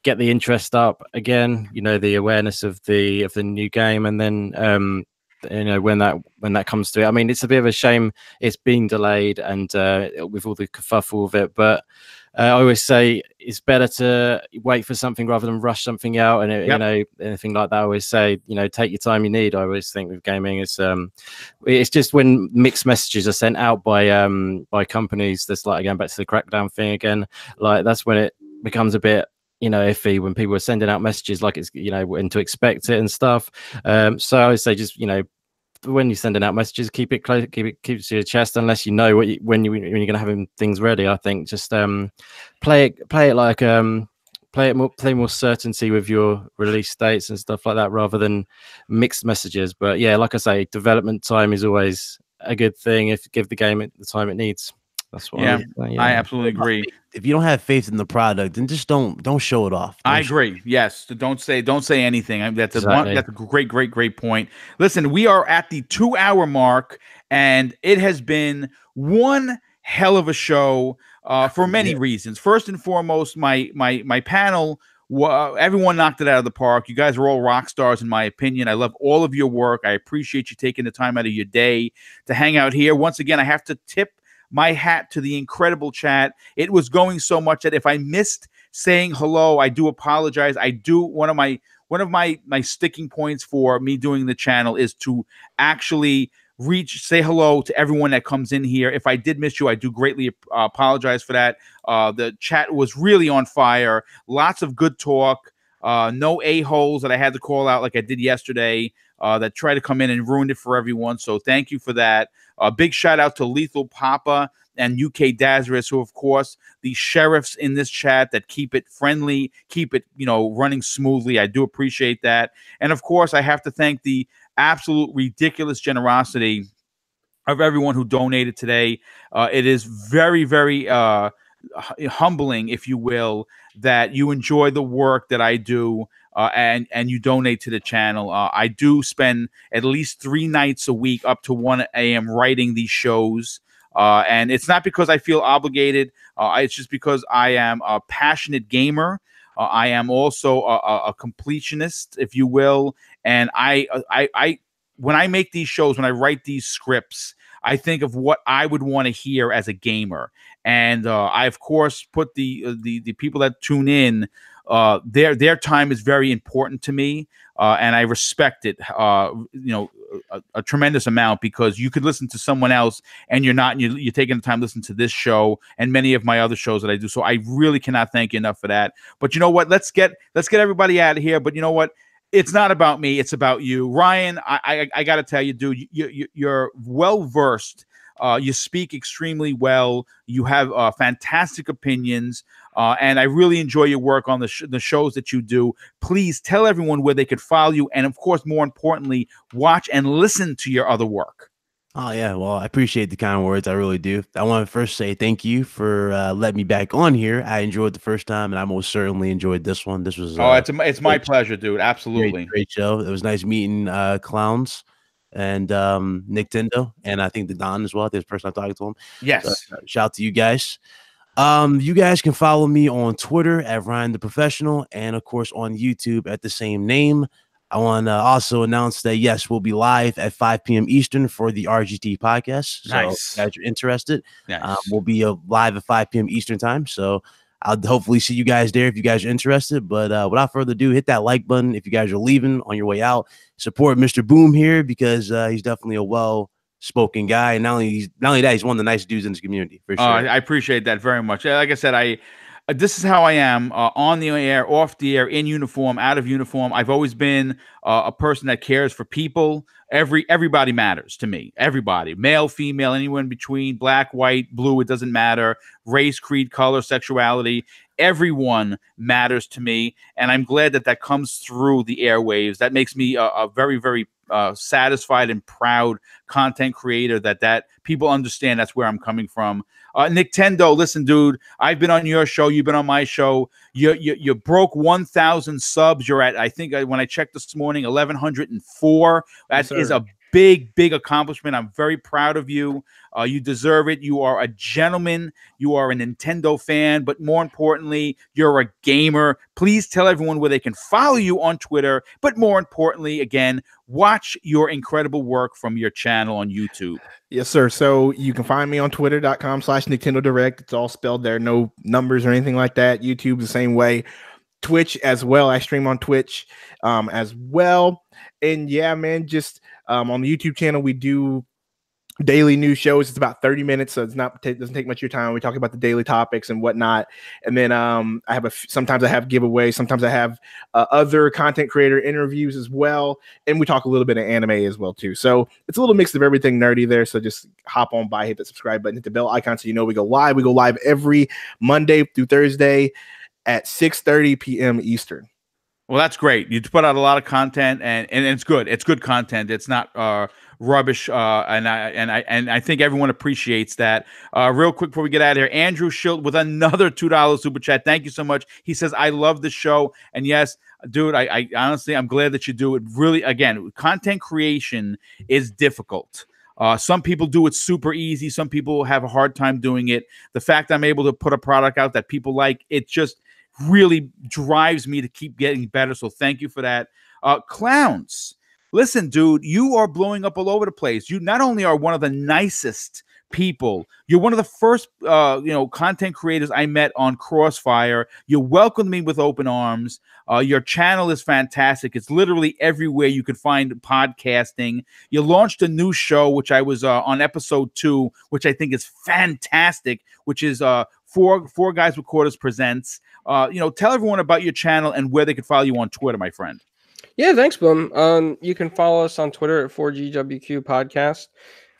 S6: get the interest up again. You know, the awareness of the new game, and then you know, when that comes to it. I mean, it's a bit of a shame it's been delayed and with all the kerfuffle of it, but I always say it's better to wait for something rather than rush something out. And you know, anything like that, I always say, you know, take your time you need. I always think with gaming, it's just when mixed messages are sent out by companies, that's like, going back to the Crackdown thing again, like that's when it becomes a bit, you know, iffy, when people are sending out messages like it's, you know, when to expect it and stuff. So I would say, just, you know, when you're sending out messages, keep it close, keep it to your chest, unless you know when you're going to have things ready. I think just play it like play more certainty with your release dates and stuff like that, rather than mixed messages. But yeah, like I say, development time is always a good thing if you give the game the time it needs. That's what
S1: I absolutely agree.
S5: If you don't have faith in the product, then just don't show it off.
S1: I agree. Yes, don't say anything. That's a great point. Listen, we are at the 2-hour mark, and it has been one hell of a show for many reasons. First and foremost, my panel. Everyone knocked it out of the park. You guys are all rock stars, in my opinion. I love all of your work. I appreciate you taking the time out of your day to hang out here. Once again, I have to tip my hat to the incredible chat. It was going so much that if I missed saying hello, I do apologize. I do one of my sticking points for me doing the channel is to actually say hello to everyone that comes in here. If I did miss you, I do greatly apologize for that. The chat was really on fire. Lots of good talk. No a-holes that I had to call out like I did yesterday that tried to come in and ruined it for everyone. So thank you for that. A big shout out to Lethal Papa and UK Dazarus, who, of course, the sheriffs in this chat that keep it friendly, keep it, you know, running smoothly. I do appreciate that. And of course, I have to thank the absolute ridiculous generosity of everyone who donated today. It is very, very humbling, if you will, that you enjoy the work that I do and you donate to the channel. I do spend at least 3 nights a week up to 1 a.m. writing these shows. And it's not because I feel obligated. It's just because I am a passionate gamer. I am also a completionist, if you will. And I when I make these shows, when I write these scripts, I think of what I would want to hear as a gamer. And I, of course, put the people that tune in, their time is very important to me. And I respect it, you know, a tremendous amount, because you could listen to someone else and you're taking the time to listen to this show and many of my other shows that I do. So I really cannot thank you enough for that. But you know what? Let's get everybody out of here. But you know what? It's not about me. It's about you. Ryan, I got to tell you, dude, you're well-versed. You speak extremely well. You have fantastic opinions. And I really enjoy your work on the shows that you do. Please tell everyone where they could follow you. And, of course, more importantly, watch and listen to your other work.
S5: Oh, yeah. Well, I appreciate the kind words. I really do. I want to first say thank you for letting me back on here. I enjoyed the first time, and I most certainly enjoyed this one. This was
S1: it's my pleasure, dude. Absolutely.
S5: Great show. It was nice meeting Clowns and Nintendo, and I think the Don as well. This person I'm talking to him.
S1: Yes.
S5: So, shout out to you guys. You guys can follow me on Twitter at Ryan the Professional, and of course on YouTube at the same name. I want to also announce that, yes, we'll be live at 5 p.m. Eastern for the RGT podcast. So
S1: nice.
S5: If you guys are interested,
S1: nice.
S5: We'll be live at 5 p.m. Eastern time. So I'll hopefully see you guys there if you guys are interested. But without further ado, hit that like button if you guys are leaving on your way out. Support Mr. Boom here, because he's definitely a well-spoken guy. And not only that, he's one of the nicest dudes in this community, for sure.
S1: I appreciate that very much. Like I said, this is how I am on the air, off the air, in uniform, out of uniform. I've always been a person that cares for people. Everybody matters to me. Everybody, male, female, anyone in between, black, white, blue, it doesn't matter. Race, creed, color, sexuality. Everyone matters to me, and I'm glad that comes through the airwaves. That makes me a very, very satisfied and proud content creator. That people understand that's where I'm coming from. Nintendo, listen, dude, I've been on your show. You've been on my show. You broke 1,000 subs. You're at, I think, when I checked this morning, 1,104. That is a big accomplishment. I'm very proud of you. You deserve it. You are a gentleman. You are a Nintendo fan, but more importantly, you're a gamer. Please tell everyone where they can follow you on Twitter, but more importantly, again, watch your incredible work from your channel on YouTube.
S4: Yes, sir. So you can find me on twitter.com/Nintendo Direct. It's all spelled there. No numbers or anything like that. YouTube the same way. Twitch as well. I stream on Twitch as well. And yeah, man, just on the YouTube channel, we do daily news shows. It's about 30 minutes, so it's not doesn't take much of your time. We talk about the daily topics and whatnot. And then I have sometimes I have giveaways. Sometimes I have other content creator interviews as well. And we talk a little bit of anime as well too. So it's a little mix of everything nerdy there. So just hop on by, hit the subscribe button, hit the bell icon so you know we go live. We go live every Monday through Thursday at 6:30 p.m. Eastern.
S1: Well, that's great. You put out a lot of content, and it's good. It's good content. It's not rubbish, and I think everyone appreciates that. Real quick before we get out of here, Andrew Schilt with another $2 super chat. Thank you so much. He says, "I love the show," and yes, dude, I honestly, I'm glad that you do it. Really, again, content creation is difficult. Some people do it super easy. Some people have a hard time doing it. The fact I'm able to put a product out that people like, it just really drives me to keep getting better. So thank you for that. Clowns, listen, dude, you are blowing up all over the place. You not only are one of the nicest people, you're one of the first content creators I met on Crossfire. You welcomed me with open arms. Your channel is fantastic. It's literally everywhere you could find podcasting. You launched a new show, which I was on episode 2, which I think is fantastic, which is Four Guys with Quarters Presents. Tell everyone about your channel and where they could follow you on Twitter, my friend.
S3: Yeah, thanks, Boom. You can follow us on Twitter at 4GWQ Podcast.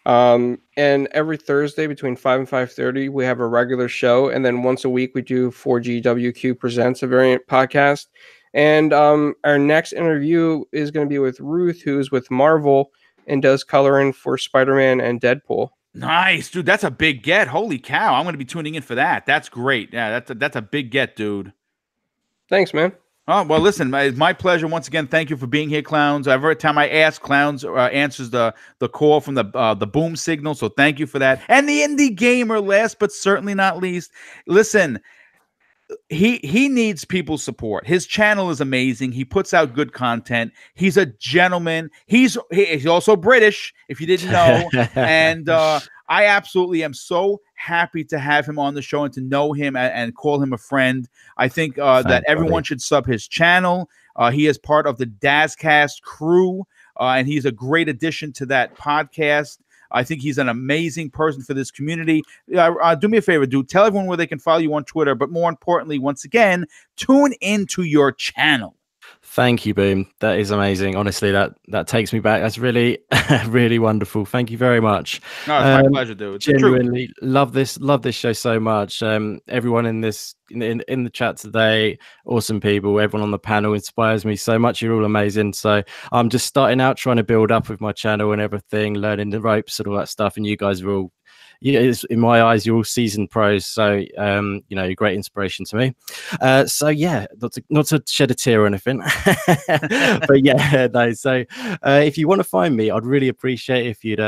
S3: And every Thursday between 5 and 5:30, we have a regular show. And then once a week, we do 4GWQ Presents, a variant podcast. And our next interview is going to be with Ruth, who's with Marvel and does coloring for Spider-Man and Deadpool.
S1: Nice, dude. That's a big get. Holy cow. I'm going to be tuning in for that. That's great. Yeah, that's a big get, dude.
S3: Thanks, man.
S1: Oh, well, listen, it's my pleasure. Once again, thank you for being here, Clowns. Every time I ask, Clowns answers the call from the boom signal. So thank you for that. And the indie gamer, last but certainly not least. Listen, he needs people's support. His channel is amazing. He puts out good content. He's a gentleman. He's also British, if you didn't know. And I absolutely am so happy to have him on the show and to know him and call him a friend. I think that everyone should sub his channel. He is part of the Dazcast crew, and he's a great addition to that podcast. I think he's an amazing person for this community. Do me a favor, dude. Tell everyone where they can follow you on Twitter. But more importantly, once again, tune into your channel.
S6: Thank you, Boom. That is amazing. Honestly, that takes me back. That's really, really wonderful. Thank you very much.
S1: No, it's my pleasure, dude. It's
S6: genuinely love this show so much. Everyone in the chat today, awesome people. Everyone on the panel inspires me so much. You're all amazing. So I'm just starting out, trying to build up with my channel and everything, learning the ropes and all that stuff. And you guys are all, in my eyes, you're all seasoned pros. So, great inspiration to me. So yeah, not to shed a tear or anything, but yeah, no. So if you want to find me, I'd really appreciate if you'd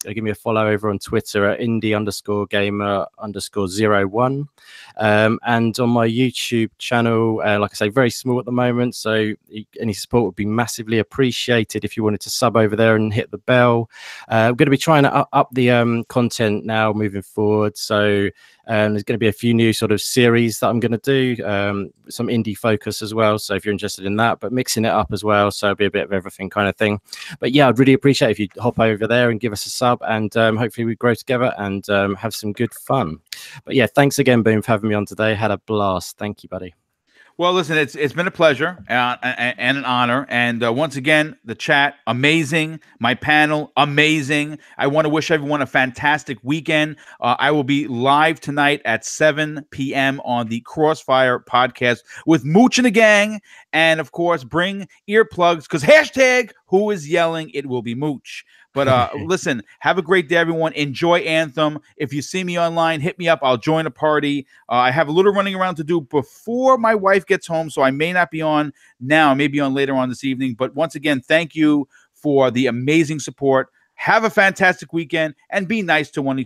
S6: give me a follow over on Twitter at indie_gamer_01. And on my YouTube channel, like I say, very small at the moment. So any support would be massively appreciated if you wanted to sub over there and hit the bell. I'm going to be trying to up the content now now moving forward. So there's going to be a few new sort of series that I'm going to do, some indie focus as well. So if you're interested in that, but mixing it up as well. So it'll be a bit of everything kind of thing. But yeah, I'd really appreciate if you hop over there and give us a sub, and hopefully we grow together and have some good fun. But yeah, thanks again, Boom, for having me on today. Had a blast. Thank you, buddy.
S1: Well, listen, it's been a pleasure and an honor. And once again, the chat, amazing. My panel, amazing. I want to wish everyone a fantastic weekend. I will be live tonight at 7 p.m. on the Crossfire podcast with Mooch and the gang. And, of course, bring earplugs because hashtag who is yelling, it will be Mooch. But listen, have a great day, everyone. Enjoy Anthem. If you see me online, hit me up. I'll join a party. I have a little running around to do before my wife gets home, so I may not be on now. I may be on later on this evening. But once again, thank you for the amazing support. Have a fantastic weekend and be nice to one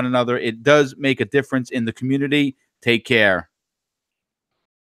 S1: another. It does make a difference in the community. Take care.